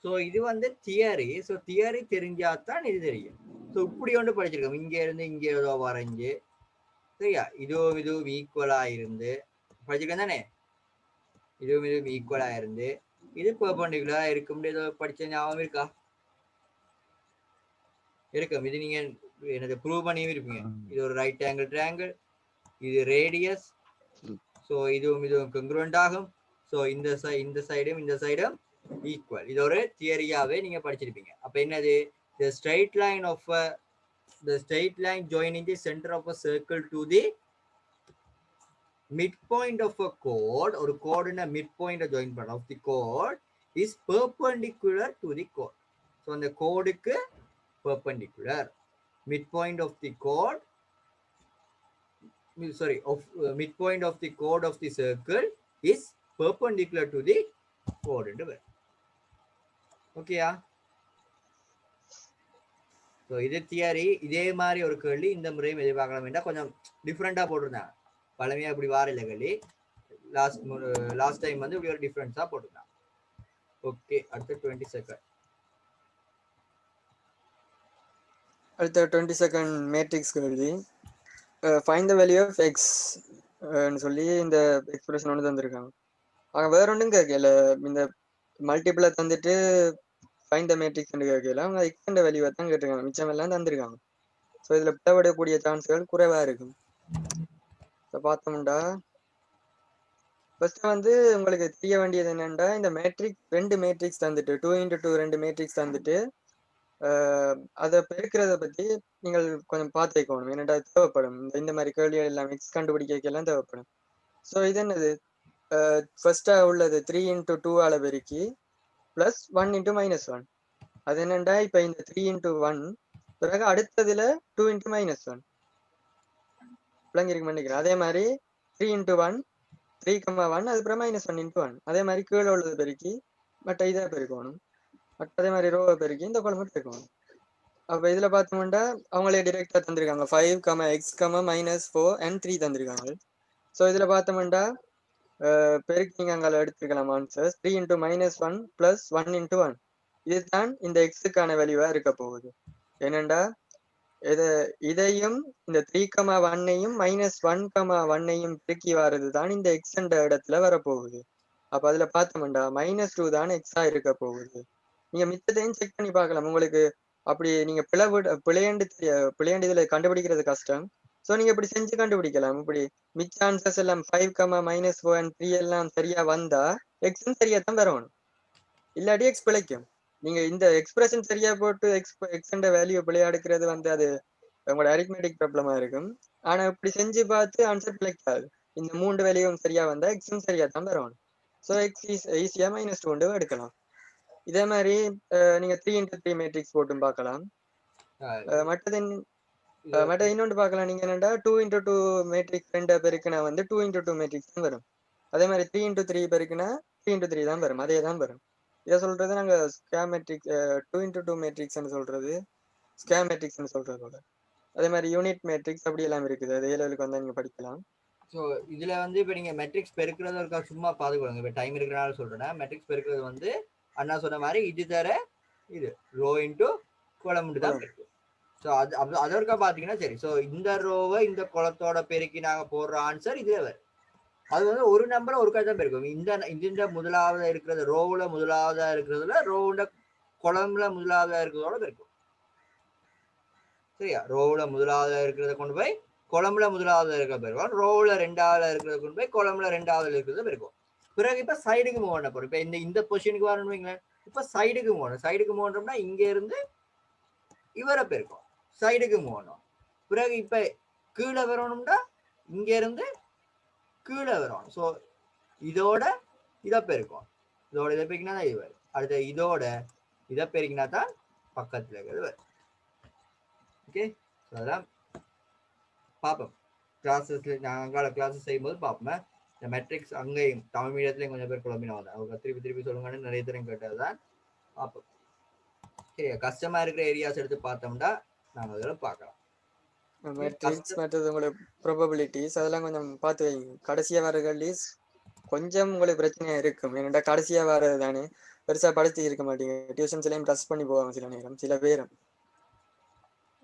So இது வந்து தியரி. ஸோ தியரி தெரிஞ்சாதான் இது தெரியும். ஸோ இப்படி ஒன்று படிச்சிருக்கோம். இங்கே இருந்து இங்கே ஏதோ வரைஞ்சு, சரியா, இதுவும் ஈக்குவலா இருந்து படிச்சிருக்கேன் தானே. இதுவும் ஈக்குவலா இருந்து இது பெர்பெண்டிகுலரா இருக்கும். ஏதோ படிச்ச ஞாபகம் இருக்கா? இருக்கும். இது நீங்க எனக்கு ப்ரூவ் பண்ணியும் இருப்பீங்க. இது ஒரு ரைட் ஆங்கிள் ட்ரையாங்கிள், இது ரேடியஸ். ஸோ இதுவும் கங்க்ருவெண்ட் ஆகும். ஸோ இந்த சைடும் இந்த சைடும் ஈக்குவல். இது ஒரு தியரியாவே நீங்க படிச்சிருப்பீங்க. அப்ப என்னது, the straight line joining the center of a circle to the midpoint of a chord, ஒரு கோடுன midpoint join பண்ண of the chord is perpendicular to the chord. so அந்த கோடுக்கு perpendicular. midpoint of the chord midpoint of the chord of the circle is perpendicular to the chord. ஓகேயா? So இது theory. இதே மாதிரி ஒரு கேள்வி இந்த முறையும் எதிர்பார்க்கலாம் வேண்டாம். கொஞ்சம் டிஃப்ரெண்டா போட்டிருந்தாங்க. பழமையா இப்படி வார இல்லை கேள்வி. லாஸ்ட் டைம் வந்து இப்படி ஒரு டிஃப்ரென்ஸா போட்டிருந்தாங்க. ஓகே, அடுத்த 20 செகண்ட்.
அடுத்த 20 செகண்ட் மேட்ரிக்ஸ் கேள்வி. Find the value of X சொல்லி இந்த எக்ஸ்பிரஷன் ஒன்று தந்திருக்காங்க. அவங்க வேற ஒன்றும் கேட்கல. இந்த மல்டிபிளை தந்துட்டு ஃபைண்ட் த மேட்ரிக்ஸ் கேட்கல. அவங்க எக்ஸ்ன்ற வேல்யூவை தான் கேட்டிருக்காங்க. மிச்சம் எல்லாம் தந்திருக்காங்க. ஸோ இதுல பிளவுபடக்கூடிய சான்ஸ்கள் குறைவா இருக்கும். ஸோ பார்த்தோம்டா ஃபர்ஸ்ட் வந்து உங்களுக்கு தெரிய வேண்டியது என்னன்னா, இந்த மேட்ரிக்ஸ் ரெண்டு மேட்ரிக்ஸ் தந்துட்டு 2x2 ரெண்டு மேட்ரிக்ஸ் தந்துட்டு அதை பெருக்கிறத பத்தி நீங்கள் கொஞ்சம் பார்த்து வைக்கணும். என்னடா தேவைப்படும். இந்த மாதிரி கேள்விகள் எல்லாம் எக்ஸ் கண்டுபிடிக்கலாம் தேவைப்படும். ஸோ இது என்னது, ஃபர்ஸ்டா உள்ளது 3x2 ஆல பெருக்கி பிளஸ் 1 × -1. அது என்னண்டா இப்ப இந்த 3x1 பிறகு அடுத்ததுல 2 × -1 விளங்கிருக்கு நினைக்கிறேன். அதே மாதிரி 3x1 3,1 அதுக்கப்புறம் -1 × 1. அதே மாதிரி கீழே உள்ளது பெருக்கி மற்ற இதை பெருக்கணும். அதே மாதிரி ரோவை பெருக்கி இந்த குழம்பு பெருக்கணும். அப்ப இதுல பார்த்தோம்னா அவங்களே டிரெக்டா தந்திருக்காங்க. 5, x, -4 and 3 தந்திருக்காங்க. ஸோ இதுல பார்த்தோம்னா பெருக்கி நீங்க அங்கே எடுத்துக்கலாம் ஆன்சர் 3 × -1 + 1 × 1. இதுதான் இந்த எக்ஸுக்கான வேல்யூவா இருக்க போகுது. என்னண்டா இதையும் இந்த 3,1ஐயும் -1,1ஐயும் பெருக்கி வர்றது தான் இந்த எக்ஸ் என்ற இடத்துல வரப்போகுது. அப்ப அதுல பார்த்தோம்டா -2 தான் எக்ஸா இருக்க போகுது. நீங்க மிச்சத்தையும் செக் பண்ணி பார்க்கலாம். உங்களுக்கு அப்படி நீங்க பிழையண்டு இதுல கண்டுபிடிக்கிறது கஷ்டம். ஸோ நீங்க இப்படி செஞ்சு கண்டுபிடிக்கலாம். இப்படி மிச்ச ஆன்சர்ஸ் எல்லாம் 5, -4 and 3 எல்லாம் சரியா வந்தா எக்ஸும் சரியா தான் வரணும். இல்லாட்டி எக்ஸ் பிழைக்கும். நீங்க இந்த எக்ஸ்பிரஷன் சரியா போட்டு எக்ஸ் என்ற வேல்யூ பிழையா எடுக்கிறது வந்து அது உங்களோட அரித்மெட்டிக் ப்ராப்ளமா இருக்கும். ஆனா இப்படி செஞ்சு பார்த்து ஆன்சர் பிழைக்காது. இந்த 3 வேல்யூவும் சரியா வந்தா எக்ஸும் சரியா தான் வரணும். ஸோ எக்ஸ் ஈஸியா -2 எடுக்கலாம். இதே மாதிரி நீங்க 3x3 மேட்ரிக்ஸ் போட்டும் பார்க்கலாம். மற்றது இன்னொன்று பார்க்கலாம். நீங்க என்னடா 2x2 மேட்ரிக்ஸ் 2 பெருக்குனா வந்து 2x2 மேட்ரிக்ஸ் தான் வரும். அதே மாதிரி 3x3 பெருக்குனா 3x3 தான் வரும். அதே தான் வரும். இதை சொல்றது நாங்க ஸ்கொயர் மேட்ரிக்ஸ் 2x2 மேட்ரிக்ஸ்ன்னு சொல்றது. ஸ்கொயர் மேட்ரிக்ஸ்னு சொல்றதோட அதே மாதிரி யூனிட் மேட்ரிக்ஸ் அப்படி எல்லாம் இருக்குது. அது ஏ லெவலுக்கு வந்தா நீங்க படிக்கலாம்.
ஸோ இதுல வந்து இப்போ நீங்க மெட்ரிக்ஸ் பெருக்கிறது இருக்கா சும்மா பாத்துக்கோங்க. இப்போ டைம் இருக்கிறனால சொல்றேன். மெட்ரிக்ஸ் பெருக்கிறது வந்து அண்ணா சொன்ன மாதிரி இது தர இது ரோ இன்ட்டு கோலம் தான் இருக்கு. ஸோ அது ஒருக்கா பாத்தீங்கன்னா சரி. ஸோ இந்த ரோவை இந்த குளத்தோட பெருக்கி நாங்க போடுற ஆன்சர் இதுல வரும். அது வந்து ஒரு நம்பரை ஒருக்கா தான் பெருக்கும். இந்த முதலாவதா இருக்கிறது ரோவுல முதலாவதா இருக்கிறதுல ரோவுல குளம்ல முதலாவதா இருக்கிறதோட பெருக்கும். சரியா? ரோவுல முதலாவதா இருக்கிறத கொண்டு போய் குளம்புல முதலாவது இருக்க பெருக்கும். ரோவுல ரெண்டாவதுல இருக்கிறத கொண்டு போய் குளம்புல ரெண்டாவதுல இருக்கிறத பெருக்கும். பிறகு இப்ப சைடுக்கு மூவ் பண்ண போறோம். இப்ப இந்த பொசிஷனுக்கு வரணும் வைங்களேன். இப்ப சைடுக்கு மூவ் பண்ணணும். சைடுக்கு மூவ் பண்ணோம்னா இங்க இருந்து இவரை பெருக்கும். சைடுக்கு மூவ் பண்ணணும். பிறகு இப்ப கீழே வரணும்னா இங்க இருந்து கீழே வரணும். ஸோ இதோட இதை பெருக்கும். இதோட இதை பெருக்கினா தான் இது வரும். அடுத்த இதோட இதை பெருக்கினா தான் பக்கத்துல இருக்கிறது வரும். ஓகே, அதெல்லாம் பார்ப்போம். கிளாஸஸ்ல நாங்கள் கிளாஸஸ் செய்யும்போது பார்ப்போம். இந்த மெட்ரிக்ஸ் அங்கேயும் தமிழ் மீடியத்துலையும் கொஞ்சம் பேர் குழம்பினா வந்தேன். அவங்க திருப்பி சொல்லுங்கன்னு நிறைய தரம் கேட்டது தான் பார்ப்போம். சரி, கஷ்டமா இருக்கிற ஏரியாஸ் எடுத்து பார்த்தோம்னா நாங்கள் அதில் பார்க்கலாம்.
மெட்ரிக்ஸ் மற்றது உங்களுக்கு ப்ராபபிலிட்டிஸ் அதெல்லாம் கொஞ்சம் பார்த்து வைங்க. கடைசியா வர கேள்விஸ் கொஞ்சம் உங்களுக்கு பிரச்சனையா இருக்கும். ஏன்னா கடைசியா வர்றது தானே பெருசா படிச்சு இருக்க மாட்டீங்க. டியூஷன்ஸ்லையும் டச் பண்ணி போவாங்க சில நேரம் சில பேரும்.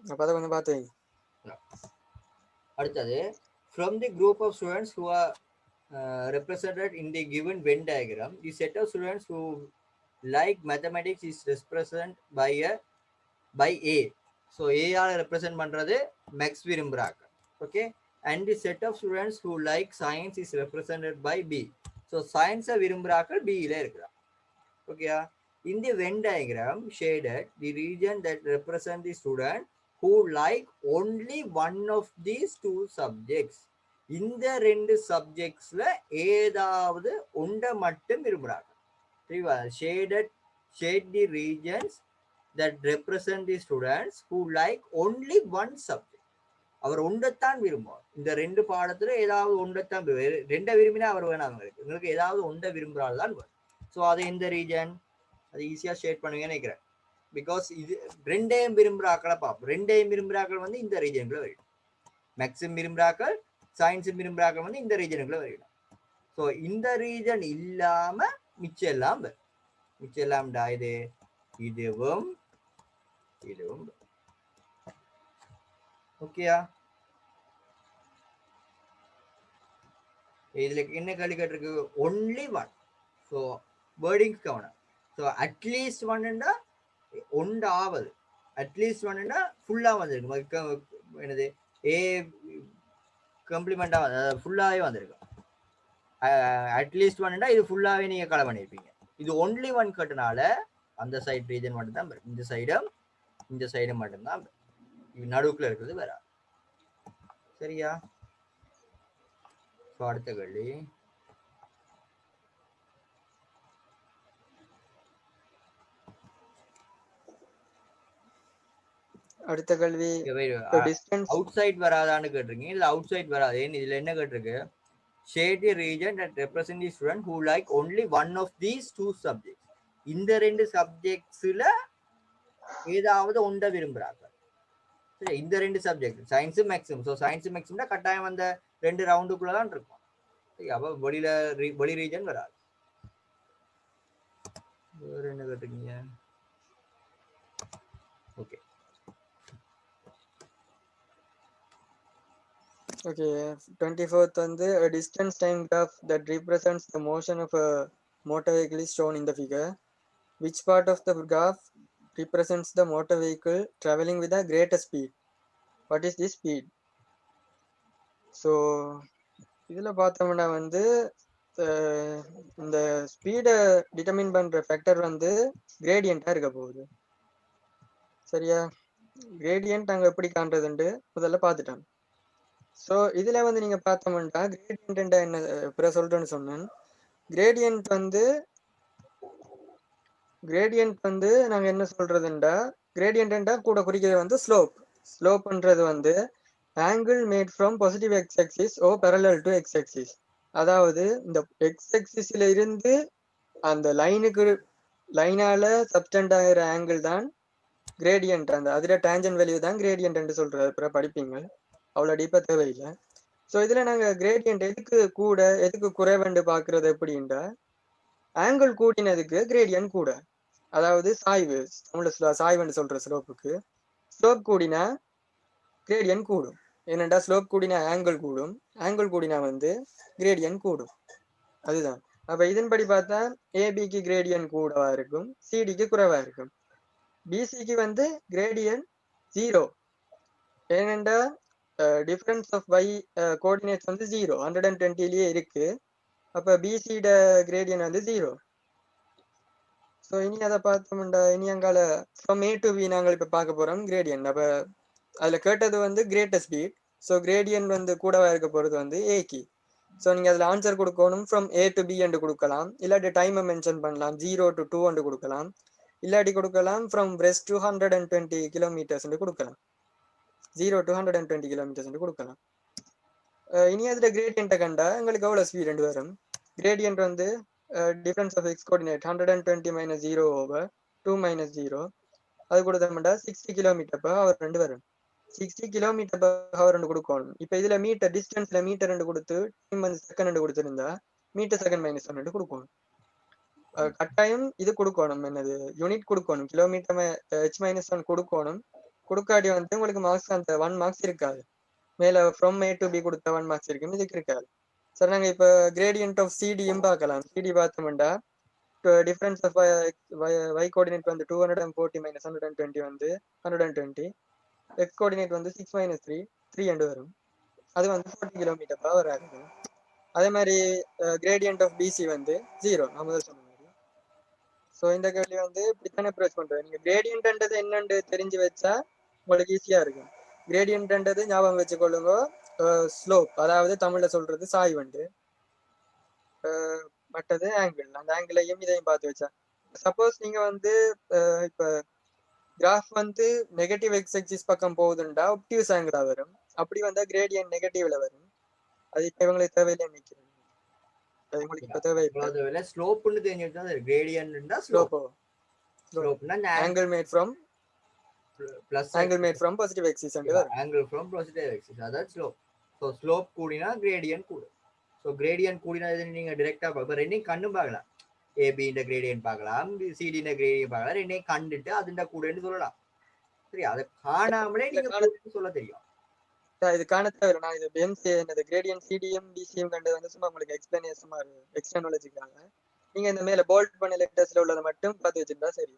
அப்போ அதை கொஞ்சம் பார்த்து வைங்க.
அடுத்தது, from the group of students who are represented in the given Venn diagram, the set of students who like mathematics is represented by A. So A ஆல represent பண்றது மேக்ஸ் விரும்புறாங்க. Okay, and the set of students who like science is represented by B. So science விரும்புறாங்க B ல இருக்கிறாங்க. Okay, in the Venn diagram shaded the region that represent the student who like only one of these two subjects. இந்த ரெண்டு சப்ஜெக்ட்ஸ்ல ஏதாவது ஒன்றை மட்டும் விரும்புறாங்க. சரிவா? shade the regions that represent the students who like only one subject. அவர் ஒன்றைத்தான் விரும்புவார். இந்த ரெண்டு பாடத்துல ஏதாவது ஒன்றைத்தான் ரெண்டை விரும்பினா அவர் வேணாம். உங்களுக்கு ஏதாவது ஒன்றை விரும்புறாள்தான் வரும். ஸோ அது எந்த ரீஜன் அது ஈஸியா ஷேட் பண்ணுவீங்கன்னு நினைக்கிறேன். பிகாஸ் இது ரெண்டையும் விரும்புறாக்களை பார்ப்போம். ரெண்டையும் விரும்புறாக்கள் வந்து இந்த ரீஜனுக்குள்ள வரும். மேக்ஸிமம் விரும்புறாக்கள் சயின்ஸும் விரும்புறாக்கள் வந்து இந்த ரீஜனுக்குள்ள வரும். ஸோ இந்த ரீஜன் இல்லாம மிச்சம் எல்லாம் வரும். மிச்சம் எல்லாம்டா இது இதுவும் இதுவும். ஓகேயா? இதுல என்ன கேள்வி கேட்டிருக்கு? Only one. ஸோ வேர்டிங்ஸ் கவனம். ஸோ அட்லீஸ்ட் ஒன்னுண்டா ஒன்றாவது. அட்லீஸ்ட் ஒன்னுண்டா ஃபுல்லா வந்திருக்கு. என்னது ஏ கம்ப்ளிமெண்டா ஃபுல்லாவே வந்திருக்கு. அட்லீஸ்ட் ஒன்னுண்டா இது ஃபுல்லாவே நீங்க கலை பண்ணிருப்பீங்க. இது ஒன்லி ஒன் கட்டுனால அந்த சைடு ரீஜன் மட்டும் தான் வரும். இந்த சைடும் மட்டும்தான் நடுவுக்குள்ள இருக்கிறது வேற. சரியா? அடுத்த கேள்வி.
அடுத்த கேள்வி
அவுட் சைட் வராதான்னு கேட்டிருக்கீங்க. இதுல அவுட் சைட் வராது. இதுல என்ன கேட்டிருக்கு? shade the region that represent the student who like only one of these two subjects. இந்த ரெண்டு சப்ஜெக்ட்ஸ்ல ஏதாவது ஒன்றை விரும்புறாங்க. சரி, இந்த ரெண்டு subject science maximum. So science மேக்ஸிம்னா கட்டாயம் அந்த ரெண்டு ரவுண்டுக்குள்ளதான் இருக்கும். சரி, அப்போ வெளி ரீஜன் வராது. வேற என்ன கேட்டிருக்கீங்க? ஓகே
ஓகே 24th வந்து a distance time graph that represents the motion of a motor vehicle is shown in the figure. Which part of the graph represents the motor vehicle traveling with a greater speed? What is this speed? So இதுல பார்த்தோம்னா வந்து இந்த ஸ்பீடை determine பண்ற factor வந்து கிரேடியண்டா இருக்க போகுது. சரியா? கிரேடியன்ட் அங்க எப்படி காண்றதுன்னு முதல்ல பார்த்துட்டோம். ஸோ இதுல வந்து நீங்க பார்த்தோம்னா கிரேடியன்ட் என்ன பிற சொல்றேன்னு சொன்னேன். கிரேடியன்ட் வந்து நாங்க என்ன சொல்றதுண்டா கிரேடியன்டா கூட குறிக்கிறது வந்து ஸ்லோப். ஸ்லோப்ன்றது வந்து angle made from positive X axis or parallel to X axis. அதாவது இந்த எக்ஸ் ஆக்சிஸ்ல இருந்து அந்த லைனால சப்டெண்ட் ஆகிற ஆங்கிள் தான் கிரேடியன்ட் அந்த அதுல டேஞ்சன்ட் வேல்யூ தான் கிரேடியன்ட் சொல்றது, அப்புறம் படிப்பீங்க, அவ்வளோ டீப்பா தேவையில்லை. ஸோ இதுல நாங்க கிரேடியன்ட் எதுக்கு கூட எதுக்கு குறைவண்டு பாக்குறது எப்படின்னா, ஆங்கிள் கூட்டினதுக்கு கிரேடியன்ட் கூட, அதாவது சாய்வு, தமிழ்ல சாய்வுன்னு சொல்ற ஸ்லோப்புக்கு ஸ்லோப் கூடினா கிரேடியன்ட் கூடும். ஏனென்றா ஸ்லோப் கூடினா ஆங்கிள் கூடும், ஆங்கிள் கூடினா வந்து கிரேடியன்ட் கூடும். அதுதான். அப்ப இதன்படி பார்த்தா ஏபிக்கு கிரேடியன்ட் கூடவா இருக்கும், சிடிக்கு குறைவா இருக்கும். பிசிக்கு வந்து கிரேடியன்ட் 0, ஏனென்றா டிஃபரன்ஸ் ஆஃப் y கோஆர்டினேட்ஸ் வந்து 0, 120லயே இருக்கு. அப்ப பிசியோட கிரேடியன்ட் வந்து 0. ஸோ இனி அதை பார்த்தோம்டா, இனி அங்கால ஃப்ரம் ஏ டு பி நாங்கள் இப்போ பார்க்க போறோம் கிரேடியன்ட். அப்ப அதுல கேட்டது வந்து கிரேட்டஸ்ட் ஸ்பீட். ஸோ கிரேடியன்ட் வந்து கூடவா இருக்க போறது வந்து ஏக்கு. ஸோ நீங்க அதுல ஆன்சர் கொடுக்கணும் ஃப்ரம் ஏ டு பி என்று கொடுக்கலாம், இல்லாட்டி டைமை மென்ஷன் பண்ணலாம் 0 to 2 என்று கொடுக்கலாம், இல்லாட்டி கொடுக்கலாம் ஃப்ரம் பிரெஸ்ட் டு 120 கிலோமீட்டர்ஸ் கொடுக்கலாம், 0 to 120 கிலோமீட்டர்ஸ் கொடுக்கலாம். இனி அதுல கிரேடியன்ட்டை கண்டா எங்களுக்கு எவ்வளவு ஸ்பீட் வரும். கிரேடியன்ட் வந்து difference of X coordinate 120 - 0 over 2 - 0, அது கொடுத்தோம்னா 60 km/h வரும். 60 km/h கொடுக்கணும். இப்ப இதுல மீட்டர் டிஸ்டன்ஸ்ல மீட்டர் கொடுத்து டைம் வந்து செகண்ட் கொடுத்திருந்தா மீட்டர் செகண்ட் -1 கொடுக்கணும். கட்டாயம் இது கொடுக்கணும், என்னது யூனிட் கொடுக்கணும், கிலோமீட்டர் h-1 கொடுக்கணும். கொடுக்காட்டி வந்து உங்களுக்கு மார்க்ஸ் அந்த 1 மார்க்ஸ் இருக்காது. மேல ஃப்ரம் ஏ டு பி கொடுத்த 1 மார்க்ஸ் இருக்கும், இதுக்கு இருக்காது. சார் நாங்க இப்ப கிரேடியன்ட் ஆஃப் சிடியும் பார்க்கலாம். சிடி பார்த்தோம்னா டிஃபரன்ஸ் ஆஃப் y கோஆர்டினேட் வந்து 240 - 120 வந்து 120, எக்ஸ் கோஆர்டினேட் வந்து 6 - 3 என்று வரும். அது வந்து 40 km/h ஆகும். அதே மாதிரி கிரேடியன்ட் ஆஃப் பிசி வந்து 0, நான் முதல் சொன்ன மாதிரி. ஸோ இந்த கேள்வி வந்து இப்படித்தானே அப்ரோச் பண்றது. நீங்க கிரேடியன்ட்ன்றது என்னன்னு தெரிஞ்சு வச்சா உங்களுக்கு ஈஸியா இருக்கும். கிரேடியன்ட்ன்றது ஞாபகம் வச்சுக்கொள்ளுங்க, ஸ்லோப், அதாவது தமிழ்ல சொல்றது சாய்வண்டு, மற்றது ஆங்கிள், அந்த ஆங்கிளையும் இதையும் பார்த்து வச்சா. சப்போஸ் நீங்க வந்து இப்ப கிராஃப் வந்து நெகட்டிவ் எக்ஸ் ஆக்சிஸ் பக்கம் போகுதுண்டா ஒப்டியூஸ் ஆங்கிளா வரும். அப்படி வந்தா கிரேடியன்ட் நெகட்டிவ்ல வரும். அது இப்ப இவங்களுக்கு தேவையில்லை நினைக்கிறேன், அது உங்களுக்கு இப்ப தேவையில்லை.
ஸ்லோப்னு தெரிஞ்சுட்டா கிரேடியன்ட்னா
ஸ்லோப்
ஸ்லோப்னா
angle made from
plus
angle made from positive axis and வரும்.
ஆங்கிள் ஃப்ரம் பாசிட்டிவ் ஆக்சிஸ், அதான் ஸ்லோப். ஸோ ஸ்லோப் கூடினா கிரேடியன்ட் கூடும். ஸோ கிரேடியன்ட் கூடினா நீங்க டைரக்டா இப்போ ரெண்டையும் கண்ணு பார்க்கலாம், ஏபின்ற கிரேடியன்ட் பார்க்கலாம், சிடின்ற கிரேடியன்ட் பார்க்கலாம், ரெண்டையும் கண்டுட்டு அதுண்ட கூடன்னு சொல்லலாம். சரி, அதை காணாமலே நீங்க சொல்ல தெரியும்.
இது காண தேவை. நான் இது பென்ஸ் என்னது கிரேடியன்ட் சிடிஎம் டிசிஎம் கண்டது வந்து சும்மா உங்களுக்கு எக்ஸ்பிளனேஷன் எக்ஸ்ட்ரா நாலேஜுக்காக. நீங்க இந்த மேல போல்ட் பண்ண லெட்டர்ஸ்ல உள்ளதை மட்டும் பார்த்து வச்சிருந்தா சரி.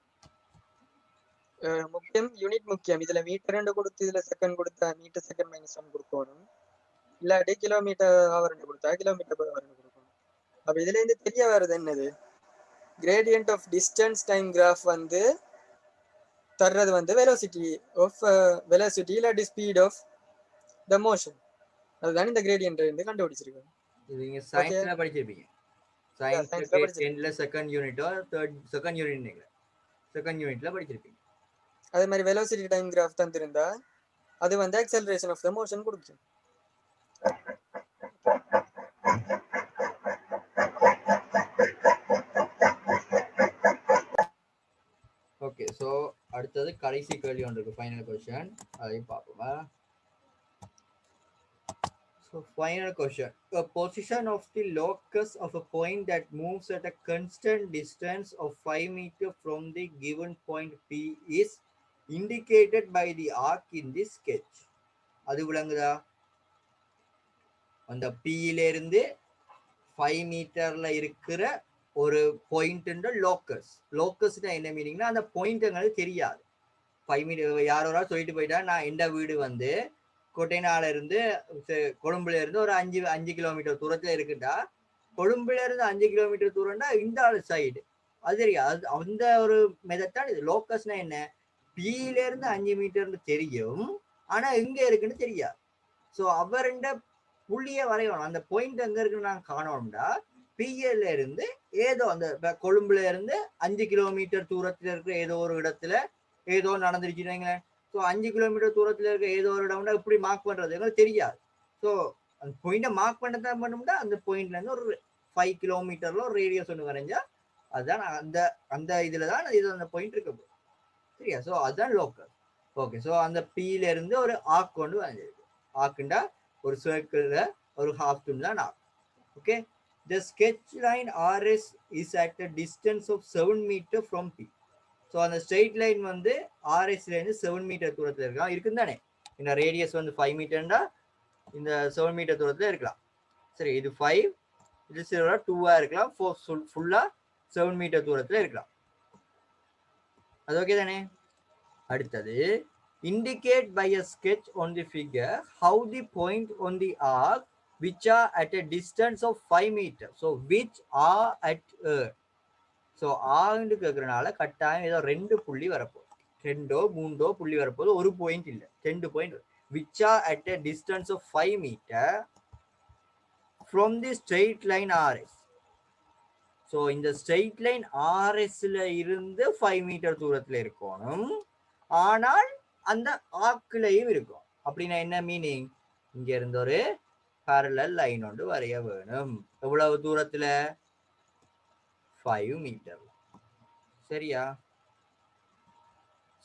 முக்கியம் யூனிட் முக்கியம். இதுல மீட்டர் கொடுத்து இதுல செகண்ட் கொடுத்தா மீட்டர் செகண்ட் -1 கொடுக்கணும், இல்லாட்டி km/h கொடுத்தா km/h கொடுக்கணும். அப்ப இதுல இருந்து தெரிய வர்றது என்னது, gradient of distance time graph வந்து தர்றது வந்து வெலோசிட்டி இல்லாட்டி ஸ்பீட் ஆஃப் த மோஷன். அதுதான் இந்த கிரேடியன்ட் இருந்து கண்டுபிடிச்சிருக்கோம்.
இது நீங்க சயின்ஸ்ல படிச்சிருப்பீங்க. சயின்ஸ்ல 10ல செகண்ட் யூனிட்டோ செகண்ட் யூனிட்ல படிச்சிருப்பீங்க.
அதே மாதிரி வெலோசிட்டி டைம் கிராஃப் தந்திருந்தா அது வந்து ஆக்சலரேஷன் ஆஃப் த மோஷன் கொடுக்கும்.
ஓகே, சோ அடுத்தது கடைசி கேள்வி ஒன்று இருக்கு, ஃபைனல் क्वेश्चन, அதையும் பார்ப்போமா. So final question, a position of the locus of a point that moves at a constant distance of 5 meters from the given point P is indicated by the arc in this sketch. அது விளங்குதா? அந்த P ல இருந்து 5 மீட்டர்ல இருக்கிற ஒரு point locus. லோக்கஸ்னா என்ன மீனிங்னா அந்த பாயிண்ட்ங்கிறது தெரியாது. 5 மீட்டர் யாரோரா சொல்லிட்டு போயிட்டா, நான் எந்த வீடு வந்து கொட்டைநாள இருந்து கொழும்புல இருந்து ஒரு 5 கிலோமீட்டர் தூரத்துல இருக்குட்டா, கொழும்புல இருந்து 5 கிலோமீட்டர் தூரம்னா இந்த ஆளு சைடு, அது தெரியாது. அந்த ஒரு மெத்தட் தான் இது. லோக்கஸ்னா என்ன, பில இருந்து 5 மீட்டர்னு தெரியும், ஆனா எங்க இருக்குன்னு தெரியாது. ஸோ அவருண்ட புள்ளிய வரையணும், அந்த பாயிண்ட் எங்க இருக்குன்னு நாங்க காணோம்டா, பிஎல்ல இருந்து ஏதோ அந்த கொழும்புல இருந்து 5 கிலோமீட்டர் தூரத்துல இருக்கிற ஏதோ ஒரு இடத்துல ஏதோ நடந்துருச்சுன்னு. ஸோ 5 கிலோமீட்டர் தூரத்துல இருக்க ஏதோ ஒரு இடம்னா எப்படி மார்க் பண்றது எங்களுக்கு தெரியாது. ஸோ அந்த பாயிண்ட மார்க் பண்ணதான் பண்ணும்னா அந்த பாயிண்ட்ல இருந்து ஒரு 5 கிலோமீட்டர்ல ஒரு ரேடியஸ் ஒன்று வரைஞ்சா அதுதான் அந்த அந்த இதுலதான் இது அந்த பாயிண்ட் இருக்க போகுது. சரியா? ஸோ அதுதான் லோக்கஸ். ஓகே, ஸோ அந்த பீல இருந்து ஒரு ஆக் கொண்டு வரைஞ்சிருக்கு. ஆக்குண்டா ஒரு சர்க்கிள்ல ஒரு ஹாஃப் துண்டு தான் ஆக். Okay, the sketch line RS is at a distance of 7 meter from P. So அந்த ஸ்ட்ரெயிட் லைன் வந்து ஆர்எஸ்ல இருந்து 7 மீட்டர் தூரத்தில் இருக்கலாம். இருக்குன்னு தானே? இந்த ரேடியஸ் வந்து 5 மீட்டர்னா இந்த 7 மீட்டர் தூரத்தில் இருக்கலாம். சரி, இது 5, இது 0 2 இருக்கலாம், ஃபுல்லா 7 மீட்டர் தூரத்தில் இருக்கலாம். அது ஓகே தானே? அடுத்தது, indicate by a sketch on the figure how the point on the arc which are at a distance of 5 meters. So which are at so ஆண்டு கேட்கறனால கட்டாயம் ஏதோ 2 புள்ளி வரப்போகுது. 2 3 புள்ளி வரப்போகுது, ஒரு பாயிண்ட் இல்லை, 2 point. which are at a distance of 5 meter from the straight line RS. So இந்த ஸ்ட்ரெயிட் லைன் ஆர்எஸ்ல இருந்து 5 மீட்டர் தூரத்துல இருக்கணும், ஆனால் அந்த ஆக்குலையும் இருக்கும். அப்படின்னா என்ன மீனிங்? இங்க இருந்து ஒரு பேரலல் லைன் ஒன்று வரைய வேணும். எவ்வளவு தூரத்துல? 5 மீட்டர். சரியா?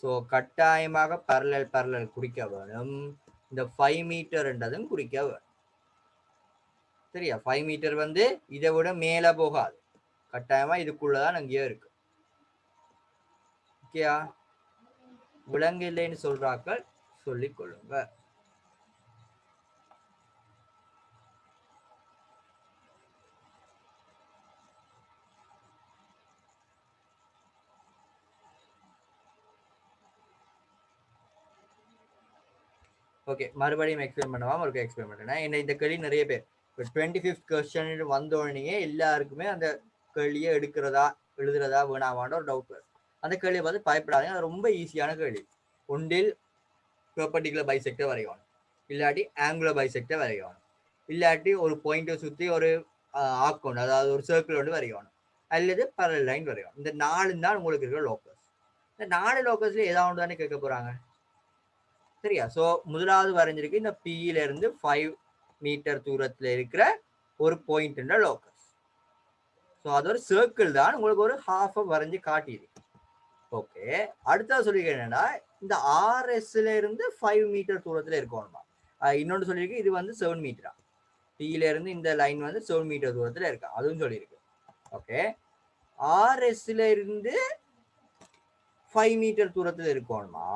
ஸோ கட்டாயமாக பேரலல் குறிக்க வேணும். இந்த 5 மீட்டர்ன்றதும் குறிக்க வேணும். சரியா? 5 மீட்டர் வந்து இதை விட மேல போகாது, கட்டாயமா இதுக்குள்ளதான் அங்கேயே இருக்கு. ஓகேயா? விலங்கு இல்லைன்னு சொல்றாக்கள் சொல்லிக் கொள்ளுங்க. ஓகே, மறுபடியும் எக்ஸ்பிளைன் பண்ணுவாங்க. ஒரு எக்ஸ்பிளைன் பண்ணுறேன். என்ன இந்த கேள்வி நிறைய பேர் இப்போ 25th கொஸ்டின் வந்தோடனே எல்லாருக்குமே அந்த கேள்வியை எடுக்கிறதா எழுதுறதா வேணாமான்ற ஒரு டவுட் வரும். அந்த கேள்வியை பார்த்து பயப்படாதீங்க, அது ரொம்ப ஈஸியான கேள்வி. ஒன்றில் பெர்பெண்டிகுலர் பைசெக்டர் வரையணும், இல்லாட்டி ஆங்குலர் பைசெக்டர் வரையணும், இல்லாட்டி ஒரு பாயிண்டை சுற்றி ஒரு ஆக்கணும், அதாவது ஒரு சர்க்கிள் ஒன்று வரையணும், அல்லது பேரலல் லைன் வரையணும். இந்த 4 தான் உங்களுக்கு இருக்கிற லோக்கஸ். இந்த 4 லோக்கஸ்ல ஏதாவது தானே கேட்க போறாங்க. சரியா? ஸோ முதலாவது வரைஞ்சிருக்கு இந்த பியில இருந்து 5 மீட்டர் தூரத்துல இருக்கிற ஒரு பாயிண்ட் லோக்கஸ். ஸோ அது ஒரு சர்க்கிள் தான், உங்களுக்கு ஒரு ஹாஃப் வரைஞ்சு காட்டியிருக்கு. ஓகே, அடுத்தது சொல்லியிருக்கேன் என்னன்னா, இந்த ஆர்எஸ்ல இருந்து 5 மீட்டர் தூரத்துல இருக்கணுமா. இன்னொன்று சொல்லியிருக்கு, இது வந்து 7 மீட்டரா. பியில இருந்து இந்த லைன் வந்து 7 மீட்டர் தூரத்துல இருக்கா, அதுவும் சொல்லியிருக்கு. ஓகே, ஆர்எஸ்ல இருந்து 5 மீட்டர் தூரத்துல இருக்கணுமா,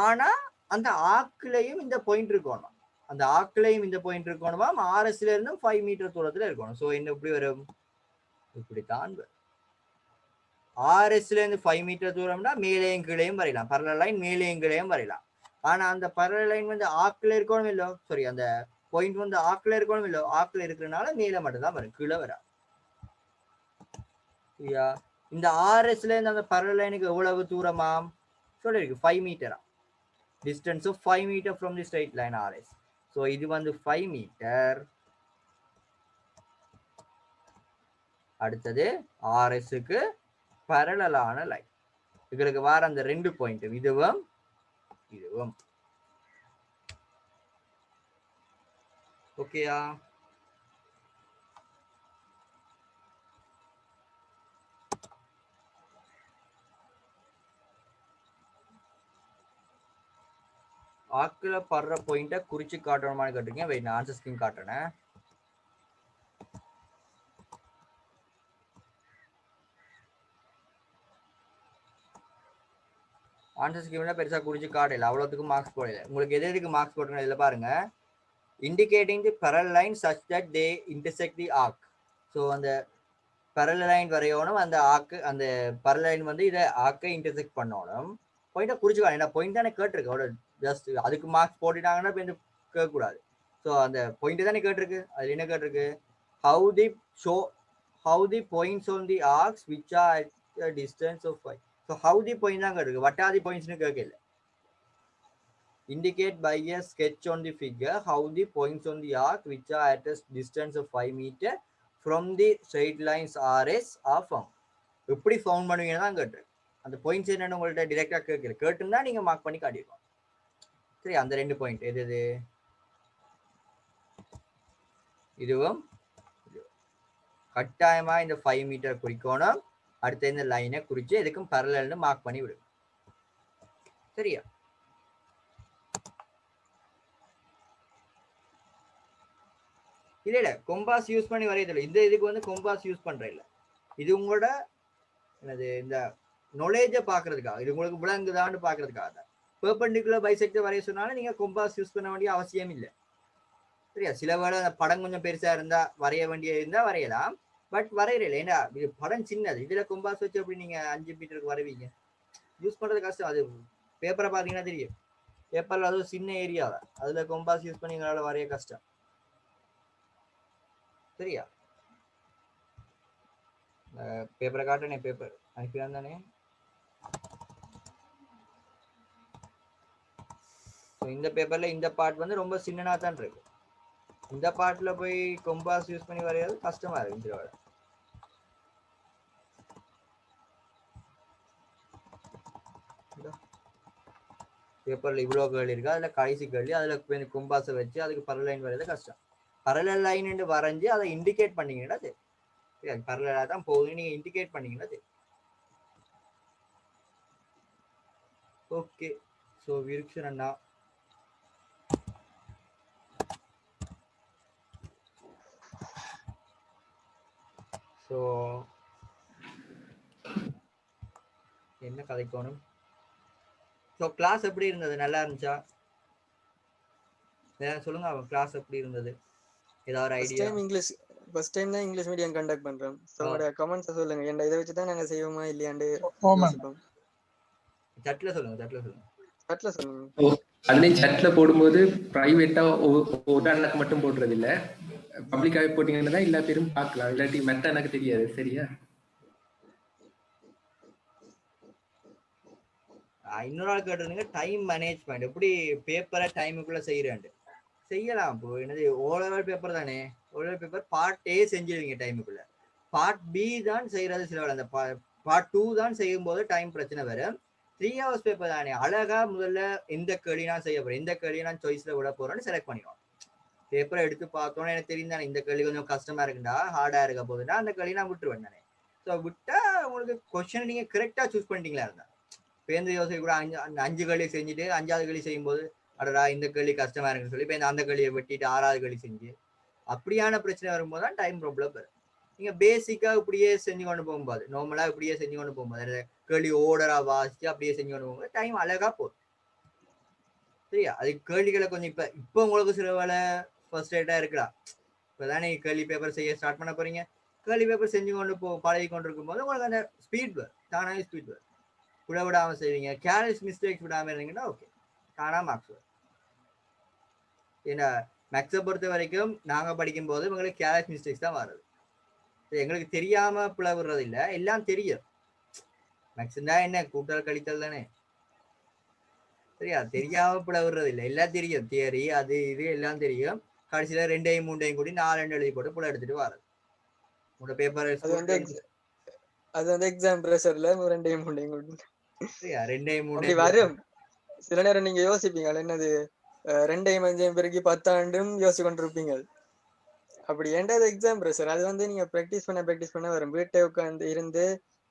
ஆனா அந்த ஆக்குலையும் இந்த பாயிண்ட் இருக்கணும், அந்த ஆக்குலையும் இந்த பாயிண்ட் இருக்கணுமா, ஆர்எஸ்ல இருந்து 5 மீட்டர் தூரத்துல இருக்கணும். ஸோ என்ன எப்படி வரும்? இப்படித்தான் வரும். ஆர்எஸ்ல இருந்து 5 மீட்டர் தூரம்னா மேலேயும் கீழையும் வரையலாம், பேரலல் லைன் மேலேயும் கீழையும் வரையலாம். ஆனா அந்த பேரலல் லைன் வந்து ஆக்குல இருக்கணும் இல்லோ, சாரி அந்த பாயிண்ட் வந்து ஆக்குல இருக்கணும் இல்லோ, ஆக்குல இருக்கிறனால மேல மட்டும் தான் வரும், கீழே வராது. சரியா? இந்த ஆர்எஸ்ல இருந்து அந்த பேரலல் லைனுக்கு எவ்வளவு தூரமாம் சொல்லிருக்கு? 5 மீட்டரா. distance of 5 meter from the straight line RS. So இது வந்து 5 மீட்டர். அடுத்தது RSக்கு parallel-ஆன லைன். இதுக்கு வர அந்த 2 பாயிண்ட் இதுவும் இதுவும். ஓகேயா? ஆக்குல படுற பாயிண்ட குறிச்சு காட்டணுமான்னு கேட்டீங்க. வெயிட், நான் ஆன்சர் ஸ்கிரீன் காட்டுறேன். ஆன்சர் ஸ்கிரீன்ல பெருசா குறிச்சு காட்டல, அவ்வளவுக்கு மார்க்ஸ் போடல. உங்களுக்கு எது எதுக்கு மார்க்ஸ் போட்டுருங்க இதுல பாருங்க. indicating the parallel line such that they intersect the arc. So அந்த parallel line வரையணும், அந்த ஆக்கு அந்த parallel line வந்து இதை ஆக்கை இன்டர்செக்ட் பண்ணணும். பாயிண்டா குறிச்சுக்கலாம், ஏன்னா பாயிண்ட் தானே கேட்டிருக்கு, அவ்வளோ ஜஸ்ட் அதுக்கு மார்க்ஸ் போட்டுட்டாங்கன்னா இப்போ இந்த கேட்கக்கூடாது. ஸோ அந்த பாயிண்ட் தானே கேட்டிருக்கு, அதில் என்ன கேட்டிருக்கு? how the points on the arcs which are at a distance of 5. So how the point தான் கேட்டிருக்கு, what are the pointsனு கேட்கல. indicate by a sketch on the figure how the points on the arc which are at a distance of 5 meter from the straight lines RS are found. எப்படி found பண்ணுவீங்கன்னா தான் கேட்டு, அந்த points என்னன்னு உங்கள்ட்ட டிரெக்டா கேட்கல, கேட்டுன்னா நீங்க mark பண்ணி காட்டிடுவோம். சரி, அந்த 2 பாயிண்ட் எது எது? இதுவும் கட்டாயமா இந்த 5 மீட்டர் குறிக்கணும். அடுத்த இந்த லைனை குறிச்சு எதுக்கும் பேரலல்னு மார்க் பண்ணி விடும். சரியா? இல்ல கொம்பாஸ் யூஸ் பண்ணி வரையதில்லை. இந்த இதுக்கு வந்து கொம்பாஸ் யூஸ் பண்ற இல்ல. இது உங்களோட என்னது இந்த நாலேஜை பாக்குறதுக்காக, இது உங்களுக்கு விளங்குதான்னு பாக்குறதுக்காக தான். பெர்பெண்டிகுலர் பைசெக்டர் வரைய சொன்னாலும் நீங்க கொம்பாஸ் யூஸ் பண்ண வேண்டிய அவசியம் இல்லை. சரியா? சில வேளை படம் கொஞ்சம் பெருசா இருந்தா வரைய வேண்டிய இருந்தா வரையலாம். பட் வரையல. ஏன்னா இது படம் சின்னது. இதுல கொம்பாஸ் வச்சு எப்படி நீங்க 5 மீட்டருக்கு வரைவீங்க? யூஸ் பண்றது கஷ்டம். அது பேப்பரை பாத்தீங்கன்னா தெரியும். பேப்பர்ல அதுவும் சின்ன ஏரியா தான். அதுல கொம்பாஸ் யூஸ் பண்ணி எங்களால வரைய கஷ்டம். சரியா? பேப்பரை காட்டுனே, பேப்பர் அனுப்பிதான் தானே. இந்த பேப்பர்ல இந்த பார்ட் வந்து ரொம்ப சின்னனா தான் இருக்கு. இந்த பார்ட்ல போய் கொம்பாஸ் யூஸ் பண்ணி வரையாது கஷ்டமா இருக்கு இந்த வேலை. பேப்பர்ல இவ்வளோ கேள்வி இருக்கு, அதுல கடைசி கேள்வி, அதுல கொம்பாஸை வச்சு அதுக்கு பரலைன் வரையது கஷ்டம். பரலல் லைன் வரைஞ்சி அதை இண்டிகேட் பண்ணீங்கன்னா அது பரலலா தான் போகுது, நீங்க இண்டிகேட் பண்ணீங்கன்னா அது ஓகே. ஸோ விருக்ஷன் அண்ணா, ஸோ என்ன கதைக்கணும்? ஸோ கிளாஸ் எப்படி இருந்தது? நல்லா இருந்துச்சா? சொல்லுங்க, அவன் கிளாஸ் எப்படி இருந்தது? ஏதாவது ஐடியா?
ஃபர்ஸ்ட் டைம் தான் இங்கிலீஷ் மீடியம் கண்டக்ட் பண்றோம். ஸோ உங்களோட கமெண்ட்ஸ் சொல்லுங்க. ஏன்டா இதை வச்சு தான் நாங்க செய்வோமா இல்லையாண்டு யோசிப்போம்.
சட்ல சொல்லுங்க, சட்ல சொல்லுங்க,
சட்ல சொல்லுங்க.
அதுலயும் சட்ல போடும்போது பிரைவேட்டா உதாரணத்துக்கு மட்டும் போடுறது இல்ல, பப்ளிக்காவே போட்டீங்கன்னா எல்லா பேரும் பார்க்கலாம். இல்லாட்டி மெத்த எனக்கு தெரியாது. சரியா?
இன்னொரு ஆள் கேட்டிருந்தீங்க டைம் மேனேஜ்மெண்ட் எப்படி பேப்பரை டைமுக்குள்ள செய்யலாம். இப்போ என்னது ஓலெவல் பேப்பர் தானே, ஓலெவல் பேப்பர் பார்ட் ஏ செஞ்சிருவீங்க டைமுக்குள்ள, பார்ட் பி தான் செய்யறது சில வேலை, அந்த பார்ட் 2 தான் செய்யும் போது டைம் பிரச்சனை வரும். 3 hours பேப்பர் தானே, அழகா முதல்ல எந்த கேள்வி நான் செய்ய போறேன், எந்த கேள்வியை நான் சாய்ஸ்ல விட போறேன்னு செலக்ட் பண்ணிடுவோம். பேப்பரை எடுத்து பார்த்தோன்னே எனக்கு தெரியும் தானே இந்த கேள்வி கொஞ்சம் கஷ்டமா இருக்குண்டா, ஹார்டா இருக்க போகுதுன்னா அந்த கேள்வி நான் விட்டுருவேன் தானே. ஸோ விட்டா உங்களுக்கு கொஸ்டின் நீங்க கரெக்டா சூஸ் பண்ணிட்டீங்களா இருந்தா பேருந்து யோசனை கூட 5 கேள்வி செஞ்சுட்டு 5வது கேள்வி செய்யும் போது அடடா இந்த கேள்வி கஷ்டமா இருக்குன்னு சொல்லி இப்போ அந்த கேள்வியை வெட்டிட்டு 6வது கேள்வி செஞ்சு அப்படியான பிரச்சனை வரும்போது தான் டைம் ப்ராப்ளம் வரும். நீங்க பேசிக்கா இப்படியே செஞ்சு கொண்டு போகும்போது, நார்மலா இப்படியே செஞ்சு கொண்டு போகும்போது, கேள்வி ஓர்டரா வாசிச்சு அப்படியே செஞ்சு கொண்டு போகும்போது டைம் அழகா போகும். சரியா? அது கேள்விகளை கொஞ்சம் இப்போ உங்களுக்கு சில வேலை ஃபர்ஸ்ட்ரேட்டா இருக்கலாம். இப்போதான் நீங்க கேள்வி பேப்பர் செய்ய ஸ்டார்ட் பண்ண போறீங்க. கேள்வி பேப்பர் செஞ்சு கொண்டு பழகி கொண்டு இருக்கும் போது உங்களுக்கு அந்த ஸ்பீட் வரும், தானாவே ஸ்பீட் வரும். விடாம செய்வீங்க, கேர்லெஸ் மிஸ்டேக்ஸ் விடாம இருந்தீங்கன்னா ஓகே, தானா மார்க்ஸ் வரும். ஏன்னா மேக்ஸை பொறுத்த வரைக்கும் நாங்க படிக்கும் போது உங்களுக்கு கேர்லெஸ் மிஸ்டேக்ஸ் தான் வருது. எங்களுக்கு தெரியாம பிழை விடுறது இல்லை, எல்லாம் தெரியும். மேக்ஸ்னா என்ன, கூட்டல் கழித்தல் தானே. சரியா? தெரியாம பிழை விடுறது இல்லை, எல்லாம் தெரியும். தியரி அது இது எல்லாம் தெரியும். கடைசியில 2ஐயும் 3ஐயும் கூடி 4 எழுதி போட்டு பிழை எடுத்துட்டு வர்றது. உங்களோட பேப்பர்
அது வந்து எக்ஸாம் ப்ரெஷர்ல 2ஐயும் 3ஐயும் கூடி
2ஐயும் 3ஐயும்
வரும். சில நேரம் நீங்க யோசிப்பீங்க என்னது 2ஐயும் 5ஐயும் பெருக்கி 10 ஆண்டும் யோசிச்சு கொண்டிருப்பீங்க. அப்படி ஏன்டா எக்ஸாம் ப்ரெஷர். அது வந்து நீங்க ப்ராக்டிஸ் பண்ண வரும். வீட்டை உட்காந்து இருந்து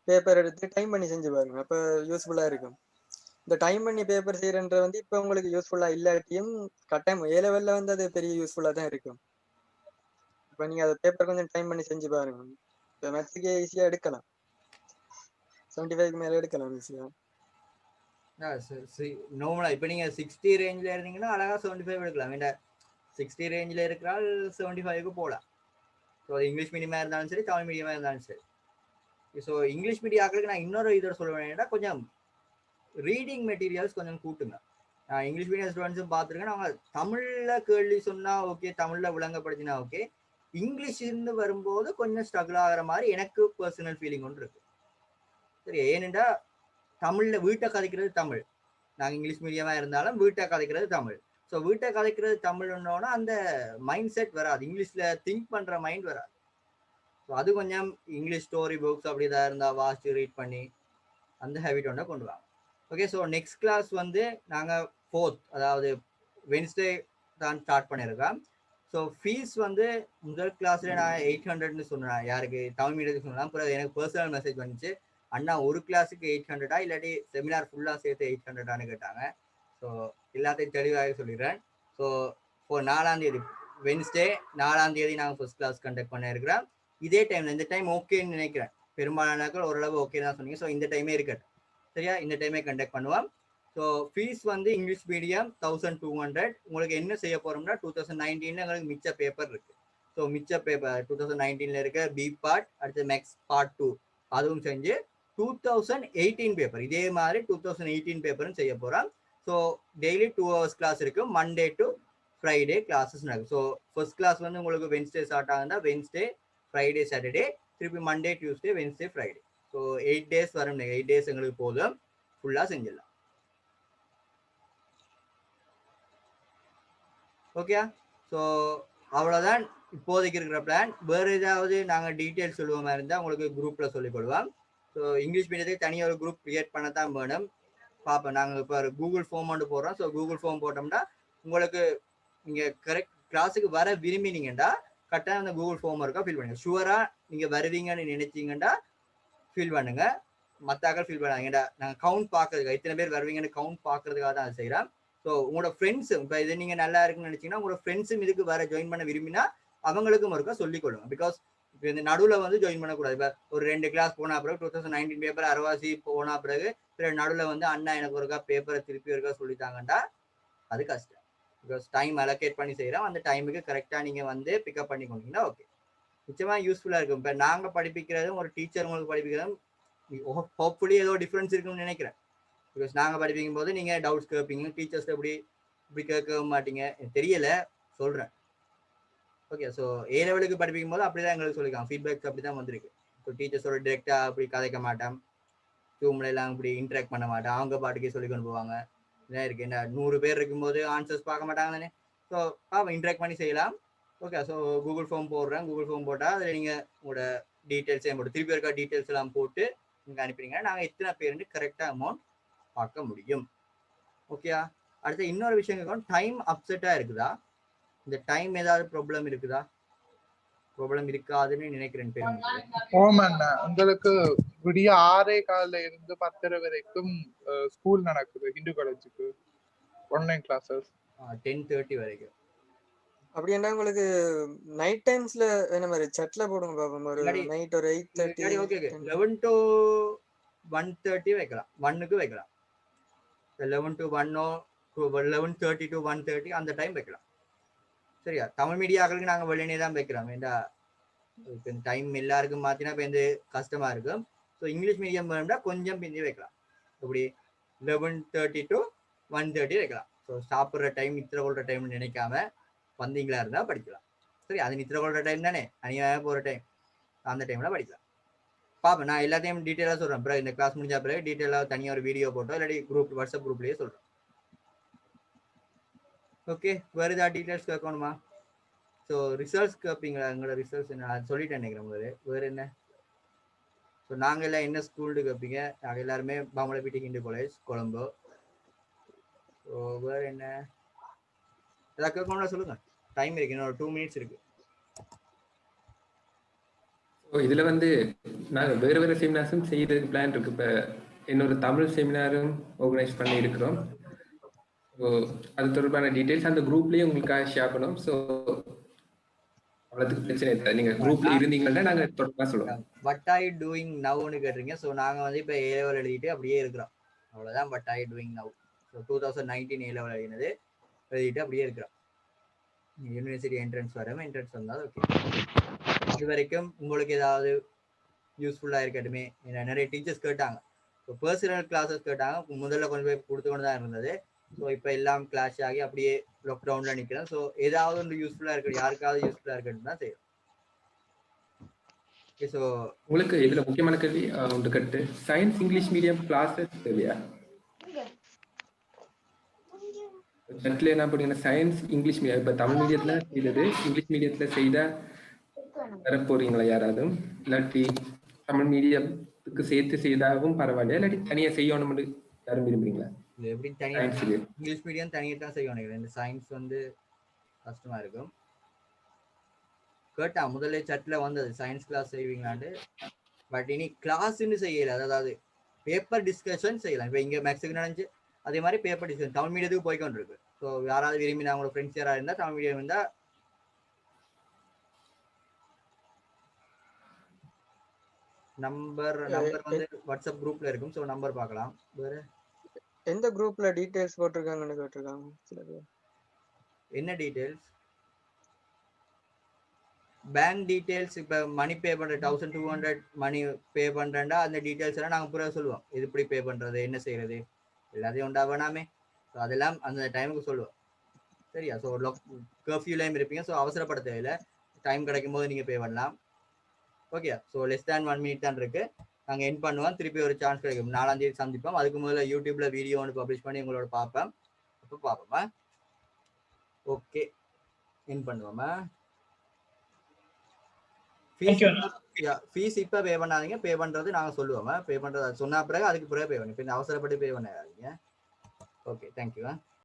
பேப்பர் எடுத்து டைம் பண்ணி செஞ்சு பாருங்க, அப்ப யூஸ்ஃபுல்லா இருக்கும். இந்த டைம் பண்ணி பேப்பர் செய்யறன்ற வந்து இப்ப உங்களுக்கு யூஸ்ஃபுல்லா இல்லாட்டியும் கட்டாயம் ஏ லெவல்ல வந்து அது பெரிய யூஸ்ஃபுல்லா தான் இருக்கும். இப்ப நீங்க அதை பேப்பர் கொஞ்சம் டைம் பண்ணி செஞ்சு பாருங்க. மேத்ஸுக்கே ஈஸியா எடுக்கலாம், 75 மேல எடுக்கலாம் ஈஸியா.
நார்மலா இப்ப நீங்க 60 ரேஞ்ச்ல இருந்தீங்கன்னா அழகா 75 எடுக்கலாம். வேண்டாம் 60 ரேஞ்சில் இருக்கிறால் 75க்கு போகலாம். ஸோ இங்கிலீஷ் மீடியமா இருந்தாலும் சரி, தமிழ் மீடியமா இருந்தாலும் சரி. ஸோ இங்கிலீஷ் மீடியம் ஆக்களுக்கு நான் இன்னொரு இதை சொல்ல வேண்டியா, கொஞ்சம் ரீடிங் மெட்டீரியல்ஸ் கொஞ்சம் கூட்டுங்க. நான் இங்கிலீஷ் மீடியம் ஸ்டூடெண்ட்ஸும் பார்த்துருக்கேன். அவங்க தமிழ்ல கேள்வி சொன்னா ஓகே, தமிழ்ல விளங்கப்படுத்தினா ஓகே, இங்கிலீஷ் இருந்து வரும்போது கொஞ்சம் ஸ்ட்ரகிள் ஆகிற மாதிரி எனக்கு பர்சனல் ஃபீலிங் ஒன்று இருக்கு. சரி, ஏனென்றா தமிழ்ல வீட்டை கதைக்கிறது தமிழ், நாங்கள் இங்கிலீஷ் மீடியமா இருந்தாலும் வீட்டை கதைக்கிறது தமிழ். ஸோ வீட்டை கதைக்கிறது தமிழ்னோன்னா அந்த மைண்ட் செட் வராது, இங்கிலீஷ்ல திங்க் பண்ற மைண்ட் வராது. ஸோ அது கொஞ்சம் இங்கிலீஷ் ஸ்டோரி புக்ஸ் அப்படி தான் இருந்தால் வாசிச்சு ரீட் பண்ணி அந்த ஹேபிட் ஒன்றை கொண்டு வாங்க. ஓகே, ஸோ நெக்ஸ்ட் கிளாஸ் வந்து நாங்கள் 4th, அதாவது வென்ஸ்டே தான் ஸ்டார்ட் பண்ணியிருக்கோம். ஸோ ஃபீஸ் வந்து முதல் கிளாஸ்ல நான் 800ன்னு சொன்னேன், யாருக்கு தமிழ் மீடியத்துக்கு சொன்னேன். அப்புறம் எனக்கு பர்சனல் மெசேஜ் வந்துச்சு அண்ணா ஒரு கிளாஸுக்கு 800 இல்லாட்டி செமினார் ஃபுல்லா சேர்த்து 800 கேட்டாங்க. ஸோ எல்லாத்தையும் தெளிவாக சொல்லிடுறேன். ஸோ இப்போ 4ஆம் தேதி வென்ஸ்டே 4ஆம் தேதி நாங்கள் ஃபர்ஸ்ட் கிளாஸ் கண்டக்ட் பண்ண இருக்கிறோம். இதே டைம்ல இந்த டைம் ஓகேன்னு நினைக்கிறேன். பெரும்பாலானாக்கள் ஓரளவு ஓகே தான் சொன்னீங்க. ஸோ இந்த டைமே இருக்கட்டும், சரியா? இந்த டைமே கண்டக்ட் பண்ணுவோம். ஸோ ஃபீஸ் வந்து இங்கிலீஷ் மீடியம் 1200. உங்களுக்கு என்ன செய்ய போறோம்னா 2019 எங்களுக்கு மிச்ச பேப்பர் இருக்கு. ஸோ மிச்ச பேப்பர் 2019 இருக்க பி பார்ட், அடுத்து மேக்ஸ் பார்ட் 2 அதுவும் செஞ்சு 2018 பேப்பர் இதே மாதிரி 2018 பேப்பரும் செய்ய போறோம். ஸோ டெய்லி 2 hours கிளாஸ் இருக்கு. மண்டே டு ஃப்ரைடே கிளாஸஸ் நடக்கும். ஸோ ஃபர்ஸ்ட் கிளாஸ் வந்து உங்களுக்கு வென்ஸ்டே ஸ்டார்ட் ஆகுதுன்னா வென்ஸ்டே, ஃப்ரைடே, சாட்டர்டே, திருப்பி Monday, Tuesday, Wednesday, Friday. So 8 days வரும். 8 days எங்களுக்கு போதும், ஃபுல்லா செஞ்சிடலாம். ஓகே, ஸோ அவ்வளோதான் இப்போதைக்கு இருக்கிற பிளான். வேறு ஏதாவது நாங்கள் டீட்டெயில்ஸ் சொல்லுவோம் மாதிரி இருந்தால் உங்களுக்கு குரூப்பில் சொல்லிக்கொள்வோம். ஸோ இங்கிலீஷ் மீடியத்துக்கு தனியாக ஒரு குரூப் கிரியேட் பண்ண தான் வேணும். பார்ப்போம். நாங்கள் இப்போ கூகுள் ஃபார்ம் ஒன்று போடுறோம். ஸோ கூகுள் ஃபார்ம் போட்டோம்னா உங்களுக்கு நீங்கள் கரெக்ட் கிளாஸுக்கு வர விரும்பினீங்கன்னா கரெக்டாக அந்த கூகுள் ஃபார்ம் இருக்கா ஃபில் பண்ணுங்க. ஷுவராக நீங்கள் வருவீங்கன்னு நினைச்சிங்கன்னா ஃபில் பண்ணுங்க. மற்றாக்கள் ஃபில் பண்ணாங்கடா நாங்கள் கவுண்ட் பார்க்கறதுக்காக, இத்தனை பேர் வருவீங்கன்னு கவுண்ட் பார்க்கறதுக்காக தான் அதை செய்கிறோம். ஸோ உங்களோட ஃப்ரெண்ட்ஸும் இப்போ இது நீங்கள் நல்லா இருக்குன்னு நினச்சிங்கன்னா உங்களோட ஃப்ரெண்ட்ஸும் இதுக்கு வர ஜாயின் பண்ண விரும்பினா அவங்களுக்கும் ஒருக்கா சொல்லிக் கொடுங்க. பிகாஸ் இப்போ இந்த நடுவில் வந்து ஜாயின் பண்ணக்கூடாது. இப்போ ஒரு 2 கிளாஸ் போன பிறகு 2019 பேப்பர் அரைவாசி போன பிறகு நடுவில் வந்து அண்ணா எனக்கு ஒருக்கா பேப்பரை திருப்பி ஒருக்கா சொல்லித்தாங்கண்டா அது கஷ்டம். பிகாஸ் டைம் அலோகேட் பண்ணி செய்கிறோம். அந்த டைமுக்கு கரெக்டாக நீங்கள் வந்து பிக்கப் பண்ணி கொண்டீங்கன்னா ஓகே, நிச்சயமாக யூஸ்ஃபுல்லாக இருக்கும். இப்போ நாங்கள் படிப்பிக்கிறதும் ஒரு டீச்சர் உங்களுக்கு படிப்பிக்கிறதும் ஹோப்ஃபுல்லி ஏதோ டிஃப்ரென்ஸ் இருக்குன்னு நினைக்கிறேன். பிகாஸ் நாங்கள் படிப்பிக்கும் போது நீங்கள் டவுட்ஸ் கேட்பீங்க, டீச்சர்ஸ் இப்படி கேட்க மாட்டீங்க, தெரியல சொல்கிறேன். ஓகே, ஸோ ஏ லெவலுக்கு படிப்பிக்கும் போது அப்படி தான் எங்களுக்கு சொல்லிக்கலாம். ஃபீட்பேக்ஸ் அப்படி தான் வந்திருக்கு. ஸோ டீச்சர்ஸோட டிரெக்டாக அப்படி கதைக்க மாட்டேன், ஜூம்ல எல்லாம் இப்படி இன்ட்ராக்ட் பண்ண மாட்டேன், அவங்க பாட்டுக்கே சொல்லி கொண்டு போவாங்க. இதான் இருக்கு. என்ன 100 பேர் இருக்கும்போது ஆன்சர்ஸ் பார்க்க மாட்டாங்க தானே. ஸோ இன்ட்ராக்ட் பண்ணி செய்யலாம். ஓகே, ஸோ கூகுள் ஃபார்ம் போடுறேன். கூகுள் ஃபார்ம் போட்டால் அதில் நீங்கள் உங்களோட டீட்டெயில்ஸையும் போட்டு திருப்பி இருக்க டீட்டெயில்ஸ் எல்லாம் போட்டு நீங்கள் அனுப்பிடுங்க. நாங்கள் எத்தனை பேருன்னு கரெக்டாக அமௌண்ட் பார்க்க முடியும். ஓகேயா? அடுத்து இன்னொரு விஷயம், டைம் அப்செட்டா இருக்குதா? இந்த டைம் ஏதாவது ப்ராப்ளம் இருக்குதா? ப்ராப்ளம் இருக்காதுன்னு நினைக்கிறேன். பேர்
ஓமண்ணா, உங்களுக்கு விடிய 6:15 இருந்து 10:30 வரைக்கும் ஸ்கூல் நடக்குது. ஹிந்து காலேஜுக்கு ஆன்லைன் கிளாஸஸ்
10:30 வரைக்கும்.
அப்படி என்ன உங்களுக்கு நைட் டைம்ஸ்ல என்ன மாதிரி சட்ல போடுங்க பாப்போம். ஒரு நைட் ஒரு 8:30.
ஓகே, 11 to 1:30 வைக்கலாம். 1க்கு வைக்கலாம். 11 to 1 11:30 to 1:30 அந்த டைம் வைக்கலாம். சரியா? தமிழ் மீடியாக்களுக்கு நாங்கள் வெளியே தான் வைக்கிறோம். ஏண்டா டைம் எல்லாருக்கும் மாத்தினா இப்போ வந்து கஷ்டமா இருக்கும். ஸோ இங்கிலீஷ் மீடியம் வேணும்னா கொஞ்சம் பிந்தி வைக்கலாம். இப்படி 11:30 to 1:30 வைக்கலாம். ஸோ சாப்பிட்ற டைம் நித்திர கொள்ற டைம்னு நினைக்காம வந்தீங்களா இருந்தால் படிக்கலாம். சரி, அது நித்திர கொள்ற டைம் தானே, அநியாய போகிற டைம், அந்த டைமில் படிக்கலாம். பார்ப்பேன். நான் எல்லாத்தையும் டீட்டெயிலாக சொல்கிறேன். பிறகு இந்த கிளாஸ் முடிஞ்ச பிறகு டீட்டெயிலாக தனியாக ஒரு வீடியோ போட்டோம், இல்லாட்டி குரூப் வாட்ஸ்அப் குரூப்லேயே சொல்கிறேன். ஓகே, வேறு ஏதாவது டீட்டெயில்ஸ் கேட்கணுமா? ஸோ ரிசல்ட்ஸ் கேட்பீங்களா? எங்களோட ரிசல்ட்ஸ் என்ன அது சொல்லிட்டேன் நினைக்கிறேன் முதல்ல. வேறு என்ன? ஸோ நாங்கள் எல்லாம் என்ன ஸ்கூல்டு கேட்பீங்க? நாங்கள் எல்லாருமே பாமலப்பட்டி ஹிந்து காலேஜ், கொழம்பு. ஸோ வேறு என்ன ஏதாவது கேட்கணும்னா சொல்லுங்கள். டைம் இருக்கு, இன்னொரு 2 minutes இருக்கு.
இதுல வந்து நாங்க வேற வேற செமினார்ஸும் செய்யறதுக்கு பிளான் இருக்கு. இப்ப இன்னொரு தமிழ் செமினாரும் ஆர்கனைஸ் பண்ணி இருக்கிறோம். ஸோ அது தொடர்பான டீட்டெயில்ஸ் அந்த குரூப்லயே உங்களுக்காக ஷேர் பண்ணுவோம். ஸோ அவ்வளோத்துக்கு பிரச்சனை இல்லை. நீங்க குரூப்ல இருந்தீங்கன்னா நாங்க தொடர்பா சொல்லுவோம்.
வாட் ஆர் யூ டூயிங் நவ்னு கேட்டிருக்கீங்க. ஸோ நாங்கள் வந்து இப்போ A level எழுதிட்டு அப்படியே இருக்கிறோம். அவ்வளோதான் what are you doing now. So 2019 A level எழுதினது எழுதிட்டு அப்படியே இருக்கிறோம். யூனிவர்சிட்டி என்ட்ரன்ஸ் வராமல் என்ட்ரன்ஸ் வந்தால் ஓகே. இது வரைக்கும் உங்களுக்கு ஏதாவது யூஸ்ஃபுல்லாக இருக்கட்டுமே. நிறைய டீச்சர்ஸ் கேட்டாங்க. ஸோ பர்சனல் கிளாஸஸ் கேட்டாங்க. முதல்ல கொஞ்சம் போய் கொடுத்து கொண்டு தான் இருந்தது. ஸோ இப்போ எல்லாம் கிளாஷ் ஆகி அப்படியே லாக்டவுனில் நிற்கிறோம். ஸோ ஏதாவது ஒன்று யூஸ்ஃபுல்லாக இருக்கட்டும், யாருக்காவது யூஸ்ஃபுல்லாக இருக்கட்டும் தான் செய்யும். ஓகே, ஸோ
உங்களுக்கு இதில் முக்கியமான கேள்வி ஒன்று கட்டு, சயின்ஸ் இங்கிலீஷ் மீடியம் கிளாஸஸ் தேவையா? சட்டில் என்ன பண்ணீங்கன்னா சயின்ஸ் இங்கிலீஷ் மீடியம் இப்போ தமிழ் மீடியத்தில் செய்தது இங்கிலீஷ் மீடியத்தில் செய்தால் வர போறீங்களா யாராவது? இல்லாட்டி தமிழ் மீடியத்துக்கு சேர்த்து செய்தாலும் பரவாயில்ல, இல்லாட்டி தனியாக செய்யணும்னு யாரும் விரும்புறீங்களா?
எப்படி தனியாக இங்கிலீஷ் மீடியம் தனியாக தான் செய்யணும். இந்த சயின்ஸ் வந்து கஷ்டமா இருக்கும். கேட்டா முதல்ல சட்டில் வந்தது சயின்ஸ் கிளாஸ் செய்வீங்களான்னு. பட் இனி கிளாஸ்ன்னு செய்யல, அதாவது பேப்பர் டிஸ்கஷன் செய்யலாம். இப்போ இங்கே மேக்ஸுக்கு நடந்துச்சு, அதே மாதிரி பேப்பர் டிஸ்கஷன் தமிழ் மீடியத்துக்கு போய்க்கொண்டு இருக்கு. ஸோ யாராவது விரும்பி அவங்களோட ஃப்ரெண்ட்ஸ் யாராவது இருந்தால் தமிழ் மீடியம் இருந்தால் நம்பர் வந்து வாட்ஸ்அப் குரூப்ல இருக்கும். ஸோ நம்பர் பார்க்கலாம். வேற
எந்த குரூப்ல டீடைல்ஸ் போட்டிருக்காங்கன்னு கேட்டிருக்காங்க சில பேர்.
என்ன டீடைல்ஸ்? Bank details. இப்போ மணி பே பண்ற 1200 மணி பே பண்றேன்டா அந்த டீடைல்ஸ் எல்லாம் நாங்கள் பூரா சொல்லுவோம். இது இப்படி பே பண்றது, என்ன செய்யறது, எல்லாத்தையும் உண்டா வேணாமே. ஸோ அதெல்லாம் அந்த டைமுக்கு சொல்லுவோம். சரியா? ஸோ கர்ஃப்யூலையும் இருப்பீங்க. ஸோ அவசரப்பட தேவையில்லை, டைம் கிடைக்கும் போது நீங்கள் பே பண்ணலாம். Okay. So less than 1 minute தான் இருக்கு. நாங்கள் என் பண்ணுவோம், திருப்பி ஒரு சான்ஸ் கிடைக்கும். 4ஆம் தேதி சந்திப்போம். அதுக்கு முதல்ல யூடியூப்ல வீடியோ ஒன்று பப்ளிஷ் பண்ணி உங்களோட பார்ப்பேன். அப்போ பார்ப்போமா? ஓகே, என் பண்ணுவோமா? ஃபீஸ் இப்போ பே பண்ணாதீங்க. பே பண்றது நாங்கள் சொல்லுவோமா? பே பண்றது சொன்ன பிறகு அதுக்கு பிறகு பே பண்ணி, இப்போ அவசரப்பட்டு பே பண்ணாதீங்க. Okay, thank you.